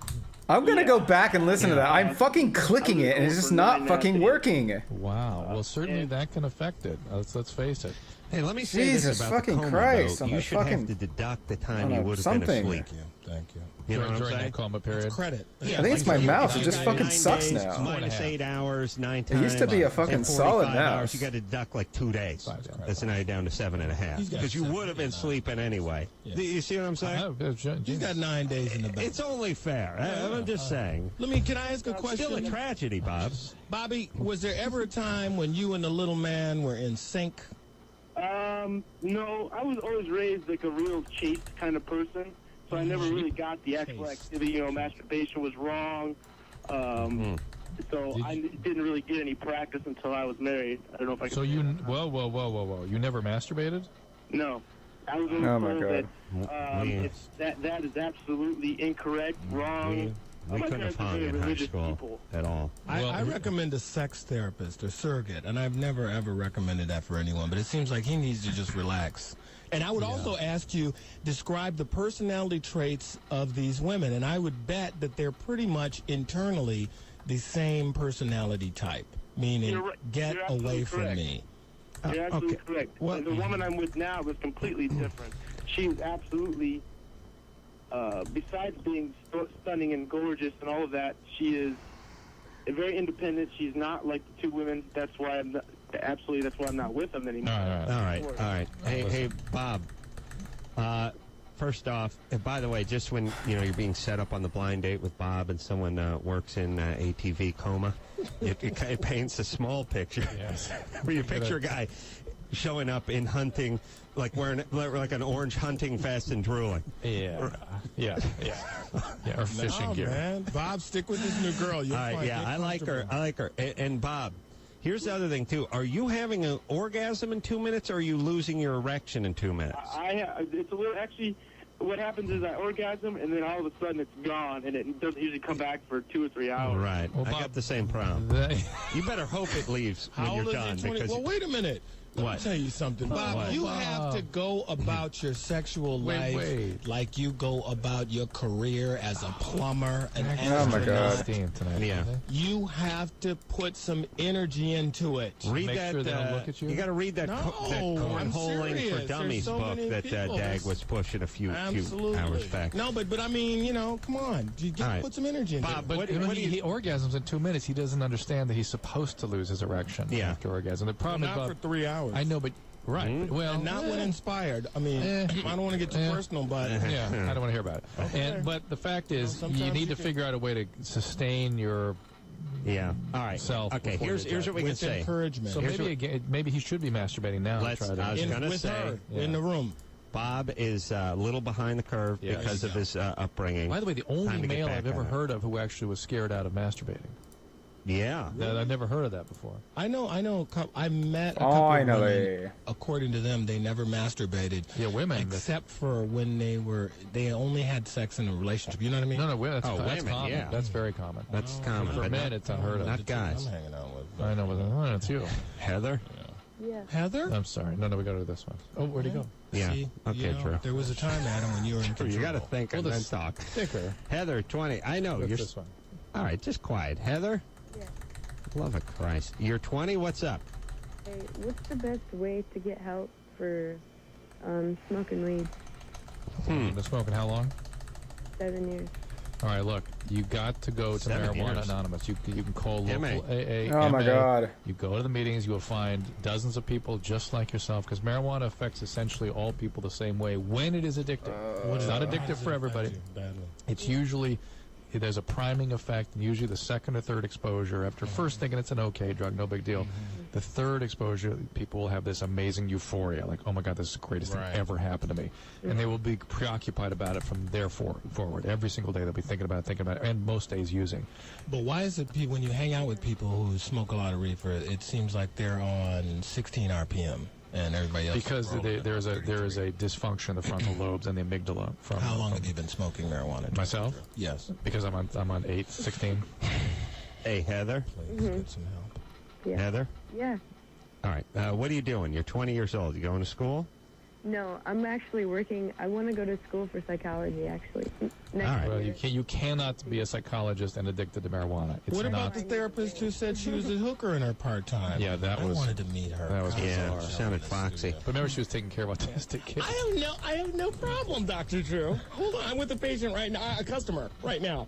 I'm gonna go back and listen to that. I'm fucking clicking it, and it's just not fucking working. Wow. Well, certainly that can affect it. Let's face it. Hey, let me say Jesus this about fucking the coma, Christ, though. on You the should fucking- have to deduct the time on you a would have something. been asleep. Thank you. You know what I'm during saying? that coma period. Credit. I think it's my mouse. It just fucking sucks now. Minus 8 hours, 9 It times. used to be a fucking and solid 45 mouse. hours. You got to deduct like 2 days. That's now you're down to 7.5. Because you would have been sleeping anyway. Do you see what I'm saying? He's got 9 days in the bank. It's only fair. I'm just saying. Can I ask a question? Still a tragedy, Bob. Bobby, was there ever a time when you and the little man were in sync? No, I was always raised like a real chaste kind of person, so I never really got the actual activity. You know, masturbation was wrong. So I didn't really get any practice until I was married. I don't know if I. So you, whoa. You never masturbated? No, I was always Oh my told God. that is absolutely incorrect, wrong. We My couldn't have parents are hung very in high religious school people. at all. I recommend a sex therapist or surrogate, and I've never ever recommended that for anyone, but it seems like he needs to just relax. And I would also ask you, describe the personality traits of these women, and I would bet that they're pretty much internally the same personality type, meaning You're right. get You're away absolutely from correct. me. You're absolutely okay. correct. Well, And the woman I'm with now is completely different. She's absolutely, besides being stunning and gorgeous and all of that, she is very independent. She's not like the two women. That's why I'm not, that's why I'm not with them anymore. All right. Hey, Bob. First off, and by the way, just when you're being set up on the blind date with Bob and someone works in ATV coma, it paints a small picture. Yes. Where you picture a guy showing up in hunting, like wearing like an orange hunting vest and drooling. Yeah. Or fishing gear. Man. Bob, stick with this new girl. You'll All right, find yeah, it I like her. And Bob, here's the other thing too. Are you having an orgasm in 2 minutes, or are you losing your erection in 2 minutes? It's a little actually. What happens is I orgasm, and then all of a sudden it's gone, and it doesn't usually come back for 2 or 3 hours. Right. Well, I Bob, got the same problem. You better hope it leaves when How you're old done. is he? Because Well, wait a minute. Let me What? tell you something, Bob. What? You have to go about your sexual life Wait. like you go about your career as a plumber, an Oh my God. astronaut. Yeah. You have to put some energy into it. Read Make that. sure they don't look at you? You got to read that, No, that I'm Cornholing serious. for There's Dummies so book many that people. Dag That's- was pushing a few Absolutely. hours back. No, but I mean, come on. You got All to right. put some energy into Bob, it. But what when do he you... orgasms in 2 minutes, he doesn't understand that he's supposed to lose his erection after orgasm. The problem Not is, for 3 hours. I know, but right. Well, And not when inspired. I mean, I don't want to get too personal, but yeah, I don't want to hear about it. But the fact is, sometimes you need you to can- figure out a way to sustain your Yeah. All right. self. Okay. before Here's you what we can with say. encouragement. So maybe he should be masturbating now. Let's- and try I was to, gonna with say, her yeah. in the room. Bob is a little behind the curve Yes. because of his upbringing. By the way, the Time only to get male back I've ever on it. heard of who actually was scared out of masturbating. Yeah. I've never heard of that before. I know. I met a Oh, couple I of know women. they- According to them, they never masturbated. Yeah, women. Except for when they only had sex in a relationship. You know what I mean? No, that's women, common. yeah. That's very common. That's common. For but men, not, it's unheard of. not guys. I'm hanging out with. I know, but it's you. Heather? Yeah. Heather? I'm sorry. No, we go to this one. Oh, where'd he go? Yeah. See, Okay, Drew. There was a time, Adam, when you were in control. You got to think and then this talk. sticker. Heather, 20. I know. That's You're this one. All right, just quiet. Heather? Yeah. Love of Christ. You're 20. What's up? Hey, what's the best way to get help for smoking weed? Been smoking how long? 7 years. All right, look, you got to go to 7 Marijuana years. Anonymous. You can call MA. local AA. Oh my MA. God. You go to the meetings, you will find dozens of people just like yourself, because marijuana affects essentially all people the same way when it is addictive. It's not addictive for everybody. It's usually, there's a priming effect, and usually the second or third exposure, after first thinking it's an okay drug, no big deal. The third exposure, people will have this amazing euphoria, like, oh my God, this is the greatest thing ever happened to me. And they will be preoccupied about it from there forward. Every single day they'll be thinking about it, and most days using. But why is it when you hang out with people who smoke a lot of reefer, it seems like they're on 16 RPM and everybody else? Because there is a dysfunction in the frontal lobes and the amygdala. From How long have you been smoking marijuana? Myself? Yes. Because I'm on 8, 16. Hey, Heather? Please get some help. Yeah. Heather? Yeah. All right. What are you doing? You're 20 years old. You going to school? No, I'm actually working. I want to go to school for psychology, actually. Well, you cannot be a psychologist and addicted to marijuana. It's What about not. the therapist who said she was a hooker in her part-time? Yeah, that was. I wanted to meet her. That was bizarre. Sounded foxy. But remember, she was taking care of autistic kids. I have no problem, Dr. Drew. Hold on, I'm with a patient right now, a customer right now.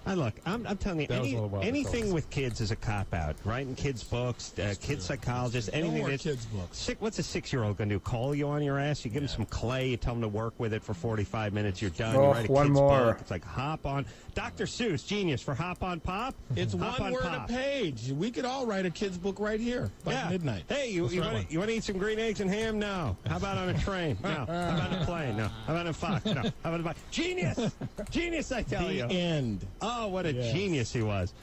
Look, I'm telling That was a you, little wild anything with kids is a cop-out. Writing kids' books, kids' psychologists, anything. more that's kids' books. What's a 6-year-old going to do? Call you on your ass? You give them some clay, you tell them to work with it for 45 minutes, you're done. Oh, You write a one kid's more. book. It's like Hop on. Dr. Seuss, genius for Hop on Pop. It's Hop one on word Pop. a page. We could all write a kid's book right here by midnight. Hey, you want to eat some green eggs and ham? No. How about on a train? No. How about a plane? No. How about a fox? No. How about a bike? Genius! Genius, I tell you. The end. Oh, what a genius he was.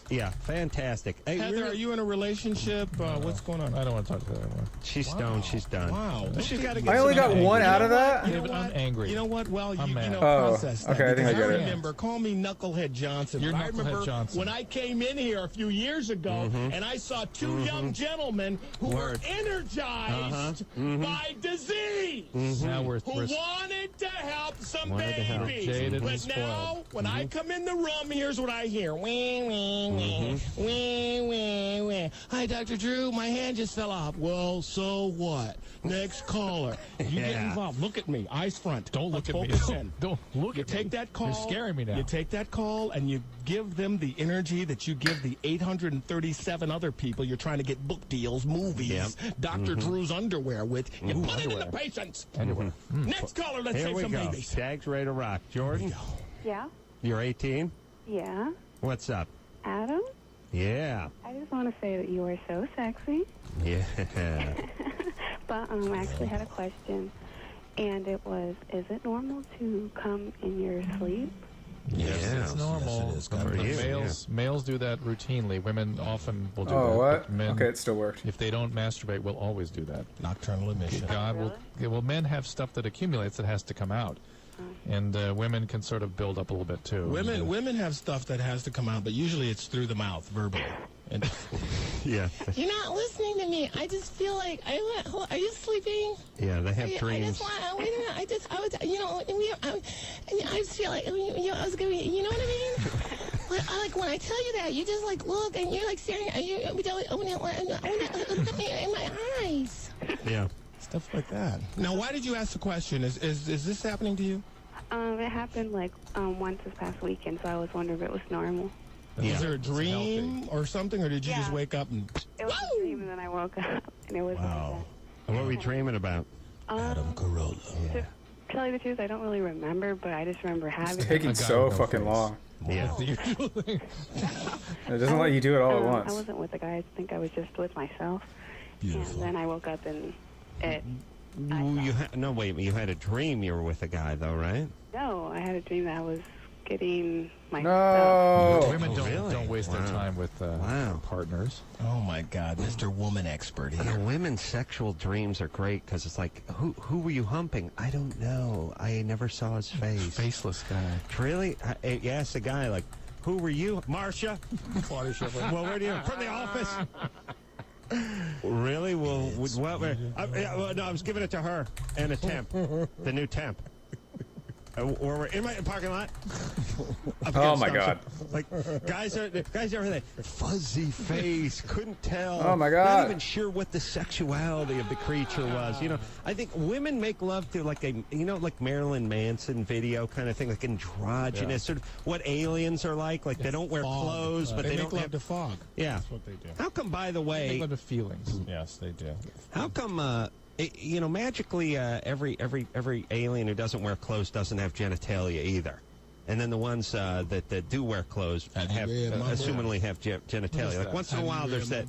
Yeah, fantastic. Hey, Heather, are you in a relationship? What's going on? I don't want to talk to that anymore. She's stoned. She's done. Wow. She's got to I only got one out of that? You know David, what? I'm angry. You know what? Well, you mad. know, Oh, process that. okay, I think I because get it. remember, call me Knucklehead Johnson. You're I Knucklehead remember Johnson. when I came in here a few years ago and I saw two young gentlemen who were energized by disease. Now we're Who wanted to help some Wanted to help. babies. Jaded and But spoiled. now, when I come in the room, here's what I hear. Wee, wee, wee, wee, wee, wee. Hi, Dr. Drew. My hand just fell off. Well, so what? Next caller. You get involved. Look at me. Eyes front. Don't look at me. Focus in. Don't look You at me. take that call. You're scaring me now. You take that call and you give them the energy that you give the 837 other people you're trying to get book deals, movies, Dr. Drew's underwear with. You put it in the patients. Underwear. Next caller, let's Here save we some go. babies. Jag's ready to rock. Jordan, Yeah? you're 18? Yeah? What's up? Adam? Yeah. I just want to say that you are so sexy. Yeah. But I actually had a question. And it was, is it normal to come in your sleep? Yes, Yeah. it's normal. Yes, it is. But For you, males do that routinely. Women often will do Oh, that. what? But men, Okay, it still worked. if they don't masturbate, will always do that. Nocturnal emission. God will. Yeah, well, men have stuff that accumulates that has to come out, and women can sort of build up a little bit too. Women have stuff that has to come out, but usually it's through the mouth, verbally. And Yeah. You're not listening to me. I just feel like are you sleeping? Yeah, they have I dreams. just want. Wait a minute. I was. You know. I just feel like. I was gonna. You know what I mean? Like when I tell you that, you just like look and you're like staring. Look at me in my eyes. Yeah. stuff like that. Now, why did you ask the question? Is this happening to you? It happened like once this past weekend, so I was wondering if it was normal. Was there a dream or something, or did you just wake up and... It was a dream, and then I woke up, and it was Wow. What were we dreaming about? Adam Carolla. To tell you the truth, I don't really remember, but I just remember having It's taking so fucking long. Yeah. It doesn't let you do it all at once. I wasn't with a guy. I think I was just with myself. Beautiful. And then I woke up and it... No, wait. You had a dream you were with a guy, though, right? No, I had a dream that I was getting my Women don't waste their time with partners. Oh my God, Mr. Woman Expert here. Women's sexual dreams are great because it's like, who were you humping? I don't know. I never saw his face. Faceless guy. Really? You asked the guy, like, who were you? Marcia? Well, where do you? From the office. Really? Well, no, I was giving it to her and a temp, the new temp. Or we're in my parking lot. Oh my God! Like guys are there, fuzzy face, couldn't tell. Oh my God! Not even sure what the sexuality of the creature was. You know, I think women make love to like like Marilyn Manson video kind of thing, like androgynous, sort of what aliens are like. Like they don't wear clothes, but they make don't love have to fog. Yeah, That's what they do. How come, by the way, They make love to feelings. Yes, they do. how come? Magically, every alien who doesn't wear clothes doesn't have genitalia either, and then the ones that do wear clothes have assumingly have genitalia. Like once in a while, there's that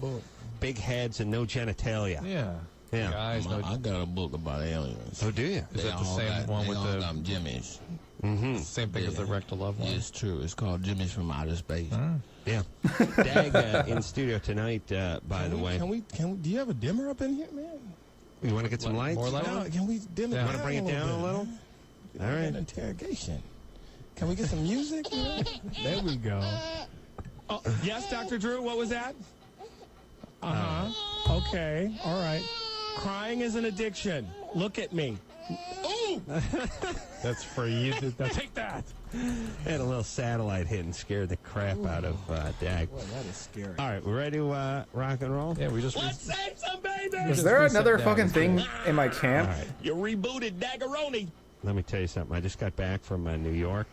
big heads and no genitalia. Yeah. Yeah. Guys, no, I got a book about aliens. Oh, do you? is that the same one with the Jimmies? same thing as the rectal love one? It's true. It's called Jimmies from Outer Space. Yeah. Dag in studio tonight. By the way, can we? Do you have a dimmer up in here, man? You want to get some lights? More light? No, can we dim it down? Want to bring it down a little? All right. An interrogation. Can we get some music? There we go. Oh, yes, Dr. Drew, what was that? Okay. All right. Crying is an addiction. Look at me. Ooh! That's for you. Take that. Had a little satellite hit and scared the crap out of Dag. Boy, that is scary. All right, we ready to rock and roll? Yeah, we just. Let's save some babies! Is there another fucking thing in my camp? All right. You rebooted Daggeroni. Let me tell you something. I just got back from New York.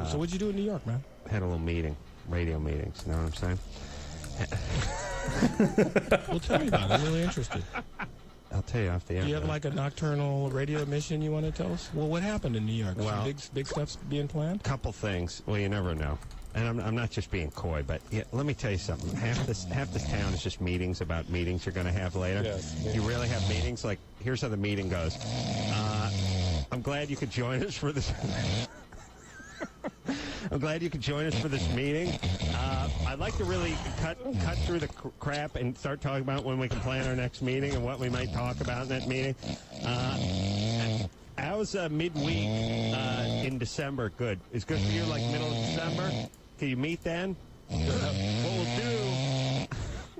So what'd you do in New York, man? Had a little meeting, radio meetings. You know what I'm saying? Well, tell me about it. I'm really interested. I'll tell you off the air. Do you have like a nocturnal radio emission you want to tell us? Well, what happened in New York? Well, big stuff's being planned? Couple things. Well, you never know. And I'm not just being coy, but yeah, let me tell you something. Half this town is just meetings about meetings you're going to have later. Yes. You really have meetings. Like, here's how the meeting goes. I'm glad you could join us for this. I'm glad you could join us for this meeting. I'd like to really cut through the crap and start talking about when we can plan our next meeting and what we might talk about in that meeting. How's midweek in December? Good. Is good for you, like middle of December? Can you meet then? What we'll do,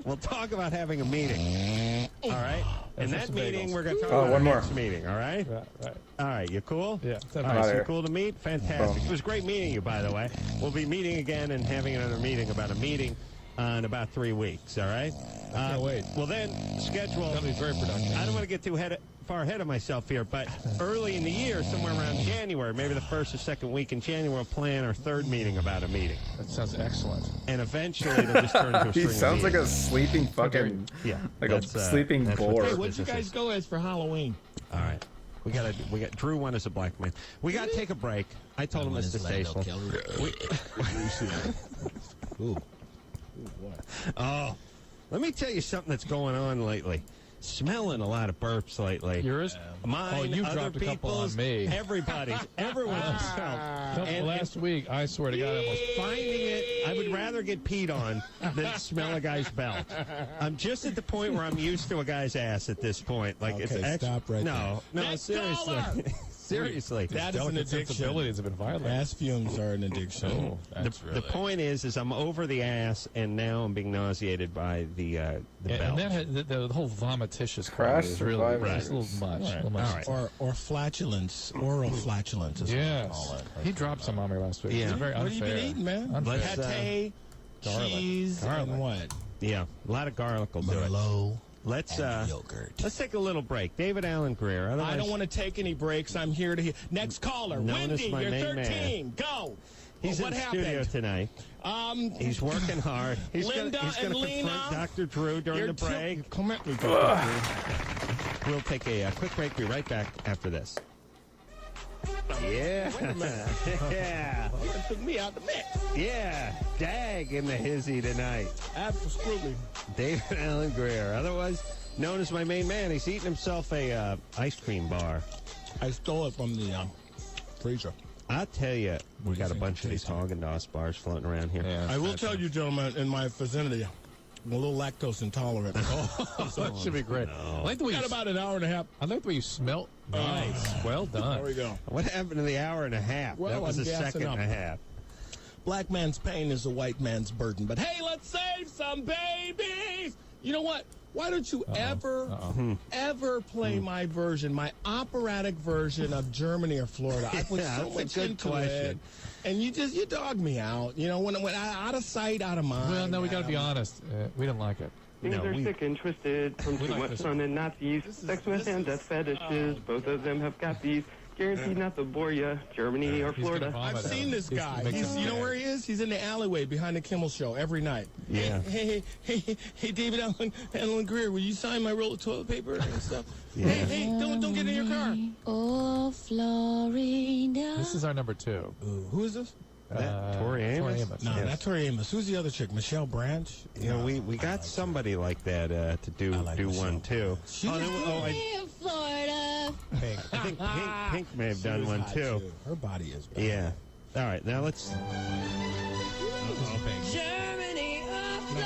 we'll talk about having a meeting. All right? In that meeting, we're going to talk about our next meeting, all right? Right. All right, you cool? Yeah. All right, so cool to meet? Fantastic. It was great meeting you, by the way. We'll be meeting again and having another meeting about a meeting in about 3 weeks, all right? I can't wait. Well, then, schedule. That'll be very productive. I don't want to get too far ahead of myself here, but early in the year, somewhere around January, maybe the first or second week in January, we'll plan our third meeting about a meeting. That sounds excellent. And eventually, it'll just turn into a string He sounds of like a meetings. sleeping fucking, like a sleeping boar. Hey, what'd you guys go as for Halloween? All right. We got Drew won as a black man. We got to take a break. I told him it's distasteful. Ooh. Oh, let me tell you something that's going on lately. Smelling a lot of burps lately. Yours? Mine, you other dropped a couple on people's, me. everybody's, everyone's smelled. And last week, I swear to God, I almost Finding it, I would rather get peed on than smell a guy's belt. I'm just at the point where I'm used to a guy's ass at this point. Like, it's stop right no, there. no, seriously. Seriously. That is an addiction. sensibilities have been violated. Ass fumes are an addiction. The point is I'm over the ass, and now I'm being nauseated by the belt. And then the whole vomititious Crash is really survivors. just a little much. Right. A little much. All right. Or flatulence, oral flatulence is what they call Yes. it. He dropped some on me last week. Yeah. It was very What have unfair. you been eating, man? Unfair. Pate, cheese, and what? Yeah, a lot of garlic will do it. Merlot. Let's yogurt. let's take a little break. David Allen Greer. I don't want to take any breaks. I'm here to hear. Next caller, Known as Wendy, my you're main 13. man. Go. He's what in the happened? studio tonight. He's working hard. He's Linda gonna and confront Lena, Dr. Drew during the break. Come at me, Dr. Drew. We'll take a quick break. Be right back after this. Yeah. Wait a minute. Yeah. You done took me out the mix. Yeah. Dag in the hizzy tonight. Absolutely. David Allen Greer, otherwise known as my main man. He's eating himself a ice cream bar. I stole it from the freezer. I'll tell you, we got a bunch of these Haagen-Dazs bars floating around here. Yeah, I will tell you, gentlemen, in my vicinity, I'm a little lactose intolerant. That should be great. I like the way Got about an hour and a half. I like the way you smelt. Nice. Well done. There we go. What happened to the hour and a half? Well, that was I'm a gassing second up. and a half. Black man's pain is a white man's burden. But hey, let's save some babies. You know what? Why don't you ever play my version, my operatic version of Germany or Florida? I put so much into it, and you dog me out. You know, when out of sight, out of mind. Well, no, we got to be honest. We didn't like it. Things are sick and twisted from too much sun and Nazis. Sex with and death fetishes. Both of them have got these. Guaranteed not to bore you. Germany or Florida. I've seen this guy. You know where he is? He's in the alleyway behind the Kimmel Show every night. Yeah. Hey, David Allen Greer, will you sign my roll of toilet paper and stuff? Yeah. Hey, don't get in your car. Oh, Florida. This is our number 2. Who is this? Tori Amos? No, Yes. not Tori Amos. Who's the other chick? Michelle Branch? You know, we got somebody like that to do one too. Florida. Pink. I think Pink may have done one too. Her body is bad. Yeah. All right, now let's. Germany or No,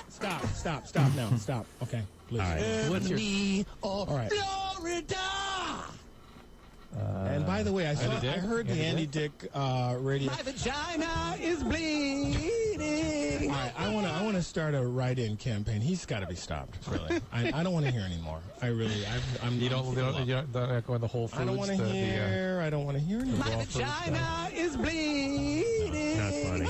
stop now. Stop. Okay, please. All right. What's your... or All right. Florida. And by By the way, I heard the Andy Dick radio. My vagina is bleeding. All right, I want to start a write-in campaign. He's got to be stopped. Really, I don't want to hear anymore. You don't go in the Whole Foods. I don't want to hear. I don't want to hear anymore. My vagina is bleeding. Not funny.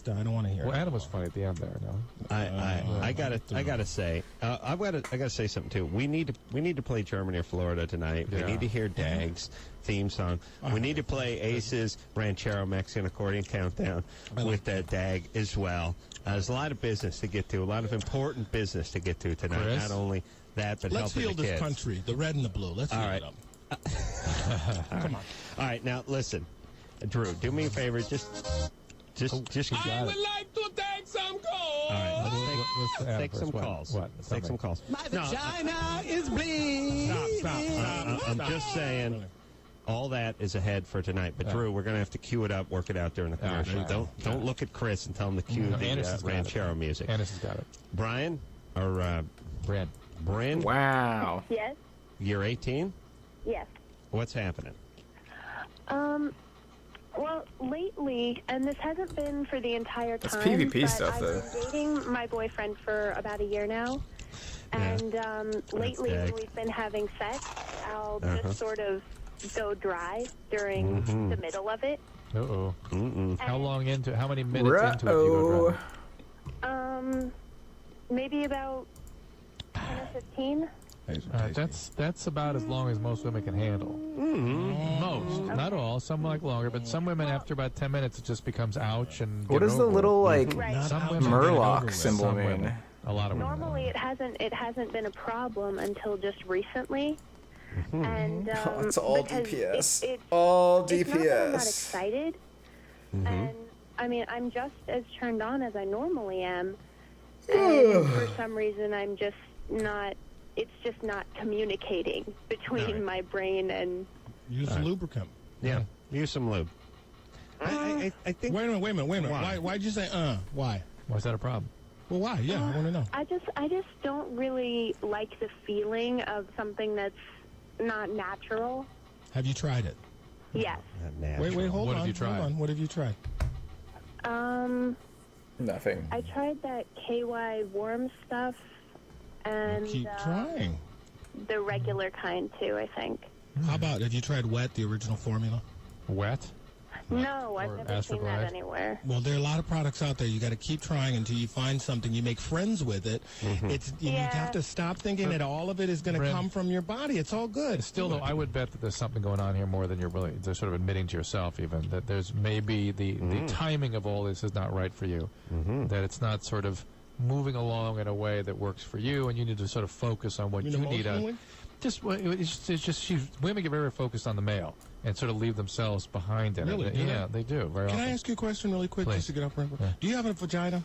I don't want to hear. Well, Adam was funny at the end there. No, I gotta say, I gotta say something too. We need to play Germany or Florida tonight. Yeah. We need to hear Dag's theme song. We need to play Ace's Ranchero Mexican Accordion Countdown with Dag as well. There's a lot of business to get to, a lot of important business to get to tonight. Chris? Not only that, but let's helping feel the this kids. country, the red and the blue. Let's feel it up. Come on. All right, now listen, Drew. Do me a favor, just. I would like to take some calls. All right, take some calls. Let's take some calls. My vagina is bleeding. Stop. I'm just saying, all that is ahead for tonight. But Drew, we're going to have to cue it up, work it out during the commercial. Don't look at Chris and tell him to cue the Ranchero music. Anderson's got it. Brian or Bryn? Wow. Yes. You're 18? Yes. What's happening? Well, lately, and this hasn't been for the entire time. That's PvP but stuff, I've though. been dating my boyfriend for about a year now, and lately when we've been having sex, I'll just sort of go dry during the middle of it. Uh-oh. How long into? How many minutes into it do you go dry? Maybe about 10 or 15. That's about as long as most women can handle. Most, not all. Some like longer, but some women after about 10 minutes it just becomes ouch and. What does the little like Murloc symbol mean? Women, a lot of women. Normally, it hasn't been a problem until just recently. And it's all DPS. It's all DPS. It's not that I'm not excited, and I mean I'm just as turned on as I normally am, and for some reason I'm just not. It's just not communicating between my brain and. Use a lubricant. Yeah, use some lube. I think. Wait a minute. Why'd you say Why? Why is that a problem? Well, why? Yeah, I want to know. I just don't really like the feeling of something that's not natural. Have you tried it? Yes. Wait, hold on. What have you tried? Hold on. What have you tried? Nothing. I tried that KY warm stuff, and Keep trying. the regular kind too. I think. How about, have you tried Wet, the original formula? Wet? No, I've never seen that anywhere. Well, there are a lot of products out there. You got to keep trying until you find something. You make friends with it. You have to stop thinking that all of it is going to come from your body. It's all good. Still, though, I would bet that there's something going on here more than you're really sort of admitting to yourself, even that there's maybe the timing of all this is not right for you. That it's not sort of moving along in a way that works for you, and you need to sort of focus on what you need. It's just women get very focused on the male and sort of leave themselves behind in Really? it. Yeah, they do very often. Can I ask you a question really quick, just to get up right? Do you have a vagina?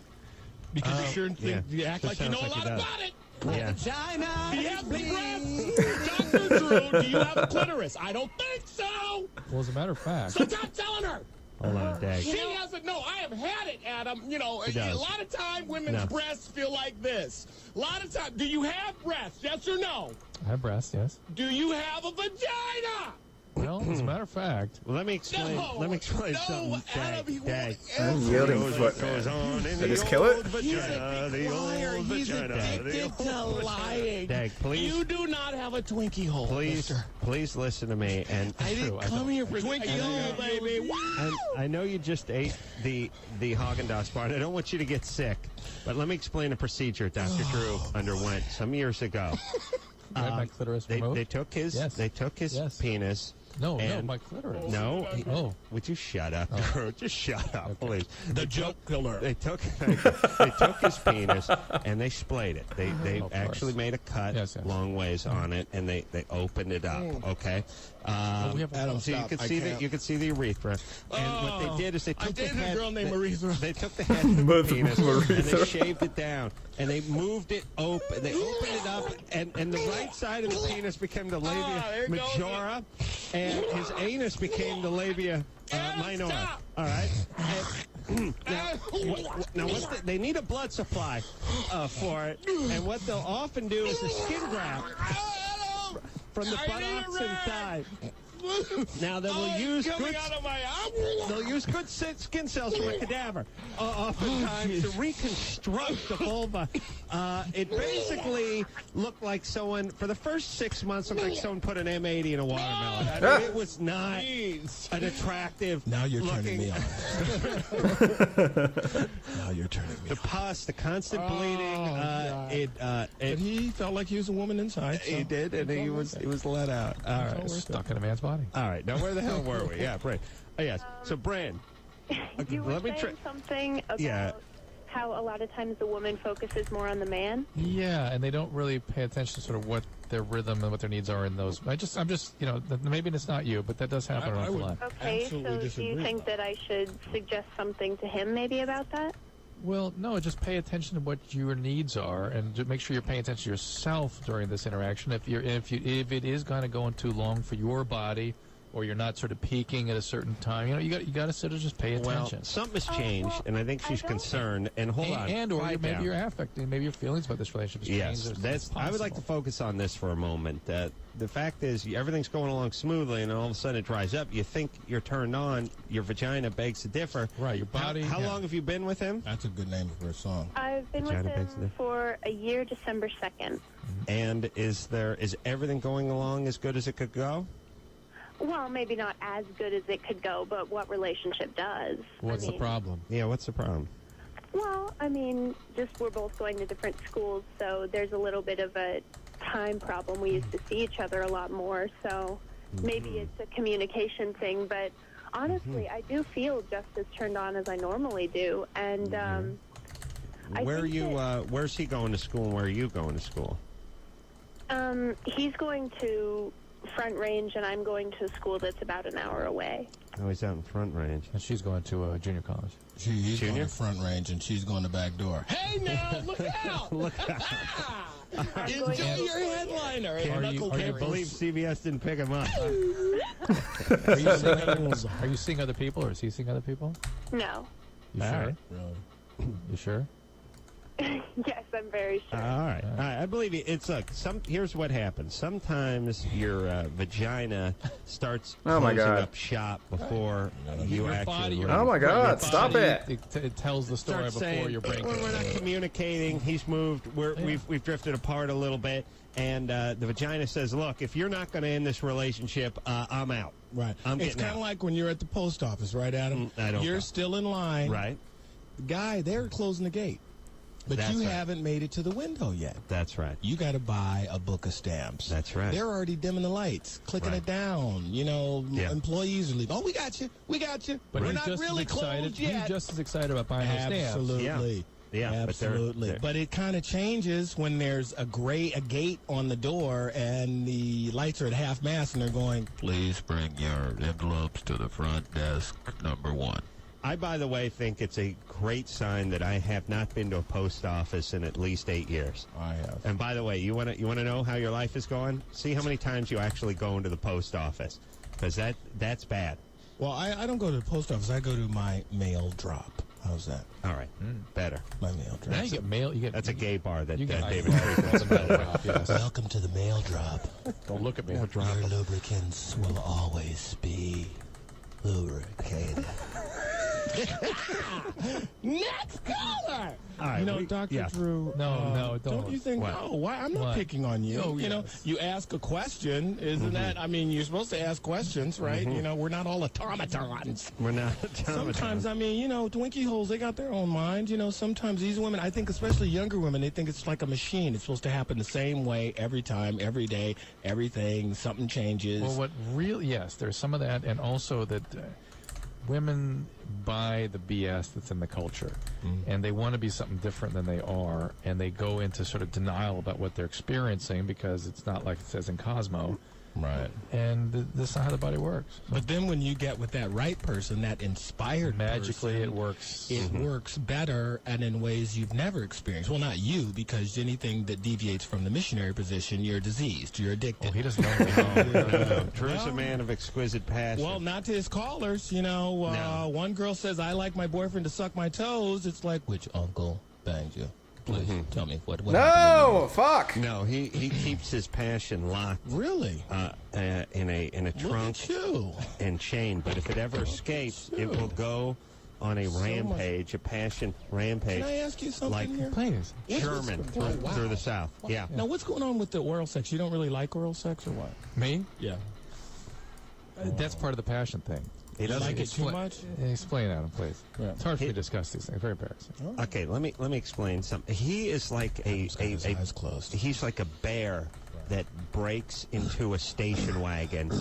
Because you sure think you act like you know a lot about it. Yeah. Vagina. Do you have breasts? Dr. Drew, do you have a clitoris? I don't think so. Well, as a matter of fact. So stop telling her. Hold on, Dag. She hasn't. No, I have had it, Adam. You know, He a does. lot of time women's breasts feel like this. A lot of time. Do you have breasts? Yes or no? I have breasts, yes. Do you have a vagina? Well, as a matter of fact. Well, let me explain. Let me explain something. Dag. I'm yielding what goes on in Did I the just kill it? old vagina, the old He's vagina, addicted to lying. Dag, please. You do not have a Twinkie hole, mister. Please listen to me. And I didn't come here for Twinkie hole, baby. And I know you just ate the Haagen-Dazs bar, and I don't want you to get sick. But let me explain a procedure Dr. Drew underwent some years ago. My clitoris removed? They took his penis. No, my clitoris. No. Would you shut up, Drew? Just shut up, please. The joke killer. They took his penis and they splayed it. They actually made a cut long ways on it, and they opened it up. Okay. Adam, so you can see the urethra. And what they did is they took the head. A girl named Urethra. They took the head of the penis and they shaved it down, and they moved it open. They opened it up, and the right side of the penis became the labia majora, and his anus became the labia minora. All right. Now they need a blood supply for it, and what they'll often do is a skin graft from the buttocks and thigh. Now they will use coming good. out of my They'll use good skin cells from a cadaver, oftentimes to reconstruct the vulva. It basically looked like someone, for the first 6 months, looked like someone put an M80 in a watermelon. I mean, it was not an attractive. Now you're turning me on. Now you're turning me on. The pus, the constant bleeding. But he felt like he was a woman inside. He did, and he was let out. All right, We're stuck in a man's body. All right, now where the hell were we? Yeah, Bran. Oh, yes. So, Bran. You were saying something about how a lot of times the woman focuses more on the man. Yeah, and they don't really pay attention to sort of what their rhythm and what their needs are in those. I'm just, you know, maybe it's not you, but that does happen an awful lot. Okay, so do you think that I should suggest something to him maybe about that? Well, no, just pay attention to what your needs are, and to make sure you're paying attention to yourself during this interaction. If it is going to go on too long for your body, or you're not sort of peaking at a certain time, you know, you got to sort of just pay attention. Well, something has changed, and I think she's concerned. And hold on, maybe you're affecting, maybe your feelings about this relationship has changed. Yes, I would like to focus on this for a moment. The fact is, everything's going along smoothly, and all of a sudden it dries up. You think you're turned on, your vagina begs to differ. Right, your body. How long have you been with him? That's a good name for a song. I've been with him for a year, December 2nd. And is everything going along as good as it could go? Well, maybe not as good as it could go, but what relationship does? What's the problem? Yeah, what's the problem? Well, I mean, just we're both going to different schools, so there's a little bit of a time problem. We used to see each other a lot more, so maybe it's a communication thing, but honestly, I do feel just as turned on as I normally do, and where's he going to school, and where are you going to school? He's going to Front Range, and I'm going to a school that's about an hour away. Oh, he's out in Front Range. And she's going to junior college. He's going to Front Range, and she's going to back door. Hey, now, look out! Look out. Enjoy your headliner. Can't believe CBS didn't pick him up. Are you seeing other people, or is he seeing other people? No. You sure? Really? You sure? Yes, I'm very sure. All right. I believe you. Here's what happens. Sometimes your vagina starts closing up shop before you actually. Oh my God! Stop it! It tells the story before your brain. We're not communicating. He's moved. We've drifted apart a little bit, and the vagina says, "Look, if you're not going to end this relationship, I'm out." Right. It's kind of like when you're at the post office, right, Adam? You're still in line. Right. The guy, they're closing the gate. But you haven't made it to the window yet. That's right. You got to buy a book of stamps. That's right. They're already dimming the lights, clicking it down. You know, employees are leaving. Oh, we got you. We got you. But we're not really closed yet. He's just as excited about buying those stamps. Absolutely. Yeah. Absolutely. But it kind of changes when there's a gate on the door and the lights are at half mast and they're going, please bring your envelopes to the front desk, number 1. I, by the way, think it's a great sign that I have not been to a post office in at least 8 years. I have. And by the way, you want to know how your life is going? See how many times you actually go into the post office, because that's bad. Well, I don't go to the post office. I go to my mail drop. How's that? All right, better. My mail drop. Now you get mail. That's a gay bar that David frequents. Welcome to the mail drop. Don't look at me. Your lubricants will always be lubricated. Next caller. All right, Dr. Drew. No, don't you think? What? No, why? I'm not picking on you. Oh, you know, you ask a question, isn't that? I mean, you're supposed to ask questions, right? You know, we're not all automatons. We're not automatons. Sometimes, I mean, you know, Twinkie holes, they got their own mind. You know, sometimes these women, I think, especially younger women, they think it's like a machine. It's supposed to happen the same way every time, every day, everything. Something changes. Well, yes, there's some of that, and also that. Women buy the BS that's in the culture, and they want to be something different than they are, and they go into sort of denial about what they're experiencing because it's not like it says in Cosmo. Right. And this is not how the body works. So. But then when you get with that right person, that inspired magically person, it works. It works better and in ways you've never experienced. Well, not you, because anything that deviates from the missionary position, you're diseased. You're addicted. Oh, he doesn't know. No. Drew's a man of exquisite passion. Well, not to his callers. You know, one girl says, I like my boyfriend to suck my toes. It's like, which uncle banged you? Please tell me what No, happened. fuck. No, he keeps his passion locked. Really? In a trunk and chain. But if it ever escapes, it will go on a rampage, a passion rampage. Can I ask you something like here? Please. Sherman through the South. Wow. Yeah. Now, what's going on with the oral sex? You don't really like oral sex or what? Me? Yeah. That's part of the passion thing. He doesn't like it too much? Explain, Adam, please. Yeah. It's hard for me to discuss these things. Very embarrassing. Okay, let me explain something. He is like eyes closed. He's like a bear that breaks into a station wagon,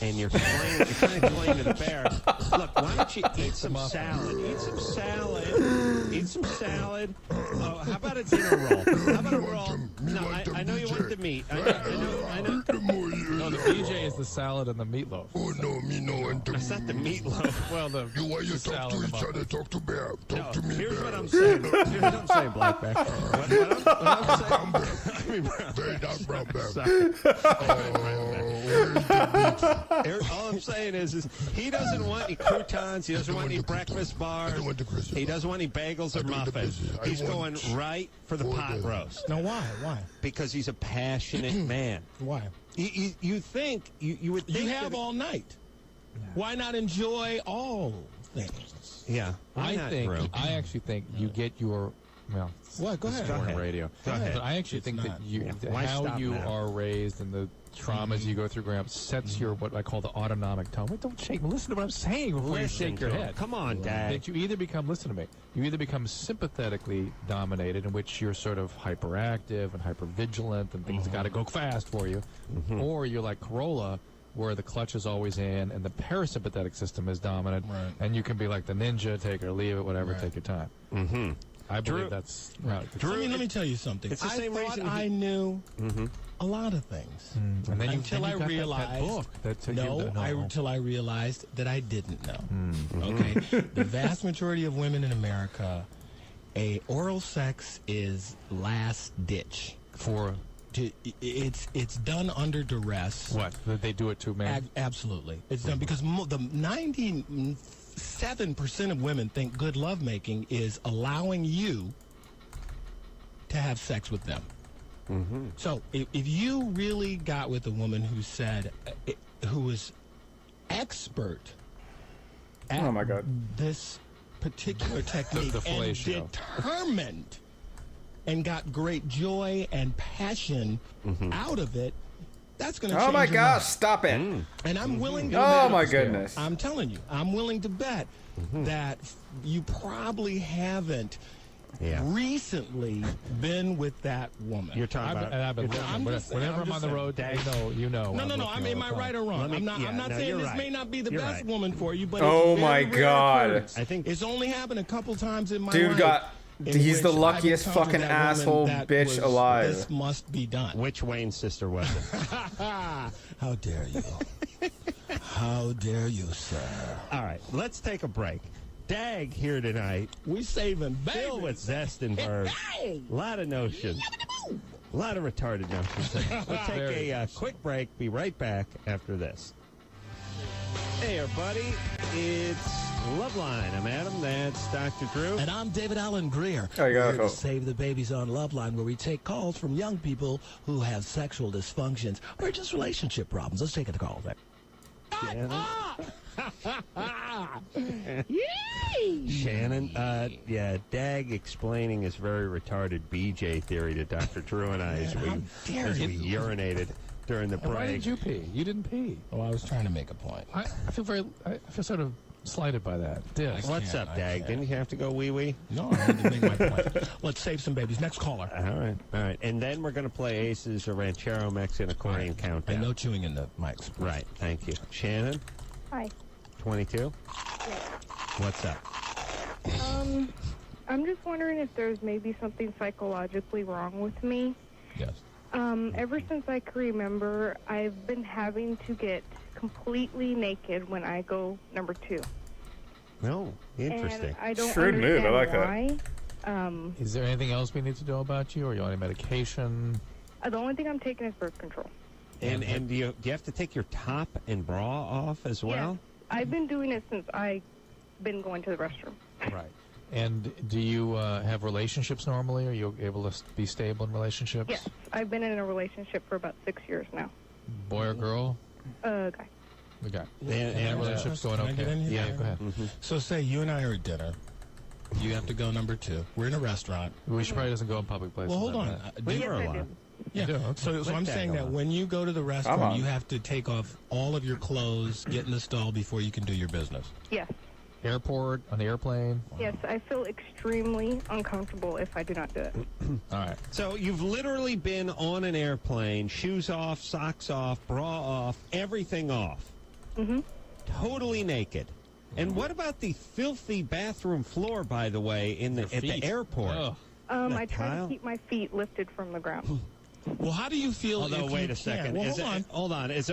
and you're trying to explain to the bear, look, why don't you eat some salad? Eat some salad. Eat some salad. Oh, how about a dinner roll? How about a roll? No, I know you want the meat. I know. No, the BJ is the salad and the meatloaf. Oh, no, me no want the It's not the meatloaf. Well, why you talk to each other? Talk to Bear. Talk to me, Here's Bear. what I'm saying. Here's what I'm saying, Black Bear. Very dark brown bear. All I'm saying is he doesn't want any croutons. He doesn't want any breakfast bars. He doesn't want any bagels or muffins. He's going right for the pot roast. Now, why? Why? Because he's a passionate man. Why? You think you would think you have all night. Why not enjoy all things? Yeah, I actually think you get your What? Go ahead. Go ahead. Radio. Go ahead. But I actually think that how you are raised and the traumas you go through growing up sets your what I call the autonomic tone. Wait, don't shake. Listen to what I'm saying before you shake your head. Come on, Dad. That you either become, listen to me, you either become sympathetically dominated, in which you're sort of hyperactive and hypervigilant and things got to go fast for you, or you're like Corolla, where the clutch is always in and the parasympathetic system is dominant, and you can be like the ninja, take it or leave it, whatever, take your time. I believe that's right. Drew, let me tell you something. It's the I same thought reason I knew a lot of things. And then until I got realized that book that took you to know. until I realized that I didn't know. Okay, the vast majority of women in America, oral sex is last ditch for. It's done under duress. What? Did they do it to men? Absolutely, it's done because the 97% of women think good lovemaking is allowing you to have sex with them. So if you really got with a woman who said, who was expert at Oh my God. this particular technique the and fellatio. determined and got great joy and passion out of it, that's going to change Oh my your gosh, mind. stop it. And I'm willing to Oh bet, my goodness. I'm telling you, I'm willing to bet that you probably haven't recently been with that woman. You're talking about. I've been whenever I'm on the road, you know. No. I mean, am I right or wrong? I'm not saying this may not be the best woman for you, but Oh it's my very rare God. occurrence. I think it's only happened a couple times in my Dude life. got. in He's the which I've luckiest encountered fucking that woman asshole that bitch was, alive. This must be done. Which Wayne's sister was it? How dare you? How dare you, sir? All right, let's take a break. Dag here tonight. We saving Filled with zest and verve. A lot of notions. A lot of retarded notions. We'll take a quick break. Be right back after this. Hey, everybody. It's Loveline. I'm Adam. That's Dr. Drew. And I'm David Allen Greer. Oh, you got Here to to save the babies on Loveline, where we take calls from young people who have sexual dysfunctions or just relationship problems. Let's take a call there. Shannon, Dag explaining his very retarded BJ theory to Dr. Drew and I as we urinated during the break. Why did you pee? You didn't pee. Oh, I was trying to make a point. I feel sort of slighted by that. What's up, Dag? Didn't you have to go wee-wee? No, I had to make my point. Let's save some babies. Next caller. All right. And then we're going to play Aces, a Ranchero, Mexican accordion countdown. And no chewing in the mics. Right, thank you. Shannon? Hi. 22? What's up? I'm just wondering if there's maybe something psychologically wrong with me. Yes. Ever since I can remember, I've been having to get completely naked when I go number 2. No, interesting. And I don't Shrewd move. I like why. Is there anything else we need to know about you, or are you on any medication? The only thing I'm taking is birth control. And do you have to take your top and bra off as well? Yes. I've been doing it since I've been going to the restroom. Right. And do you have relationships normally? Are you able to be stable in relationships? Yes, I've been in a relationship for about 6 years now. Boy or girl? Guy. The guy. And that relationship's going can I okay. get in here? Yeah, go ahead. So say you and I are at dinner. You have to go number 2. We're in a restaurant. We should probably doesn't go in public places. Well, hold on. Leave her Yes, I alone. Yeah. You do, okay. So I'm saying that when you go to the restaurant, you have to take off all of your clothes, get in the stall before you can do your business. Yes. Airport, on the airplane? Yes, I feel extremely uncomfortable if I do not do it. All right. So you've literally been on an airplane, shoes off, socks off, bra off, everything off. Mm-hmm. Totally naked. And what about the filthy bathroom floor, by the way, at the airport? Ugh. I try to keep my feet lifted from the ground. Well, how do you feel? Although, if wait you a second. can't? Well, Is hold it- on. hold on. Is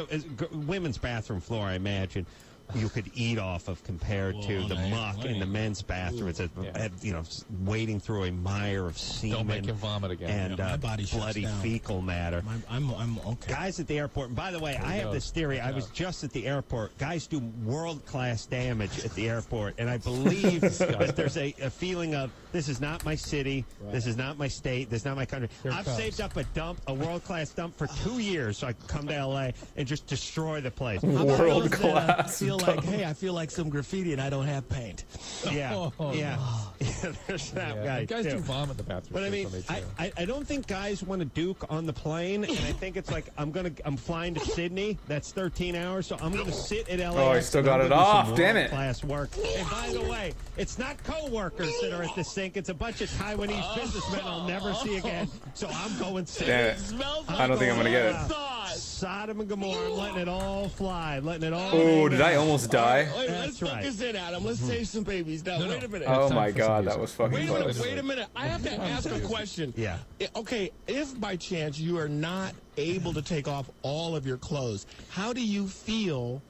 women's bathroom floor, I imagine, you could eat off of compared to the muck in the men's bathroom. It's wading through a mire of semen. Don't make him vomit again. And My body shuts bloody down. fecal matter. I'm okay. Guys at the airport. And by the way, I have this theory. I was just at the airport. Guys do world-class damage at the airport, and I believe that there's a feeling of this is not my city, this is not my state, this is not my country. I've saved up a world-class dump for 2 years so I can come to L.A. and just destroy the place. World-class I feel like some graffiti and I don't have paint. Yeah, yeah. There's that guy. Guys too. do vomit in the bathroom. But I mean, I don't think guys want to duke on the plane, and I think it's like I'm flying to Sydney. That's 13 hours, so I'm gonna sit at LAX. Oh, I still got it off. Damn it. Class work. And by the way, it's not co-workers that are at the sink. It's a bunch of Taiwanese businessmen I'll never see again. So I'm going sit. Damn it. I don't think I'm gonna get it. Sodom and Gomorrah. I'm letting it all fly. Letting it all. Oh, did I almost die? Wait, let's focus in, Adam. Let's save some babies. Now, wait a minute. Oh my god, that was fucking close. Wait a minute. I have to ask a question. Yeah. Okay, if by chance you are not able to take off all of your clothes, how do you feel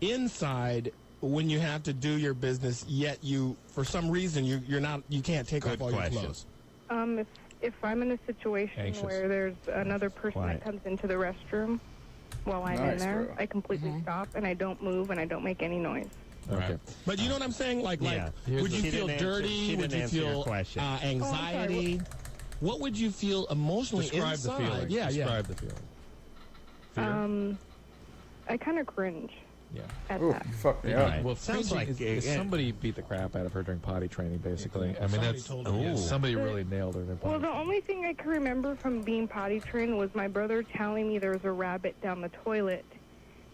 inside when you have to do your business, yet for some reason, you can't take off all your clothes? If I'm in a situation where there's another person that comes into the restroom while I'm in there, bro. I completely stop and I don't move and I don't make any noise. Okay. But you know what I'm saying? Would you feel dirty? Would you feel anxiety? What would you feel emotionally Describe inside? the feeling. Describe the feeling. I kind of cringe. Yeah. At Ooh, that. fuck me All up. right. Well, Sounds cringing like is somebody beat the crap out of her during potty training, basically. I mean, Somebody that's told her, yes. somebody really nailed her. During Well, potty the only thing I can remember from being potty trained was my brother telling me there was a rabbit down the toilet,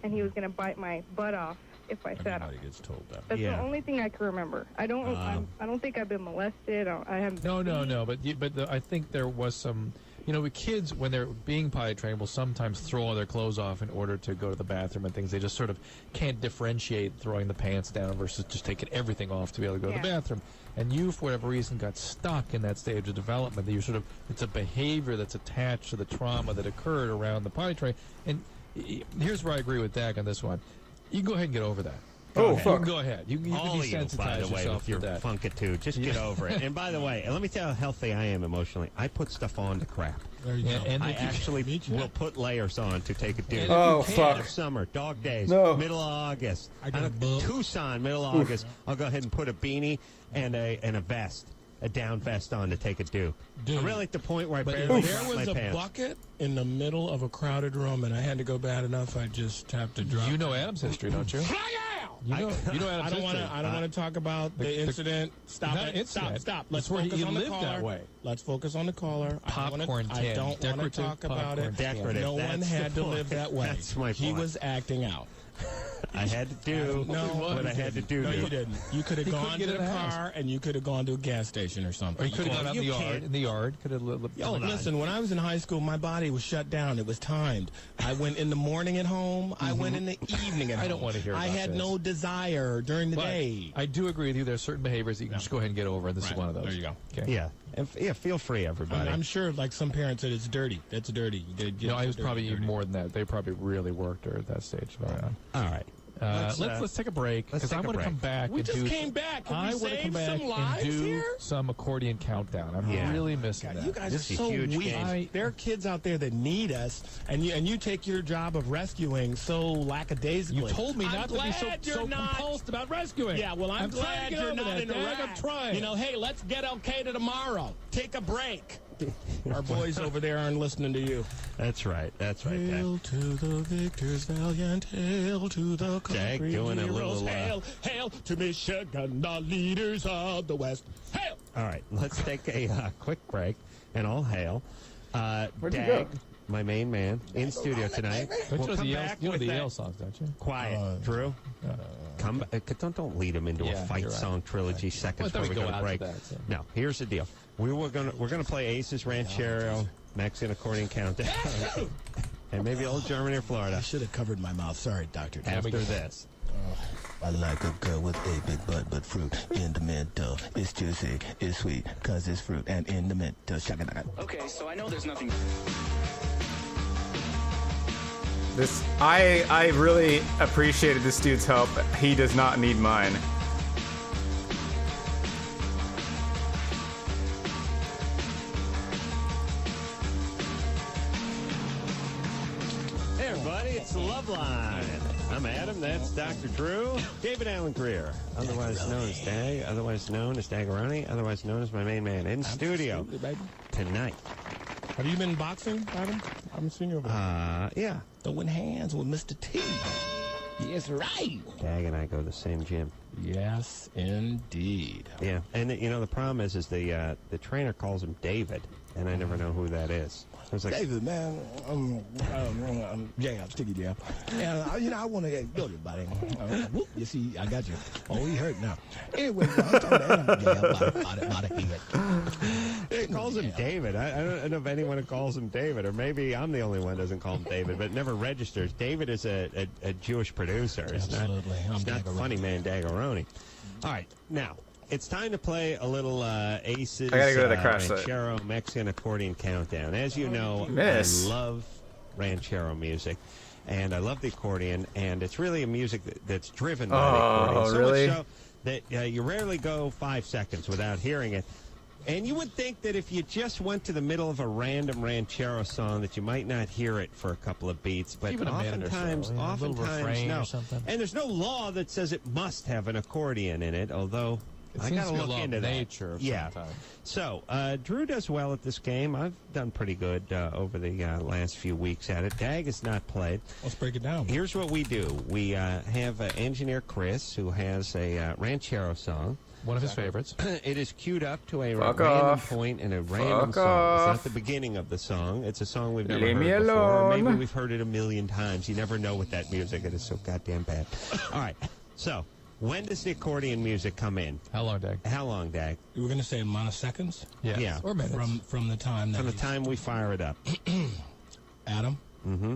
and he was going to bite my butt off if I sat on it. Gets told that. That's the only thing I can remember. I don't. I don't think I've been molested. I haven't. No. But I think there was some. With kids, when they're being potty trained, will sometimes throw all their clothes off in order to go to the bathroom and things. They just sort of can't differentiate throwing the pants down versus just taking everything off to be able to go to the bathroom. And you, for whatever reason, got stuck in that stage of development. That it's a behavior that's attached to the trauma that occurred around the potty train. And here's where I agree with Dag on this one. You can go ahead and get over that. Oh, fuck. You can go ahead. You can All of you, by the way, with your funkitude. Just get over it. And by the way, let me tell you how healthy I am emotionally. I put stuff on to crap. There you go. I actually will put layers on to take a dip. Oh, fuck. Summer, dog days, No. middle of August. I got a bug. Tucson, middle of August. I'll go ahead and put a beanie and a vest, a down vest on to take a dip. Dude. I'm really at the point where I But barely if there drop was my a pants. bucket in the middle of a crowded room and I had to go bad enough, I'd just have to drop. You know Adam's history, don't you? You know Adam's I don't history. want to talk about the incident. Stop not it. incident. Stop. That's Let's where focus he on the lived caller. that way. Let's focus on the caller. Popcorn I tin. don't want to Decorative talk about it. Decorative. No one That's had the to live point. that way. That's my He point. was acting out. I had to do what I had to do. No, you didn't. You could have He couldn't gone get to in the the house. car and you could have gone to a gas station or something. Or you could have gone out in the yard. Could have Listen, when I was in high school, my body was shut down. It was timed. I went in the morning at home. I went in the evening at home. I don't want to hear I about had this. no desire during the But day. I do agree with you. There are certain behaviors that you can just go ahead and get over, and this is one of those. There you go. Okay. Yeah. Feel free, everybody. I'm sure, like some parents said, it's dirty. That's dirty. I was probably even more than that. They probably really worked her at that stage. All right. Let's take a break because I want to come back. We just came back. I want to come back and do some accordion countdown. I'm really missing that. You guys are so weak. There are kids out there that need us, and you take your job of rescuing so lackadaisically. You told me not to be so compulsed about rescuing. Yeah, well, I'm glad you're not in Iraq. I'm trying. You know, hey, let's get okay to tomorrow. Take a break. Our boys over there aren't listening to you. That's right. That's right. Hail to the victors valiant, hail to the country doing a heroes, little, hail, hail to Michigan, the leaders of the West. Hail! All right, let's take a quick break, and all hail. Where'd you Dag, go? my main man, in studio tonight. Don't We'll come back you know with the that. Yale songs, don't you? Quiet, Drew. Come back. Don't lead him into a fight song trilogy seconds before we go to break. No, here's the deal. We're gonna play Ace's Ranchero Mexican Accordion Countdown, and maybe Old Germany or Florida. I should have covered my mouth. Sorry, Dr. After this. I like a girl with a big butt, but fruit in the middle. It's juicy, it's sweet, cause it's fruit, and in the middle. Okay, so I know there's nothing. I really appreciated this dude's help. He does not need mine. Hey everybody, it's Loveline. I'm Adam, that's Dr. Drew. David Allen Greer, otherwise known as Dag, otherwise known as Dagaroni, otherwise known as my main man, in studio tonight. Have you been boxing, Adam? I haven't seen you over there. Yeah. Throwing hands with Mr. T. Yes, right. Dag and I go to the same gym. Yes, indeed. Yeah, and you know the problem is the trainer calls him David, and I never know who that is. It's like, David, man, jab, sticky jab. And, you know, I want to go to buddy. Whoop, you see, I got you. Oh, he hurt now. Anyway, I'm talking about it. It calls him David. I don't know if anyone who calls him David, or maybe I'm the only one who doesn't call him David, but it never registers. David is a Jewish producer. Absolutely. It's not funny man Dagaroni. All right, now. It's time to play a little Ace's I gotta go to the crash site. Ranchero Mexican Accordion Countdown. As you know, I love Ranchero music, and I love the accordion, and it's really a music that's driven by the accordion. So really? much so that you rarely go 5 seconds without hearing it. And you would think that if you just went to the middle of a random Ranchero song that you might not hear it for a couple of beats, but Even a minute or so, oftentimes no. Or something. And there's no law that says it must have an accordion in it, although I got to look into that. Nature sometimes. So, Drew does well at this game. I've done pretty good over the last few weeks at it. Dag has not played. Let's break it down. Here's what we do. We have engineer Chris, who has a Ranchero song. One of his favorites. It is queued up to a random point in a random song. It's not the beginning of the song. It's a song we've never heard before. Maybe we've heard it a million times. You never know with that music. It is so goddamn bad. All right. So, when does the accordion music come in? How long, Dag? How long, Dag? We're going to say amount of seconds? Yes. Yeah. Or minutes. From the time that From the time we fire it up. Adam? Mm-hmm.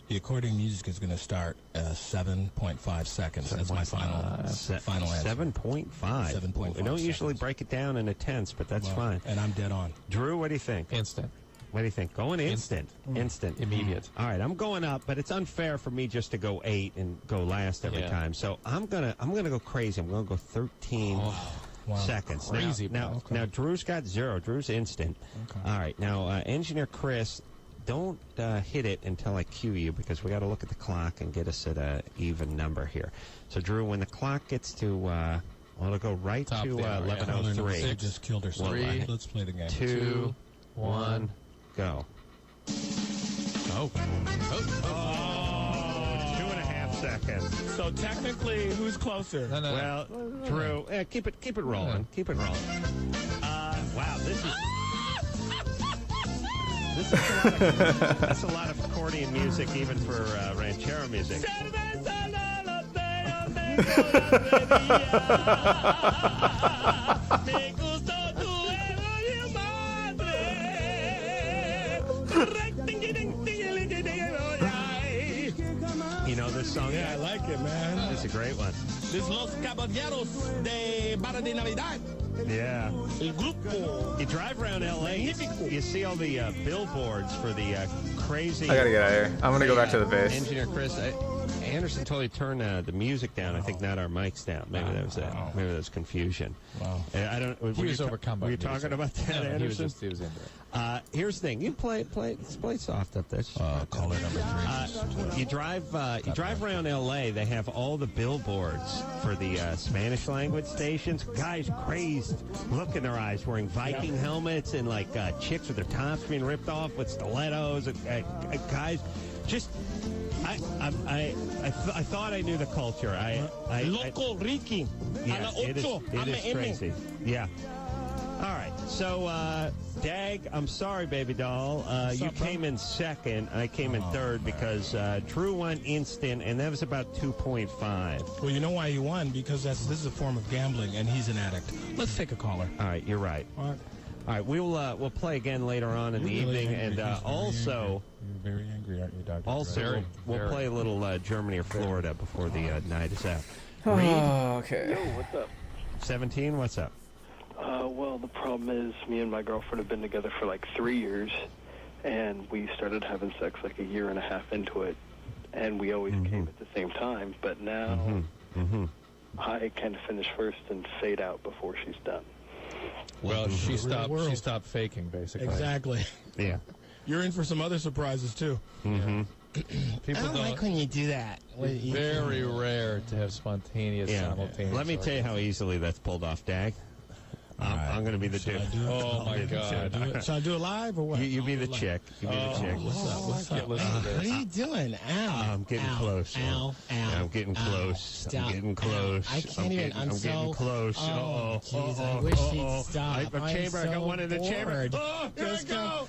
The accordion music is going to start 7.5 seconds. That's my final answer. 7.5. 7.5 We don't usually break it down in a tenths, but that's fine. And I'm dead on. Drew, what do you think? Instant. What do you think? Going instant. Instant. Immediate. All right, I'm going up, but it's unfair for me just to go 8 and go last every time. So I'm gonna go crazy. I'm gonna go 13 seconds. Crazy. Now, Drew's got 0. Drew's instant. Okay. All right. Now, engineer Chris, don't hit it until I cue you because we got to look at the clock and get us at an even number here. So, Drew, when the clock gets to, well, it'll go right Top to the hour, 11:03. They just killed her. 3, let's play the game. 2, 1, go. Oh. 2.5 seconds. So technically, who's closer? No. Well, Drew, keep it rolling. Keep it rolling. Wow, that's a lot of accordion music, even for ranchero music. You know this song? Yeah, I like it, man. It's a great one. This Los Caballeros de Barra de Navidad. Yeah. El grupo. You drive around L.A., you see all the billboards for the crazy... I gotta get out of here. I'm gonna go back to the base. Engineer Chris, Anderson told you to turn the music down. I think not our mics down. Maybe that was it. Maybe that was confusion. Wow. I don't. He was overcome by Were you music. talking about that, No, Anderson? he was into it. Here's the thing. You play soft up there. Caller number 3. You drive around L.A. They have all the billboards for the Spanish language stations. Guys crazed, look in their eyes, wearing Viking helmets and like chicks with their tops being ripped off with stilettos. Guys, just I thought I knew the culture. Loco Ricky. Yeah, it is crazy. Yeah. All right, so Dag, I'm sorry, baby doll. You came in second. I came in third because Drew won instant, and that was about 2.5. Well, you know why he won? Because this is a form of gambling, and he's an addict. Let's take a caller. All right, you're right. All right, we'll play again later on in the evening, and also You're very angry, aren't you, Doctor? also we'll play a little Germany or Florida before the night is out. Oh, okay. Yo, what's up? 17, what's up? Well, the problem is me and my girlfriend have been together for like 3 years, and we started having sex like a year and a half into it, and we always came at the same time, but now I kind of finish first and fade out before she's done. Well, she stopped faking, basically. Exactly. Yeah. You're in for some other surprises, too. Mm-hmm. People I don't like when you do that. It's very rare to have spontaneous, simultaneous. Let me tell you how easily that's pulled off, Dag. I'm going to be the dude. Oh, my God. Shall I do it live or what? You be the chick. You be the chick. What's up? What are you doing? Ow. I'm getting close. Ow. I'm getting close. Stop. I'm getting close. I can't even. I'm getting close. Oh, jeez. I wish he'd stop. I got one in the chamber. Oh, here I go.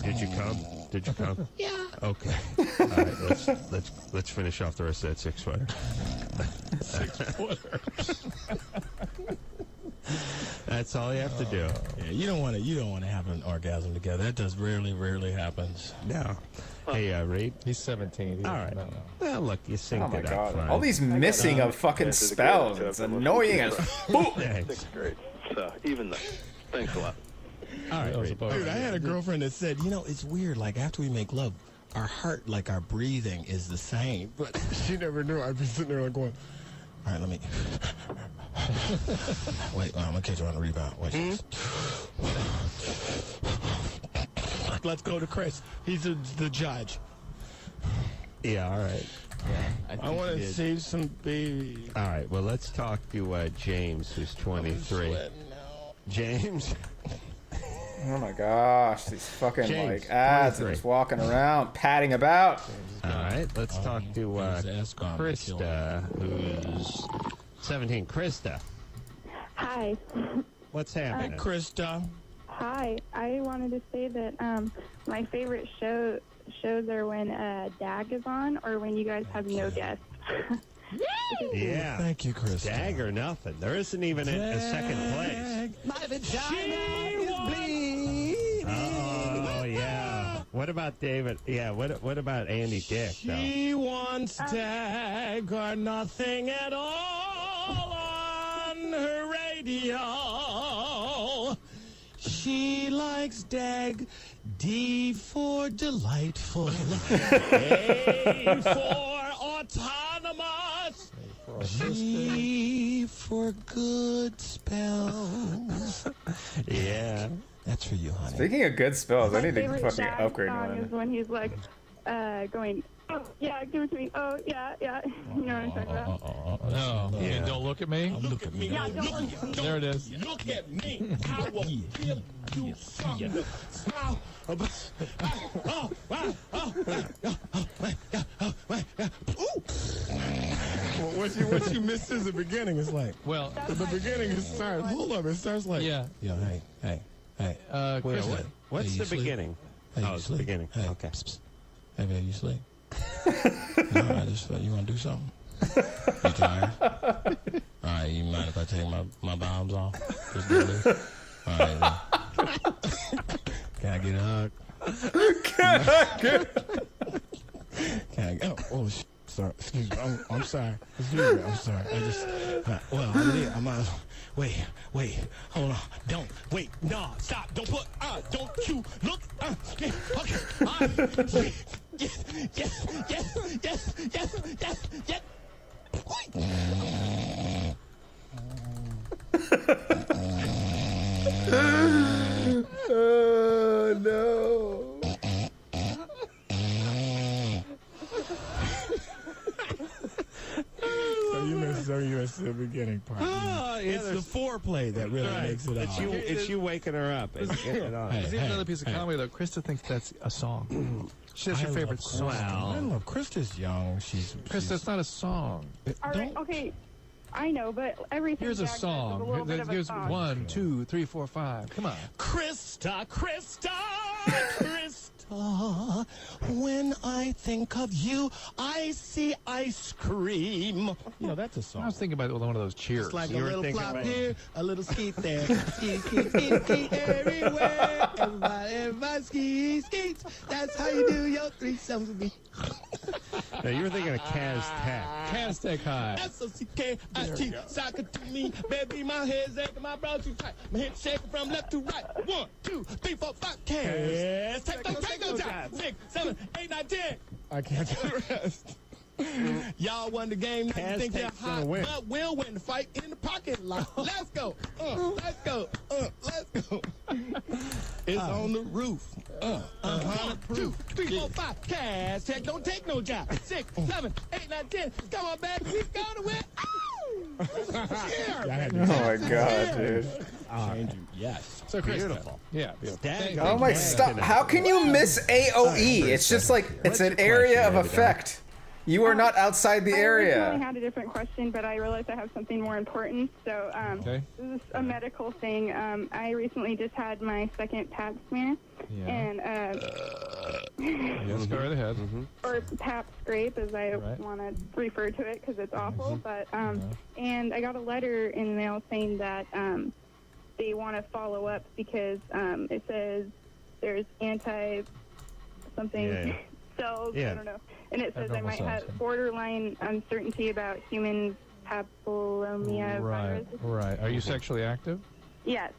Did you come? Did you come? Yeah. Okay. All right. Let's finish off the rest of that 6-footer. 6-footer. That's all you have to do. Yeah, you don't want to have an orgasm together. That does rarely happens. No. Hey, Reed. He's 17. All right. Well, look, you synced it up fine. All these missing of fucking spells. It's annoying as fuck. Sixth grade. So, even though. Thanks a lot. All right, dude, I had a girlfriend that said, it's weird, like after we make love, our heart, like our breathing is the same. But she never knew. I'd be sitting there like going, all right, let me. Wait, I'm going to catch you on the rebound. Wait. Let's go to Chris. He's the judge. Yeah, all right. Yeah, I want to save some baby. All right, well, let's talk to James, who's 23. James. Oh my gosh, these fucking James, like ads 23. are just walking around, patting about. All right, let's talk to Krista, who's 17. Krista, Hi. what's happening? Krista. Hi. I wanted to say that my favorite shows are when Dag is on or when you guys have no guests. Yeah. Thank you, Krista. Dag or nothing. There isn't even a second place. My vagina is bleeding. Oh, yeah. What about David? Yeah, what about Andy Dick, though? She wants Dag or nothing at all on her radio. She likes Dag. D for delightful. A for autonomous. G for good spells. Yeah. That's for you, honey. Speaking of good spells, I need to favorite fucking Dag upgrade song mine. is when he's like going, oh, yeah, give it to me. Oh, yeah. You know what I'm talking about? No. Yeah. Don't look at me. Look at me. Yeah, don't look. There it is. Look at me. I will give you something. What you missed is the beginning. It's like, Well, the beginning it starts. Hold up, it starts like, yeah. Yo, hey. Chris, What's Hey, the you sleep? beginning? Hey, Oh, you it's the sleep? beginning. Hey, Okay. psst, psst. Hey, baby, you sleep? No, I just you want to do something? You tired? All right, you mind if I take my bombs off? Just do this? All right, then. Can I get a hug? Can I get? Oh, sorry. Excuse me. I'm sorry. Excuse me. I'm sorry. I just. Well, I did. I might. Wait. Hold on. Don't. Wait. No. Stop. Don't put. Don't you look. Okay. All right. Yes. Oh no. So you missed the beginning part. It's the foreplay that really makes it out. It's you waking her up. It's getting it on. There's even another piece of comedy, though. Krista thinks that's a song. She has your favorite song. I love Krista's young. Krista, it's not a song. All right, okay. I know, but everything. Here's a Jack does is song. a little bit of a Here's song. 1, 2, 3, 4, 5. Come on. Krista. When I think of you, I see ice cream. You know, that's a song. I was thinking about one of those cheers. It's like a little flop here, a little skeet there. Ski everywhere. Everybody skeets. That's how you do your threesomes with me. No, you were thinking of Kaz Tech. Kaz Tech High. S-O-C-K-I-T. Sock it to me. Baby, my head's aching, my brow too tight. My hips shaking from left to right. 1, 2, 3, 4, 5. Kaz Tech. Don't take no time. 6, 7, 8, 9, 10. I can't do the rest. Y'all won the game. Now you think you're hot, but we'll win the fight in the parking lot. Let's go. Let's go. Let's go. It's on the roof. 1, 2, 3, 4, 5. Kaz Tech don't take no job. 6, 7, 8, 9, 10. Come on, baby. We're gonna win. Oh my god, dude. Yes. So beautiful. Yeah, beautiful. Oh my, stop. How can you miss AOE? It's just like, it's an area of effect. You are not outside the I area. originally had a different question, but I realized I have something more important. So this is a medical thing. I recently just had my second pap smear. Yeah. And Yes, go right ahead. or pap scrape, as I want to refer to it, because it's awful. But and I got a letter in the mail saying that they want to follow up because it says there's anti-something cells. I don't know. And it says I might have borderline uncertainty about human papillomavirus. Right. Are you sexually active? Yes.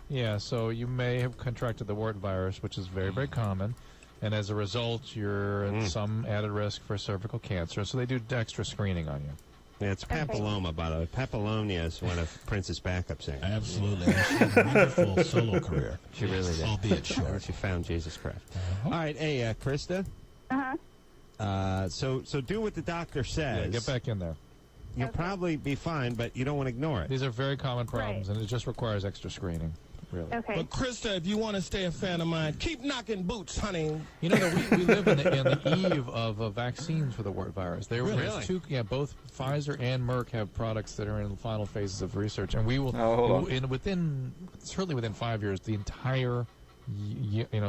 Yeah, so you may have contracted the wart virus, which is very, very common. And as a result, you're at some added risk for cervical cancer. So they do extra screening on you. Yeah, it's papilloma, by the way. Papillonia is one of Prince's backup singers. Absolutely. She had a wonderful solo career. She really did. Albeit short. She found Jesus Christ. All right, hey, Krista. So do what the doctor says. Yeah, get back in there. You'll probably be fine, but you don't want to ignore it. These are very common problems, and it just requires extra screening. Really. Okay. But Krista, if you want to stay a fan of mine, keep knocking boots, honey. You know, we live in the eve of vaccines for the wart virus. There's two, both Pfizer and Merck have products that are in the final phases of research, and we will, certainly within 5 years, the entire,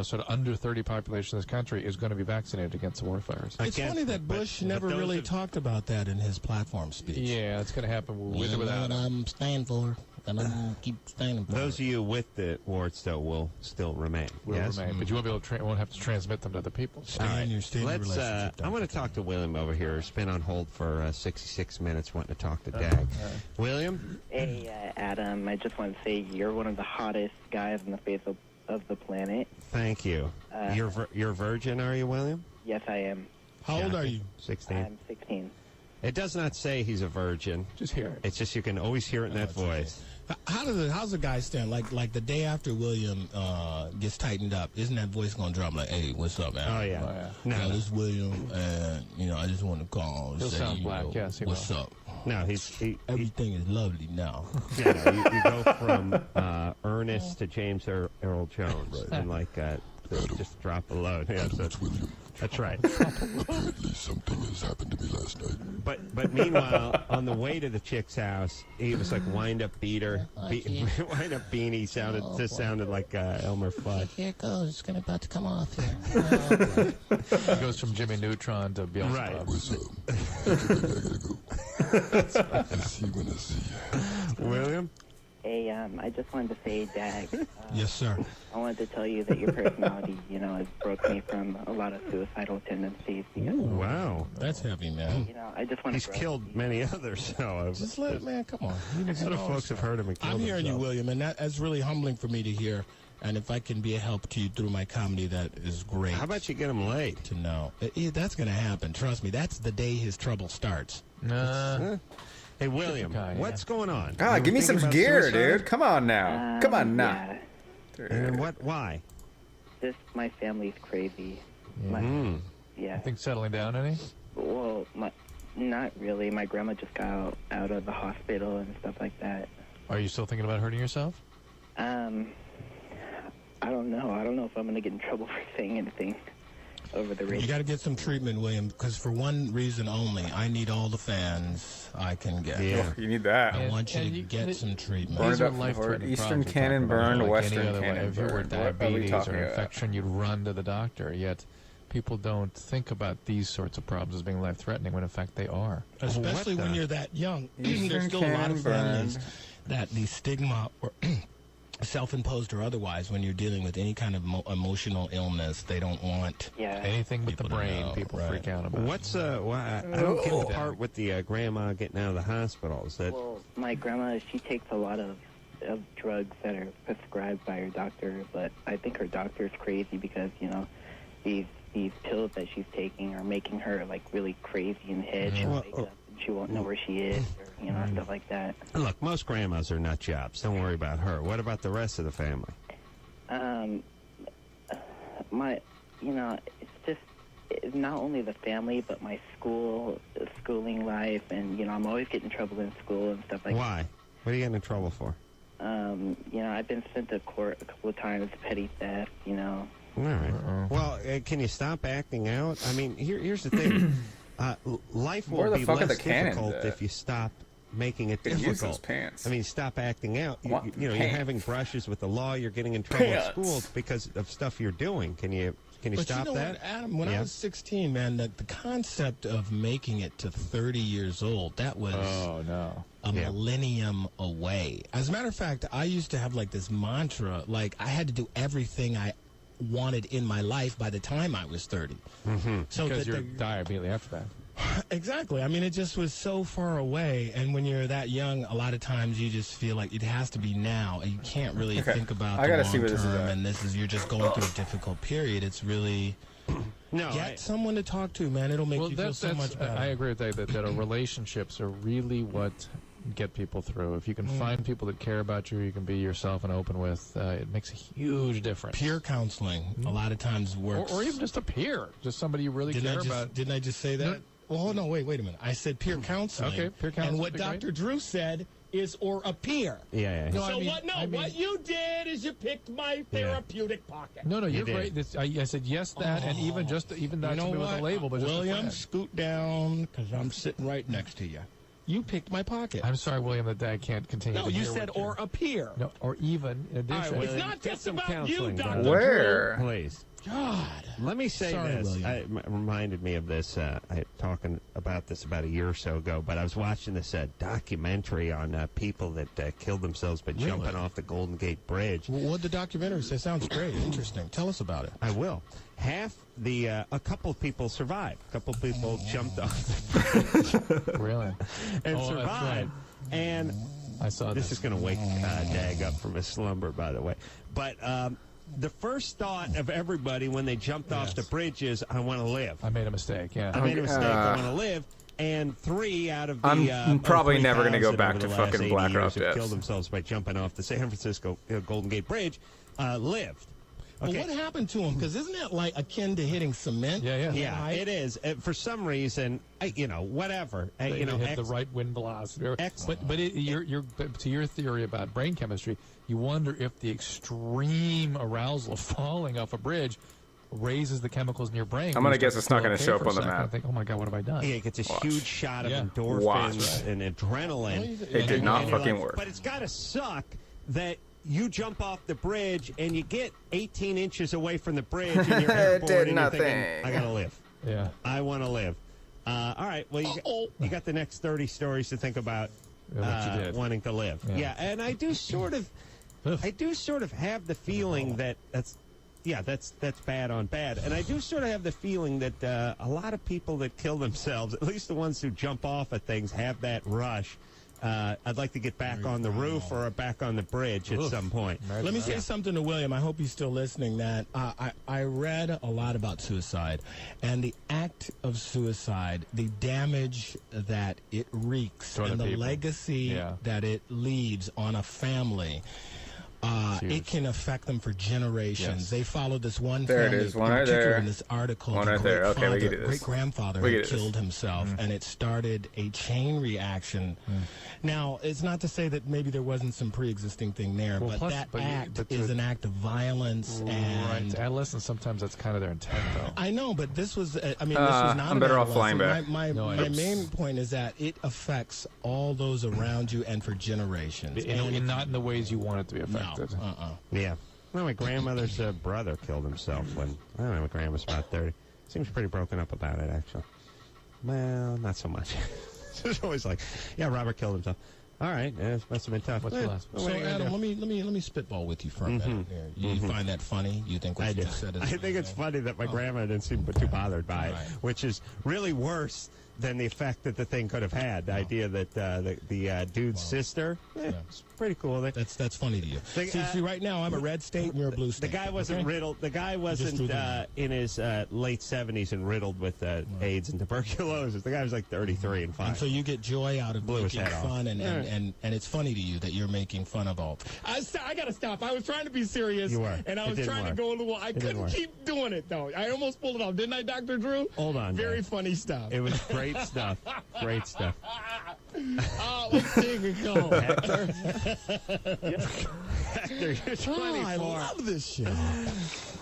sort of under 30 population of this country is going to be vaccinated against the wart virus. It's funny that Bush never really talked about that in his platform speech. Yeah, it's going to happen with or without. What I'm standing for. And I'm going to keep standing for Those of you with the warts, though, will still remain. But you won't be able to won't have to transmit them to other people. All right, let's. I want to talk to William over here. He's been on hold for 66 minutes, wanting to talk to Dag. William? Hey, Adam. I just want to say you're one of the hottest guys on the face of the planet. Thank you. You're virgin, are you, William? Yes, I am. How old are you? 16. I'm 16. It does not say he's a virgin. Just hear it. It's just you can always hear it in that voice. How's the guy stand? Like the day after William gets tightened up, isn't that voice gonna drop like, "Hey, what's up, man?" Oh yeah. No, this is William, and I just want to call. He'll say, sound black. Yes, he what's will. up? No, everything is lovely now. Yeah, you go from Ernest to James Earl Jones, and like just drop a load. Yeah, that's right. Apparently something has happened to me last night. But meanwhile, on the way to the chick's house, he was like wind up beater, wind up beanie sounded like Elmer Fudd. Here it goes. It's about to come off here. It goes from Jimmy Neutron to Beelzebub. Right. What's up? I gotta go. I see when I see you. William? Hey, I just wanted to say, Dag. Yes, sir. I wanted to tell you that your personality, has broke me from a lot of suicidal tendencies. Because, Wow. That's heavy, man. I just want He's killed many others, so... Just let it, man, come on. A lot of folks have heard him and killed I'm hearing you, himself. William, and that's really humbling for me to hear. And if I can be a help to you through my comedy, that is great. How about you get him laid? To know. That's going to happen. Trust me. That's the day his trouble starts. Hey, William, what's going on? God, You give me were some thinking about gear, suicide? dude. Come on now. Come on now. Yeah. And why? Just my family's crazy. Yeah. I think settling down any? Well, not really. My grandma just got out of the hospital and stuff like that. Are you still thinking about hurting yourself? I don't know. I don't know if I'm going to get in trouble for saying anything over the radio. You got to get some treatment, William, because for one reason only, I need all the fans I can get. Yeah, you need that. I want you to get some treatment. Burn These it are up for life-threatening Eastern problems. cannon burned, Like Western any other way. cannon If you were burned. What are we diabetes talking or about? infection, you'd run to the doctor. Yet people don't think about these sorts of problems as being life-threatening when in fact they are. Especially when you're that young. There's Eastern still a lot cannon of families burned. that the stigma or self-imposed or otherwise, when you're dealing with any kind of emotional illness, they don't want anything with the brain. People freak out about. What's I don't get the part with the grandma getting out of the hospital. Is that Well, my grandma, she takes a lot of drugs that are prescribed by her doctor, but I think her doctor's crazy because, these pills that she's taking are making her, like, really crazy in the head. She'll wake up and she won't know where she is, or, stuff like that. Look, most grandmas are nut jobs. Don't worry about her. What about the rest of the family? It's not only the family, but my schooling life, and, I'm always getting in trouble in school and stuff like that. Why? What are you getting in trouble for? I've been sent to court a couple of times, petty theft, All right. Well, can you stop acting out? I mean, here's the thing. Life Where will the be fuck are less the cannons difficult at? if you stop making it Could use difficult. those pants. I mean, stop acting out. What? You're Pants. having brushes with the law. You're getting in trouble at Pants. school because of stuff you're doing. Can you But stop you know that? what, Adam, when I was 16, man, the concept of making it to 30 years old, that was a millennium away. As a matter of fact, I used to have like this mantra, like I had to do everything I wanted in my life by the time I was 30. So Because you're die immediately after that. Exactly. I mean, it just was so far away. And when you're that young, a lot of times you just feel like it has to be now. And you can't really think about I the gotta long see where this is term. at. And you're just going through a difficult period. It's really... Get someone to talk to, man. It'll make you feel so much better. I agree with that relationships are really what get people through. If you can find people that care about you, you can be yourself and open with, it makes a huge difference. Peer counseling a lot of times works. Or even just a peer. Just somebody you really care about. Didn't I just say that? Well, no, wait a minute. I said peer counseling. Okay, peer counseling. And what would be Dr. Drew said is or a peer. Yeah. No, so what you did is you picked my therapeutic pocket. No, you're great. I said yes, that, and even not somebody with a label, but just a William, friend. scoot down, because I'm sitting right next to you. You picked my pocket. I'm sorry, William, that I can't continue. No, to you hear said what you're- or a peer. No, or even in addition. It's not just about you, Dr. Where? Please. God. Let me say Sorry, this. William. It reminded me of this. I talking about this about a year or so ago, but I was watching this documentary on people that killed themselves by jumping off the Golden Gate Bridge. Well, what the documentary say sounds great. Interesting. Tell us about it. I will. A couple of people survived. A couple of people jumped off. Really? And That's survived. right. And I saw this is going to wake Dag up from his slumber, by the way. But the first thought of everybody when they jumped off the bridge is, I want to live. I made a mistake, yeah. I made a mistake. I want to live. And 3 out of the I'm probably never going to go 3,000 back over to the last fucking 80 Black Rock years who Depths. killed themselves by jumping off the San Francisco Golden Gate Bridge lived. Well, what happened to him? Because isn't that like akin to hitting cement? Yeah, it is. For some reason, whatever. They hit the right wind velocity. But to your theory about brain chemistry, you wonder if the extreme arousal of falling off a bridge raises the chemicals in your brain. I'm going to guess it's not going to show up on the map. Think, oh my God, what have I done? Yeah, it gets a huge shot of endorphins Watch. and adrenaline. It did not fucking work. But it's got to suck that you jump off the bridge and you get 18 inches away from the bridge and you're airborne did and nothing. you're thinking, I got to live. Yeah. I want to live. All right, well, you got the next 30 stories to think about. wanting to live. Yeah, and I do sort of have the feeling that's bad on bad. And I do sort of have the feeling that a lot of people that kill themselves, at least the ones who jump off of things, have that rush. I'd like to get back on the roof or back on the bridge at some point. Let me say something to William. I hope he's still listening. That I read a lot about suicide, and the act of suicide, the damage that it wreaks, and the legacy that it leaves on a family. It can affect them for generations. Yes. They follow this one There family it is. One in right particular there. in this article. One the right there. Okay, we can do this. Great-grandfather We had can do killed this. himself, and it started a chain reaction. Now, it's not to say that maybe there wasn't some pre-existing thing there, but that act is an act of violence. And adolescents, sometimes that's kind of their intent, though. I know, but this was, this was not I'm better off flying back. My main point is that it affects all those around you and for generations. And not in the ways you want it to be affected. No, Yeah. Well, my grandmother's brother killed himself when, I don't know, my grandma's about 30. Seems pretty broken up about it, actually. Well, not so much. It's always like, yeah, Robert killed himself. All right, it must have been tough. What's the last one? So, Adam, let me spitball with you for a minute. You find that funny? You think what you just said is I think it's funny that my grandma didn't seem too bothered by it, which is really worse than the effect that the thing could have had. The idea that the dude's sister, it's pretty cool. That's funny to you. See, right now I'm a red state and you're a blue state. The guy wasn't riddled. The guy wasn't in his late 70s and riddled with AIDS and tuberculosis. The guy was like 33 and 5. And so you get joy out of Blew his making head fun, off. and it's funny to you that you're making fun of all. I gotta stop. I was trying to be serious, You were. and I It was didn't trying to work. go a little. I couldn't work. keep doing it though. I almost pulled it off, didn't I, Dr. Drew? Hold on. Very man. funny stuff. It was great stuff. Great stuff. Let's take it go. Hector? Hector, you're 24. I love this show.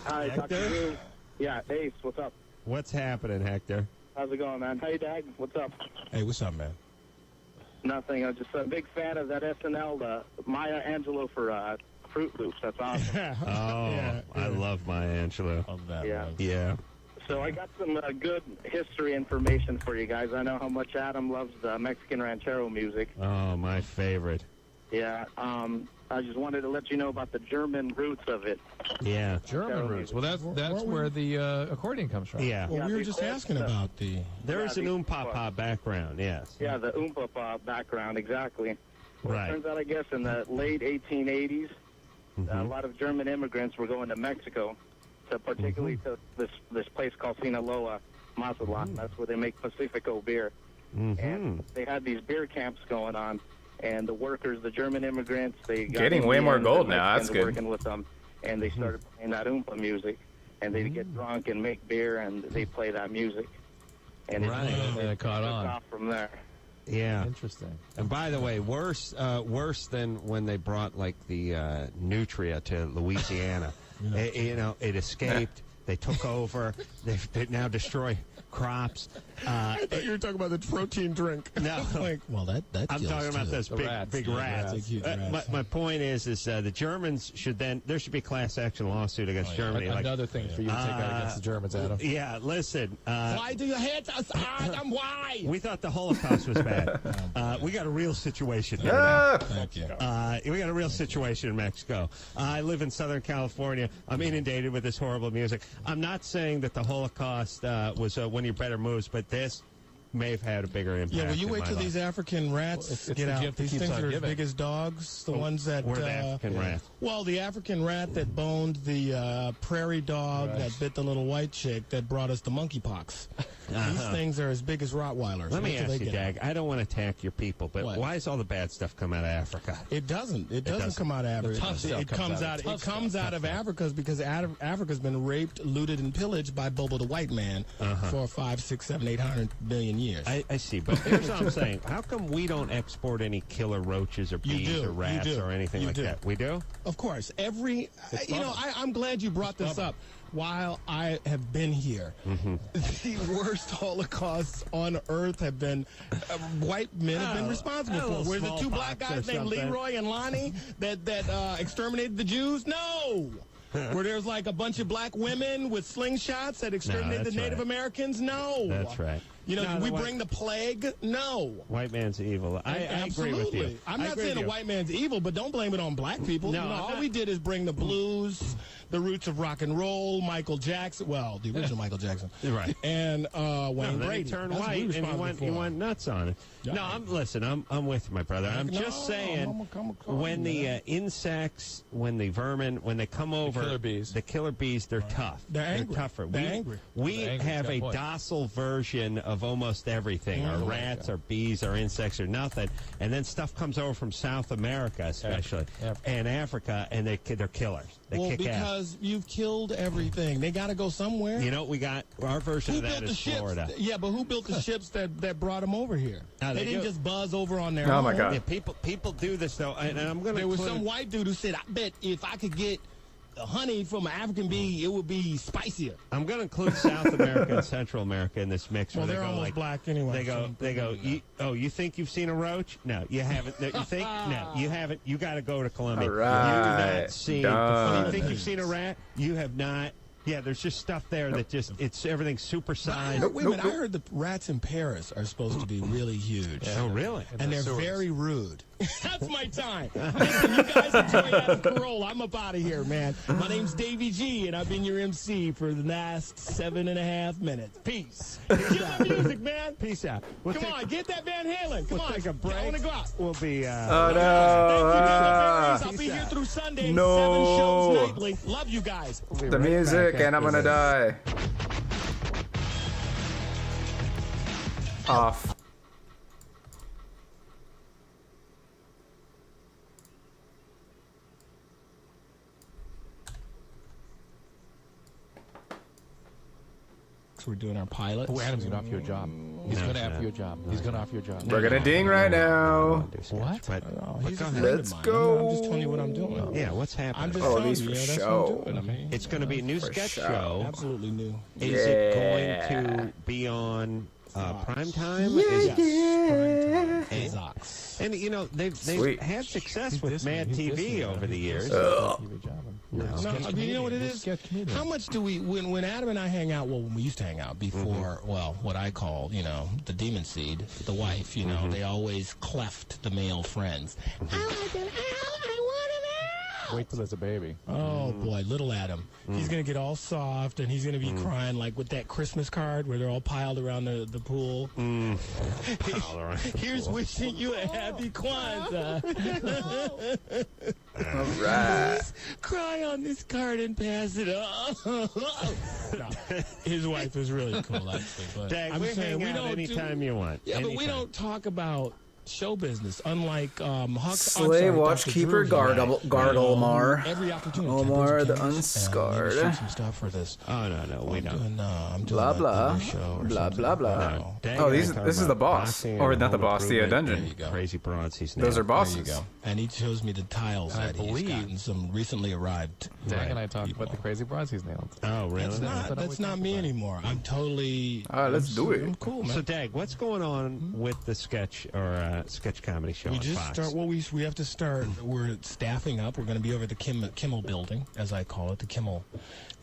Hi, Hector? Dr. Drew. Yeah, Ace, what's up? What's happening, Hector? How's it going, man? Hey, Dag, what's up? Hey, what's up, man? Nothing. I'm just a big fan of that SNL, Maya Angelou for Fruit Loops. That's awesome. I love Maya Angelou. Love that. Yeah. man. Yeah. So I got some good history information for you guys. I know how much Adam loves the Mexican ranchero music. Oh, my favorite. Yeah. I just wanted to let you know about the German roots of it. Yeah. German roots. Well, that's where the accordion comes from. Yeah. Well, we were just asking about the. There is an Oom-Papa background, yes. Yeah, the Oom-Papa background, exactly. Well, Right. It turns out, I guess, in the late 1880s, a lot of German immigrants were going to Mexico, particularly to this place called Sinaloa, Mazatlan. That's where they make Pacifico beer. And they had these beer camps going on, and the workers, the German immigrants, they got Getting way more Indians gold and now, that's Mexicans good. working with them, and they started playing that Oompa music, and they'd get drunk and make beer, and they play that music. And It caught took on. off from there. Yeah. Interesting. And by the way, worse than when they brought like the Nutria to Louisiana. It escaped. They took over. They now destroy crops. I thought you were talking about the protein drink. No, well, that I'm kills, talking about too. those big rats. Big, huge rats. My point is the Germans there should be a class action lawsuit against Germany. Another thing for you to take out against the Germans, Adam. Yeah, listen. Why do you hate us, Adam? Why? We thought the Holocaust was bad. We got a real situation here. Thank you. We got a real situation in Mexico. I live in Southern California. I'm inundated with this horrible music. I'm not saying that the Holocaust was one of your better moves, but this may have had a bigger impact. Yeah, well, you in wait my till life. these African rats it's get the out. gift that These keeps things on are as giving. big as dogs. The ones that We're the African rat. Well, the African rat that boned the prairie dog that bit the little white chick that brought us the monkeypox. These things are as big as Rottweilers. Let me Wait till ask they you, get out. Dag. I don't want to attack your people, but why does all the bad stuff come out of Africa? It doesn't. It doesn't come out of Africa. tough stuff It comes comes out. out. Tough It comes out of Africa because Africa's been raped, looted, and pillaged by Bobo the White Man for 5, 6, 7, 800 million years. I see, but here's what I'm saying. How come we don't export any killer roaches or bees or rats or anything like that? We do? Of course. I'm glad you brought this up. While I have been here, the worst Holocausts on Earth have been white men have been responsible for. Where's the two black guys named Leroy and Lonnie that exterminated the Jews? No. Where there's like a bunch of black women with slingshots that exterminated the Native Americans? No. That's right. You know, No, we bring the plague? No. White man's evil. I agree with you. I'm not saying the white man's evil, but don't blame it on black people. No, you know, all we did is bring the blues, the roots of rock and roll, Michael Jackson. Well, the original Michael Jackson. Right. And Wayne Brady. He turned That's what we white and responsible he for. went nuts on it. Yeah. No, I'm with you, my brother. I'm just saying, when the insects, when the vermin, when they come over, the killer bees, they're tough. They're angry. Tougher. They're angry. We They're angry. have Got a a point. docile version of almost everything. Our rats, our bees, our insects, or nothing. And then stuff comes over from South America, especially, and Africa, and they're killers. They kick ass. Because you've killed everything. They got to go somewhere. You know, we got our version of that is Florida. Yeah, but who built the ships that brought them over here? They didn't just buzz over on their Oh own. my God. Yeah, people do this though, and I'm going to. There was some white dude who said, "I bet if I could get the honey from an African bee, it would be spicier." I'm going to include South America and Central America in this mix. Well, where they're almost like, black anyway. They go. You think you've seen a roach? No, you haven't. You think? No, you haven't. You got to go to Colombia. All right. You do not see. Done. You think you've seen a rat? You have not. Yeah, there's just stuff there that just it's everything's supersized. Wait a minute, I heard the rats in Paris are supposed to be really huge. Oh, really? And they're very rude. That's my time. Listen, you guys enjoy Adam Carolla. I'm up out of here, man. My name's Davey G, and I've been your MC for the last 7.5 minutes. Peace. Get my music, man. Peace out. Come on, get that Van Halen. Come We'll on. take a break. I want to go out. We'll be. Oh, no. I'll be here through Sunday. 7 No. shows nightly. Love you guys. The music, and I'm gonna die. Off. We're doing our pilot. Oh, Adam's going to offer you a job. He's going to offer you a job. He's going to offer you a job. We're gonna ding right now. What? He's a friend Let's of mine. go. I'm just telling you what I'm doing. Yeah, what's happening? I'm just Oh, telling these you. for That's show. what I'm doing. I mean, It's going to be a new For sketch show. show. absolutely new. Is it going to be on prime time? And you know they've Sweet. had success with Mad TV over the years. No, I mean, you know what it is? How much do we, when Adam and I hang out, well, when we used to hang out before, well, what I call, you know, the demon seed, the wife, you know, they always cleft the male friends. I want an owl, I want an owl. Wait till there's a baby. Oh, boy, little Adam. He's going to get all soft, and he's going to be crying like with that Christmas card where they're all piled around the pool. Here's wishing you a happy Kwanzaa. All right. Please cry on this card and pass it on. No, his wife is really cool, actually. But Dag, I'm we saying hang out anytime you want. Yeah, but we Anytime. don't talk about show business, unlike Slay Watchkeeper Garglemar. Every opportunity. Omar the Maybe Unscarred. shoot some stuff for this. Oh no, we don't. I'm doing Blah blah. a show or Blah something. blah blah. No. Dag Oh, and I this talk is the about boss. boxing Or and not the home boss, the improvement. dungeon. There you go. Crazy broads he's Those are nailed. bosses. There you go. And he shows me the tiles I that he's believe- gotten, some recently arrived. Dag and I talked about the crazy bras he's nailed. Oh, really? That's not me anymore. I'm totally. Let's do it. I'm cool, man. So, Dag, what's going on with the sketch or sketch comedy show We on just Fox? start. Well, we have to start. We're staffing up. We're going to be over the Kimmel building, as I call it, the Kimmel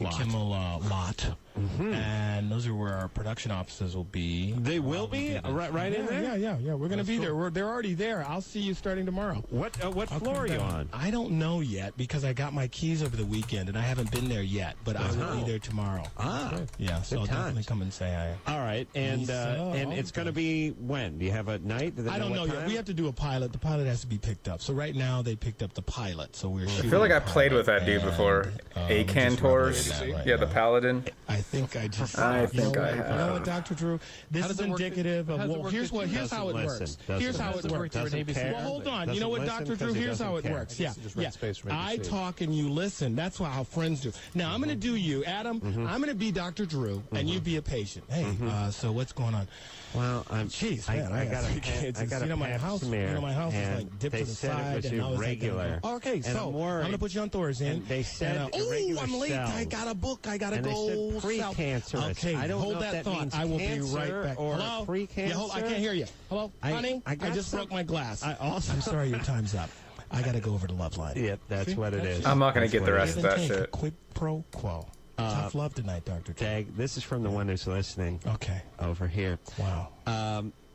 lot. And those are where our production offices will be. They will be right in there. Yeah. We're going to be there. They're already there. I'll see you starting tomorrow. What floor are you on? I don't know yet because I got my keys over the weekend and I haven't been there yet. But I will be there tomorrow. Yeah. So I'll definitely come and say hi. All right, and it's going to be when? Do you have a night? Do they I don't know what yet. time? We have to do a pilot. The pilot has to be picked up. So right now they picked up the pilot. So we're. I feel like I played with that dude before. Acantors. Yeah, the paladin. I think I just. I think I You know have. what, Dr. Drew? This is indicative of. Well, here's how it works. Here's how it works. Well, hold on. You know what, Dr. Drew? Here's how it works. Yeah. I talk and you listen. That's how friends do. Now I'm going to do you, Adam. I'm going to be Dr. Drew, and you be a patient. Hey, so what's going on? Well, Jeez, man, I got three kids. I got a my house. My house is like dipped to the side, and now it's regular. Like, okay, so I'm gonna put you on Thorazine. They said I'm late. I got a book. I gotta go. Pre-cancerous. Okay, hold that thought. I will be right back. Hello. Pre-cancer. Yeah, I can't hear you. Hello, honey. I just broke my glass. I'm sorry. Your time's up. I gotta go over to Loveline. Yep, that's what it is. I'm not gonna get the rest of that shit. Quid pro quo. Tough love tonight, Dr. Dag, this is from the one who's listening. Okay. Over here. Wow.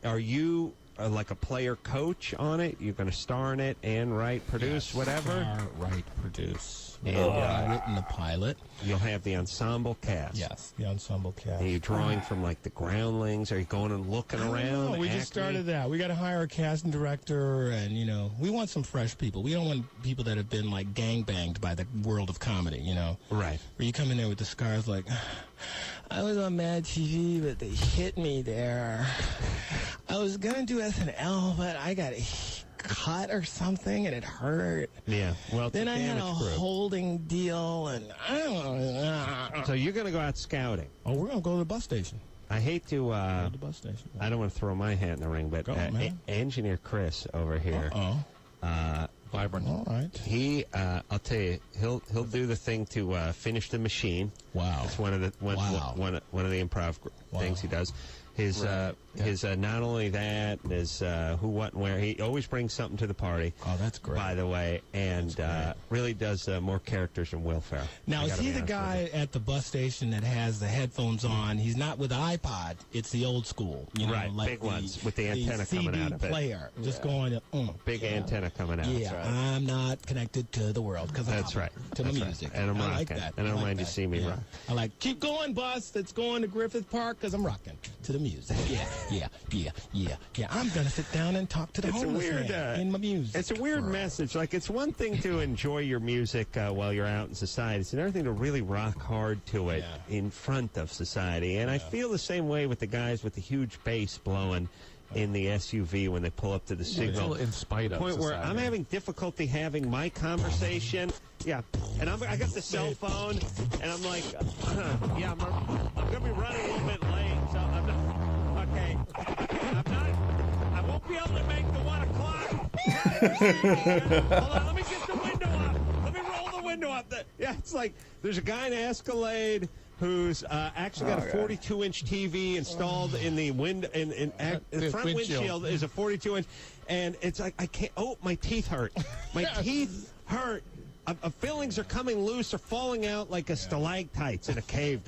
Are you like a player coach on it? You're going to star in it and write, produce, whatever? Star, write, produce. And I've written the pilot. You'll have the ensemble cast. Yes, the ensemble cast. Are you drawing from like the groundlings? Are you going and looking around? No, we just started that. We got to hire a casting director, and we want some fresh people. We don't want people that have been like gangbanged by the world of comedy. Right. Where you come in there with the scars, like, I was on Mad TV, but they hit me there. I was gonna do SNL, but I got cut or something, and it hurt. Yeah. Well, then I had a holding deal, and I don't know. So you're going to go out scouting? Oh, we're going to go to the bus station. I hate to. Go to the bus station. I don't want to throw my hat in the ring, but engineer Chris over here. Vibrant. All right. He, I'll tell you, he'll do the thing to finish the machine. Wow. It's one of the one of the improv things he does. His not only that, his who, what, and where. He always brings something to the party. Oh, that's great. By the way, and really does more characters than Will Ferrell. Now, is he the guy at the bus station that has the headphones on? He's not with the iPod. It's the old school, right? like big ones with the antenna CD coming out of it. Player, just going. Big antenna coming out. Yeah, right. I'm not connected to the world because that's right. To the music, and I'm I rocking. like that. And I don't mind you see me rock. I like keep going, bus that's going to Griffith Park because I'm rocking to the music. Yeah. I'm gonna sit down and talk to the homeless man in my music. It's a weird message. Like, it's one thing to enjoy your music while you're out in society. It's another thing to really rock hard to it in front of society. And I feel the same way with the guys with the huge bass blowing in the SUV when they pull up to the signal. In spite of point society. where I'm having difficulty having my conversation. Yeah, and I got the cell phone, and I'm like, I'm gonna be running a little bit late, so I'm not. Okay, I won't be able to make the 1 o'clock. Hold on, let me get the window up. Let me roll the window up. It's like there's a guy in Escalade who's actually got a 42-inch TV installed in the the front windshield is a 42-inch, and it's like I can't. Oh, my teeth hurt. My teeth hurt. Fillings are coming loose or falling out like a stalactites in a cave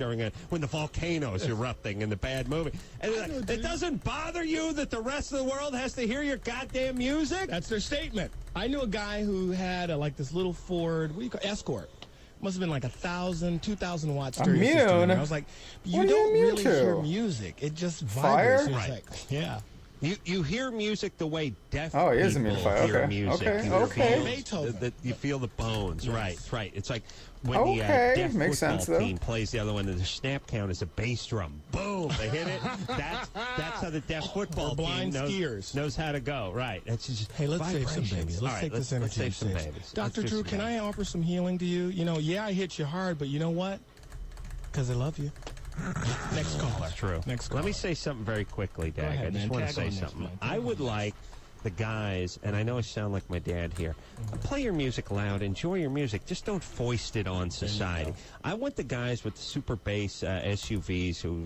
when the volcano's erupting in the bad movie. And it doesn't bother you that the rest of the world has to hear your goddamn music? That's their statement. I knew a guy who had this little Ford, Escort. Must have been like 1,000, 2,000 watt stereo system. I was like, you don't really hear music. It just vibrates. Right. Like, yeah. You hear music the way deaf he is people immune fire. hear Okay. music. Okay. You feel the bones. Yes. Right. It's like when the deaf football team plays the other one, and the snap count is a bass drum. Boom! They hit it. That's how the deaf football team knows how to go. Right. That's just hey, let's save some babies. Let's take this energy. Let's save some babies. Dr. Drew, can I offer some healing to you? I hit you hard, but you know what? Because I love you. Next caller. That's true. Next caller. Let me say something very quickly, Dag. Ahead, I just man. want to Tag say on next, something. man. I would like the guys, and I know I sound like my dad here, play your music loud, enjoy your music, just don't foist it on society. I want the guys with the super bass SUVs who,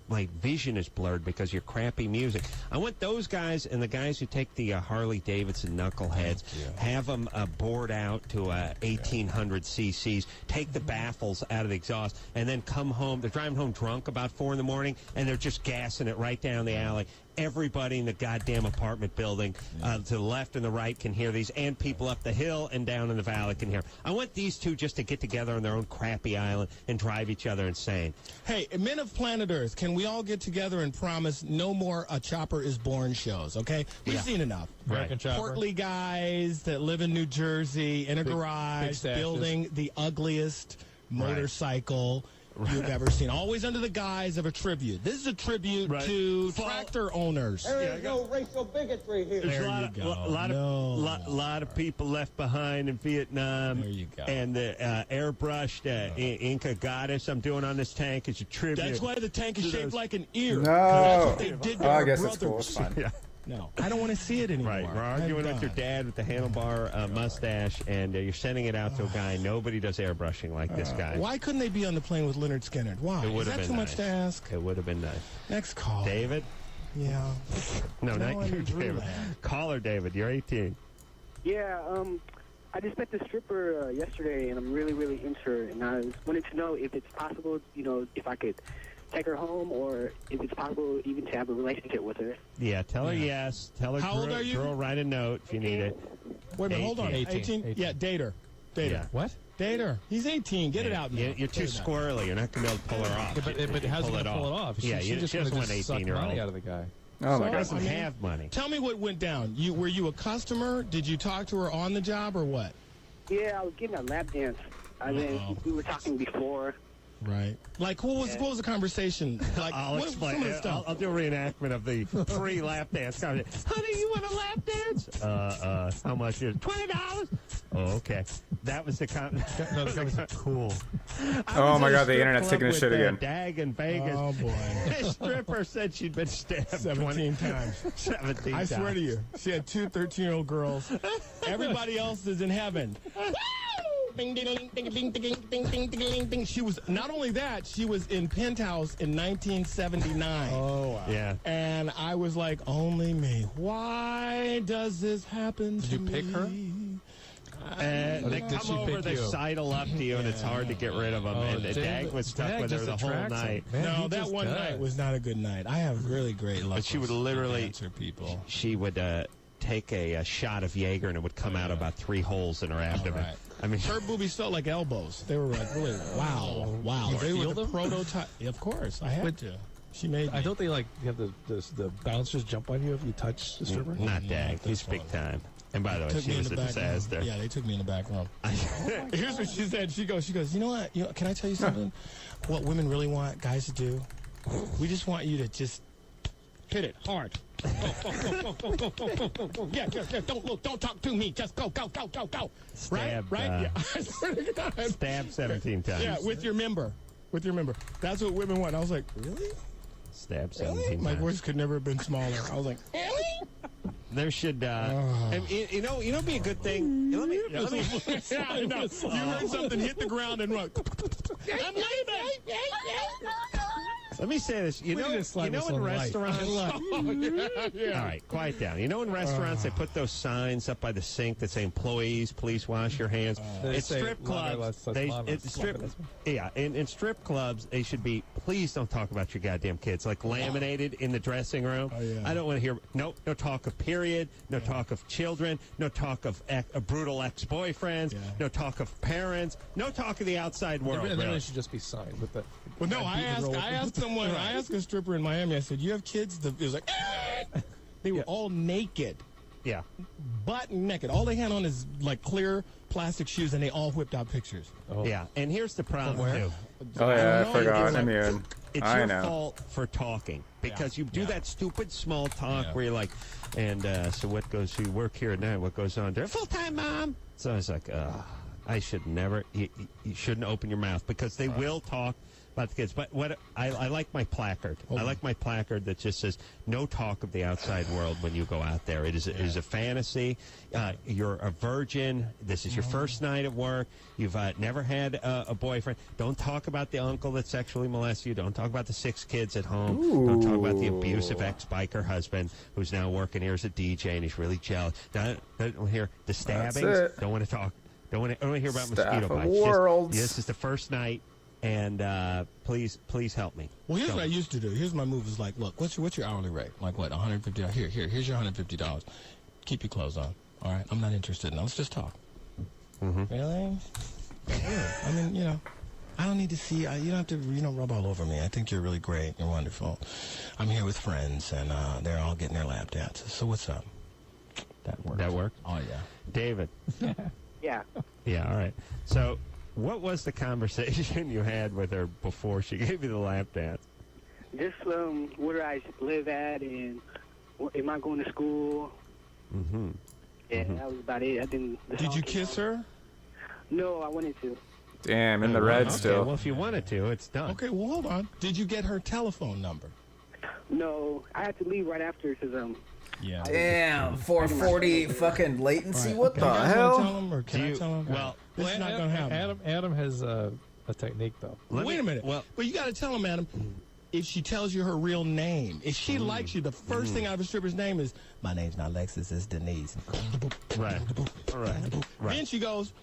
my vision is blurred because of your crappy music. I want those guys and the guys who take the Harley Davidson knuckleheads, have them bored out to 1,800 cc's, take the baffles out of the exhaust, and then come home. They're driving home drunk about 4 in the morning, and they're just gassing it right down the alley. Everybody in the goddamn apartment building to the left and the right can hear these, and people up the hill and down in the valley can hear. I want these two just to get together on their own crappy island and drive each other insane. Hey, men of planet Earth, can we all get together and promise no more A Chopper is Born shows, okay? We've seen enough. American Chopper. Portly guys that live in New Jersey in a garage building the ugliest motorcycle you've ever seen, always under the guise of a tribute. This is a tribute to tractor owners. There is no racial bigotry here. There's a lot of people left behind in Vietnam. There you go. And the airbrushed Inca goddess I'm doing on this tank is a tribute. That's why the tank is shaped like an ear. No. That's what they did to our I guess brothers. it's cool. It's fine. No, I don't want to see it anymore. Right, we're arguing with your dad with the handlebar mustache, and you're sending it out to a guy. Nobody does airbrushing like this guy. Why couldn't they be on the plane with Leonard Skinner? Why? It would Is have that been too nice. much to ask? It would have been nice. Next call. David? Yeah. No, No, not you, I'm David. Drew. Caller David, you're 18. Yeah, I just met the stripper yesterday, and I'm really, really into her. And I wanted to know if it's possible, if I could take her home, or if it's possible even to have a relationship with her. Yeah, tell her yes. Tell her How old are you? girl, write a note if you need it. Wait a minute, hold on. 18? Yeah, date her. Date her. What? Date her. He's 18. Get it out now. You're too squirrely. You're not going to be able to pull her off. Yeah, but how's he going to pull it off? Yeah, she just doesn't want want an to suck 18-year-old. money out of the guy. Oh my God. Doesn't have money. Tell me what went down. Were you a customer? Did you talk to her on the job or what? Yeah, I was getting a lap dance. We were talking before. Right. Like, what was the conversation? Like, I'll explain. Some of the stuff? I'll do a reenactment of the pre-lap dance conversation. Honey, you want a lap dance? How much is it? $20. Oh, okay. That was the No, the conversation. Cool. Oh my God, the internet's taking a shit again. Dag in Vegas. Oh boy. The stripper said she'd been stabbed 17 times. 17 times. I swear to you. She had 2 13-year-old girls. Everybody else is in heaven. Bing, ding, ding, ding, ding, ding, ding, ding, ding, ding. She was, not only that, she was in Penthouse in 1979. Oh, wow. Yeah. And I was like, only me. Why does this happen to me? Did you pick her? They come over, they sidle up to you, and it's hard to get rid of them. And the Dag was stuck with her the whole night. No, that one night was not a good night. I have really great luck. But she would literally, answer people. She would take a shot of Jaeger, and it would come out about 3 holes in her abdomen. Right. I mean, her boobies felt like elbows. They were like really wow. They were the prototype. Of course, I had to. She made me. I don't think like you have the bouncers jump on you if you touch the stripper. Not Dag. He's big time. And by the way, she was a disaster. Yeah, they took me in the back room. Here's what she said. She goes, you know what? Can I tell you something? What women really want guys to do? We just want you to just hit it hard. Go. Yeah. Don't look. Don't talk to me. Just go. Stab, right? Yeah. I swear to God. Stab 17 times. Yeah, with your member. That's what women want. I was like, really? Stab 17 really? times. My voice could never have been smaller. I was like, really? There should, you know, be a good thing. Let me. Yeah, I know. You heard something hit the ground and what? Let me say this. You know in restaurants. Yeah. All right, quiet down. You know in restaurants they put those signs up by the sink that say "Employees, please wash your hands." It's strip clubs. In strip clubs they should be. Please don't talk about your goddamn kids. Like laminated in the dressing room. Oh, yeah. I don't want to hear no talk of period. No talk of children. No talk of brutal ex-boyfriends. Yeah. No talk of parents. No talk of the outside world. And then it should just be signed with the. Well, no, I asked someone. I asked a stripper in Miami. I said, "You have kids?" It was like they were all naked. Yeah. Butt naked. All they had on is like clear plastic shoes, and they all whipped out pictures. Oh. Yeah, and here's the problem too. Oh yeah, I forgot. I'm immune. It's your fault for talking because you do that stupid small talk where you're like, and so what goes? You work here at night. What goes on there? Full time, mom. So I was like, I should never. You shouldn't open your mouth because they will talk about the kids. But what I like my placard. I like my placard that just says no talk of the outside world when you go out there. It is a fantasy. You're a virgin. This is your first night at work. You've never had a boyfriend. Don't talk about the uncle that sexually molested you. Don't talk about the 6 kids at home. Ooh. Don't talk about the abusive ex-biker husband who's now working here as a DJ and he's really jealous. Don't hear the stabbings. Don't want to talk. Don't want to hear about mosquito bites. This is the first night. And please help me. Well, here's what I used to do. Here's my move. Is like, look, what's your hourly rate? Like what? $150. Here's your $150. Keep your clothes on. All right. I'm not interested. Now let's just talk. Mm-hmm. Really? I mean, I don't need to see. You don't have to, rub all over me. I think you're really great. You're wonderful. I'm here with friends, and they're all getting their lap dances. So what's up? That works. That worked? Oh yeah. David. Yeah. Yeah. All right. So. What was the conversation you had with her before she gave you the lap dance? Just where I live at and am I going to school? Mm-hmm. Yeah, that was about it. Did you kiss her? No, I wanted to. Damn, in the red still. Well, if you wanted to, it's done. Okay, well, hold on. Did you get her telephone number? No, I had to leave right after because Yeah. Damn, 440 fucking latency. Right. What Okay. the You guys hell? wanna tell him, or can I tell him? Well, this is not going to happen. Adam has a technique though. Wait a minute. Well, you got to tell him, Adam. if she tells you her real name. If she likes you, the first thing out of a stripper's name is, my name's not Lexus, it's Denise. Right. Then she goes,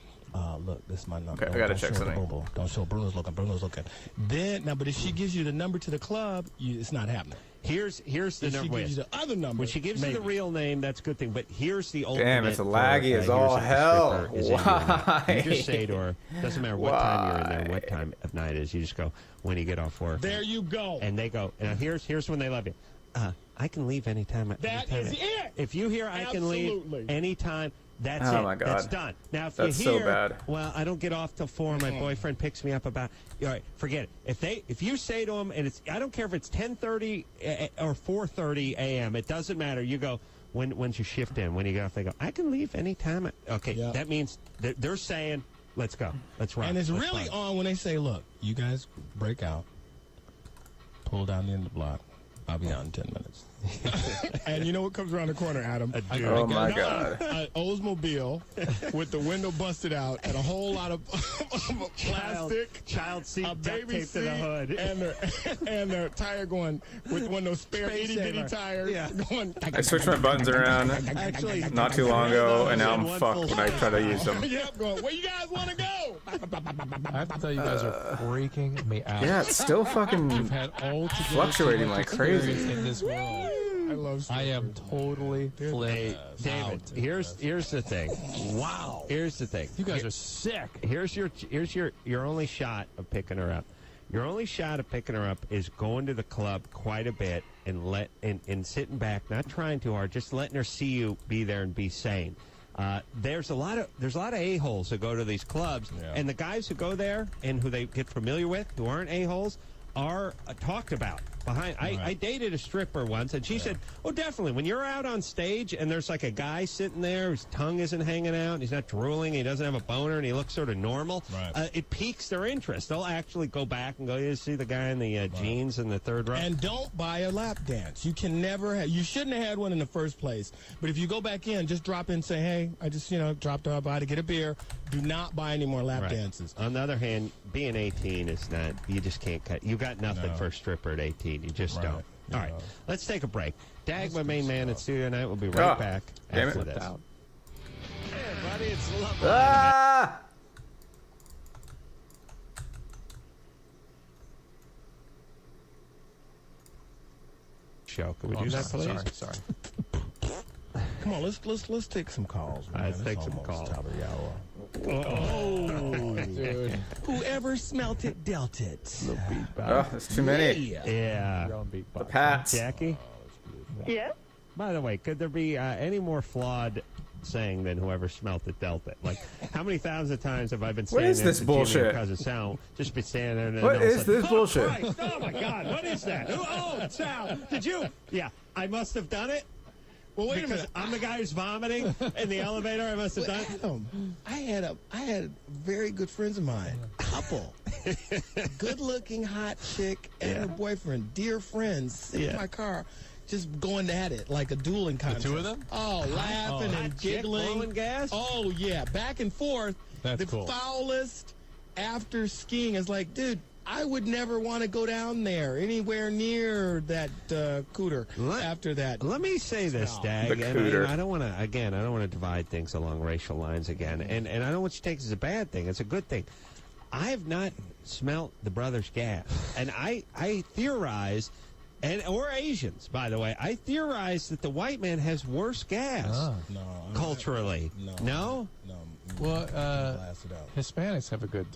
look, this is my number. Okay, I gotta check something. Don't show Bruno's looking. Then, but if she gives you the number to the club, it's not happening. Here's the if number. She gives you the other number. When she gives you the real name, that's a good thing. But here's the ultimate. Damn, it's laggy as for, all here's hell. Why? You just say to her, doesn't matter what time you're in there, what time of night it is. You just go, when you get off work. There you go. And they go, now here's when they love you. I can leave anytime. That is it. If you hear I can leave anytime, that's it. Oh my God. That's done. Now, if That's you so hear, bad. well, I don't get off till 4. My boyfriend picks me up about. All right, forget it. If you say to them, and it's, I don't care if it's 10:30 or 4:30 a.m. It doesn't matter. You go when's your shift in? When you get off, they go, I can leave anytime. Okay, that means they're saying, let's go, let's run. And it's really on when they say, look, you guys break out, pull down the end of the block. I'll be out in 10 minutes. And you know what comes around the corner, Adam? Oh, my God. An Oldsmobile with the window busted out and a whole lot of plastic. Child seat a duct baby tape to the hood. And the tire going with one of those spare Space itty-bitty saver. tires. Yeah. Going, I switched my buttons around Actually, not too long ago, and now I'm fucked when I try to use them. Yep, going, where you guys want to go? I have to tell you guys are freaking me out. Yeah, it's still fucking You've had fluctuating like crazy. In this world. I am totally flipped. David, here's the thing. Wow. Here's the thing. You guys are sick. Here's your only shot of picking her up. Your only shot of picking her up is going to the club quite a bit and sitting back, not trying too hard, just letting her see you be there and be sane. There's a lot of a-holes who go to these clubs, and the guys who go there and who they get familiar with, who aren't a-holes, are talked about. I dated a stripper once, and she said, oh, definitely, when you're out on stage and there's like a guy sitting there whose tongue isn't hanging out, and he's not drooling, he doesn't have a boner, and he looks sort of normal, it piques their interest. They'll actually go back and go, you see the guy in the jeans in the third row? And don't buy a lap dance. You can never you shouldn't have had one in the first place. But if you go back in, just drop in and say, hey, I just, dropped off by to get a beer. Do not buy any more lap dances. On the other hand, being 18 is not, you just can't cut. You got nothing for a stripper at 18. You just don't. All right, let's take a break. Dag, my main man at Studio Night, will be right back after this. Hey, everybody, it's Loveline. Show. Can we do that, please? Sorry. Come on, let's take some calls. Man. Let's take some calls. Top of the hour. Oh, dude. Whoever smelt it dealt it. Oh, there's too many. Yeah. The Pats. Jackie? Yes? By the way, could there be any more flawed saying than whoever smelt it dealt it? Like, how many thousands of times have I been saying What is this bullshit? Cousin Sal, just be standing there and What is this bullshit? Christ, oh, my God, what is that? Oh, Sal, did you? Yeah, I must have done it. Well, wait a minute. I'm the guy who's vomiting in the elevator. I must have done it. Adam, I had very good friends of mine, couple, good-looking hot chick and her boyfriend, dear friends, sit in my car, just going at it like a dueling contest. The two of them? Oh, laughing and giggling. Blowing gas? Oh yeah, back and forth. That's the cool. foulest after skiing is like, dude, I would never want to go down there anywhere near that cooter after that. Let me say this, Dag, The and cooter. I don't want to divide things along racial lines again, and I don't want you to take this as a bad thing. It's a good thing. I have not smelt the brothers' gas, and I theorize, or Asians, by the way, I theorize that the white man has worse gas culturally. No? Well, Hispanics have a good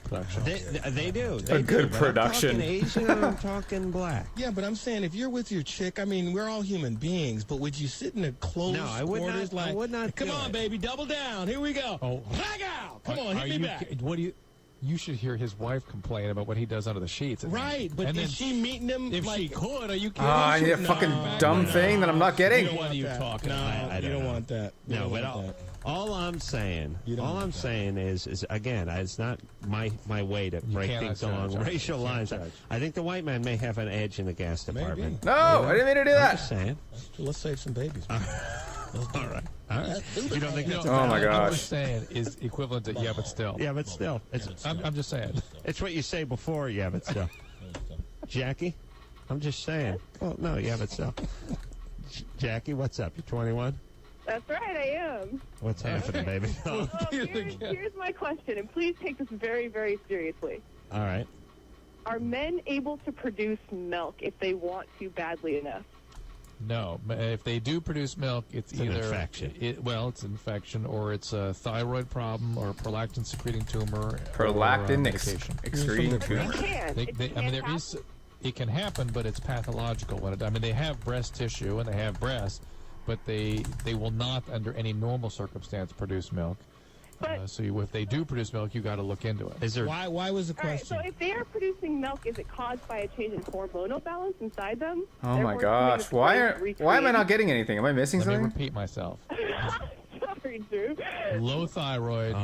production. They do. A good production. I'm talking Asian and I'm talking black. Yeah, but I'm saying if you're with your chick, I mean, we're all human beings, but would you sit in a closed quarters like, I would not come on, baby, double down, here we go. Oh. Back out. Come on, hit me back. What do you... You should hear his wife complain about what he does under the sheets. Right, but is she meeting him? If she could, are you kidding? I need a fucking dumb thing that I'm not getting. You don't want that. You don't want that. No, but all I'm saying is again, it's not my way to break things along racial lines. I think the white man may have an edge in the gas department. No, I didn't mean to do that. I'm just saying. Let's save some babies. All right. You don't think that's oh my gosh. I'm just saying is equivalent to yeah, but still. Yeah, but still. I'm just saying. It's what you say before, yeah, but still. Jackie? I'm just saying. Well, no, yeah, but still. Jackie, what's up? You 21? That's right, I am. What's happening, baby? Well, here's my question, and please take this very, very seriously. All right. Are men able to produce milk if they want to badly enough? No. If they do produce milk, it's an either infection. It's an infection, or it's a thyroid problem, or a prolactin secreting tumor. Prolactin medication. excreting tumor. It can happen, but it's pathological. They have breast tissue and they have breasts, but they will not, under any normal circumstance, produce milk. So if they do produce milk, you got to look into it. Why was the question? All right, so if they are producing milk, is it caused by a change in hormonal balance inside them? Oh my gosh! Why am I not getting anything? Am I missing something? Let me repeat myself. Sorry, Drew. Low thyroid,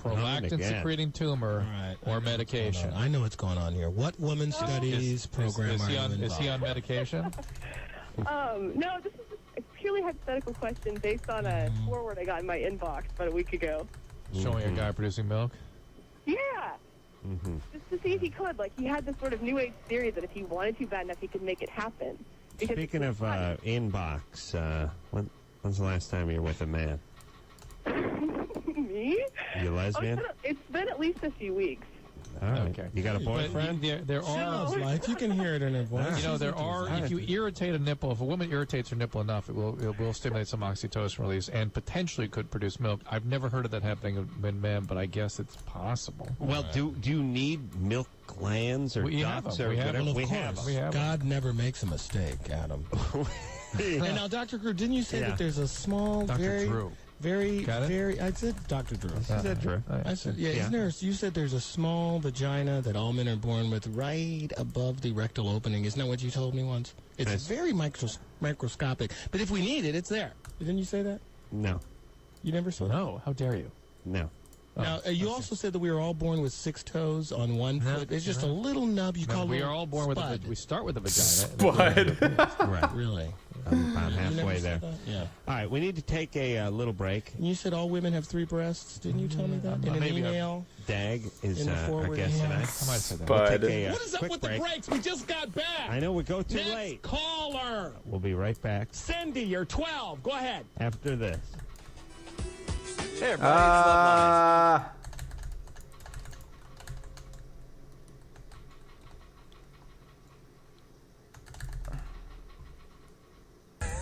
prolactin secreting tumor, or medication. I know what's going on here. What woman studies program are you involved? Is he on medication? No, this is a purely hypothetical question based on a forward I got in my inbox about a week ago. Showing a guy producing milk? Yeah. Just to see if he could. Like, he had this sort of new age theory that if he wanted to bad enough, he could make it happen. Because Speaking of inbox, when's the last time you were with a man? Me? You lesbian? It's been at least a few weeks. All right. Okay. You got a boyfriend? There are. Like, you can hear it in her voice. There are. If you irritate a nipple, if a woman irritates her nipple enough, it will stimulate some oxytocin release and potentially could produce milk. I've never heard of that happening in men, but I guess it's possible. Well, do you need milk glands or ducts or whatever? We have. God never makes a mistake, Adam. And now, Dr. Drew, didn't you say that there's a small, very, I said Dr. Drew. You said Drew. I said, isn't there, you said there's a small vagina that all men are born with right above the rectal opening. Isn't that what you told me once? It's very microscopic. But if we need it, it's there. Didn't you say that? No. You never said that? No. How dare you? No. Now, you also said that we were all born with 6 toes on one foot. It's just a little nub you call it. We are all born with spud. we start with a vagina. Spud. Right. Really? I'm halfway there. Yeah. All right, we need to take a little break. And you said all women have 3 breasts. Didn't you tell me that in an email? Dag is in the our forward guest tonight. I might have said that. We'll Spud. take What is up with the breaks? We just got back. I know we go too Next late. caller. We'll be right back Cindy, you're 12. Go ahead. after this. Hey, everybody, it's Loveline.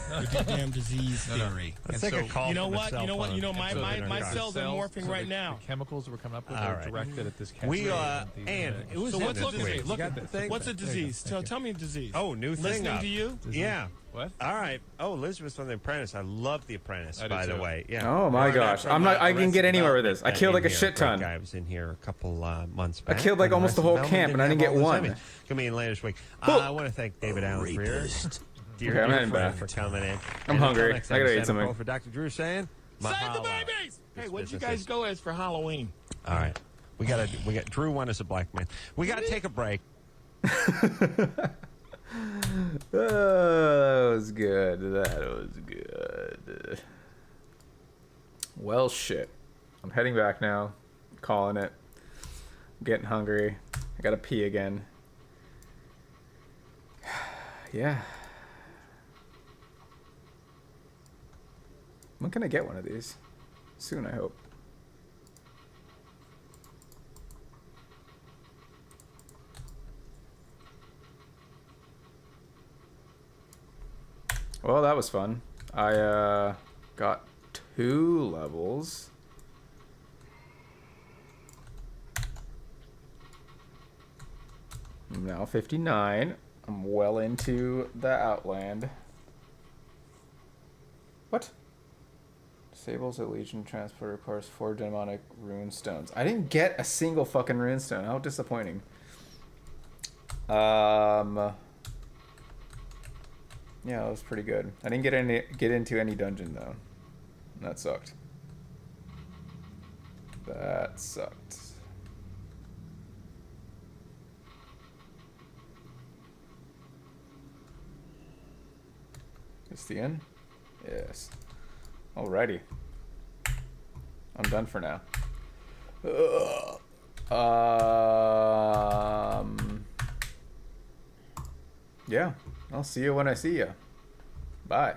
The goddamn disease theory. Let's take a call. You know from the what? cell You know what? phone. You know my cells are morphing right now. The chemicals that we're coming up with All are right. directed at this cancer. We and it was So what's look, what's a disease? Tell me a disease. Oh, new thing Listening up. to you? Yeah. What? All right. Oh, Elizabeth from The Apprentice. I love The Apprentice, I do by the too. way. Yeah. Oh my gosh! I'm not. I can get anywhere with this. I killed like a shit ton. Guy was in here a couple months I back. killed like and almost the whole Melvin camp, and I didn't have get all those one. enemies. Come in later this week. I want to thank David Allen Freer, dear I'm heading friend, back. for coming in. I'm And hungry. until next I gotta time, eat something. For Dr. Drew saying, Save the mahalo. babies! Hey, what'd you business guys go as for Halloween? All right. We got Drew won as a black man. We got to take a break. That was good. That was good. Well, shit. I'm heading back now. Calling it. I'm getting hungry. I gotta pee again. Yeah. When can I get one of these? Soon, I hope. Well, that was fun. I got 2 levels. I'm now 59. I'm well into the Outland. What? Disables a Legion transport, requires 4 demonic rune stones. I didn't get a single fucking rune stone. How disappointing. Yeah, that was pretty good. I didn't get into any dungeon though. That sucked. That sucked. Is the end? Yes. Alrighty. I'm done for now. Yeah, I'll see you when I see you. Bye.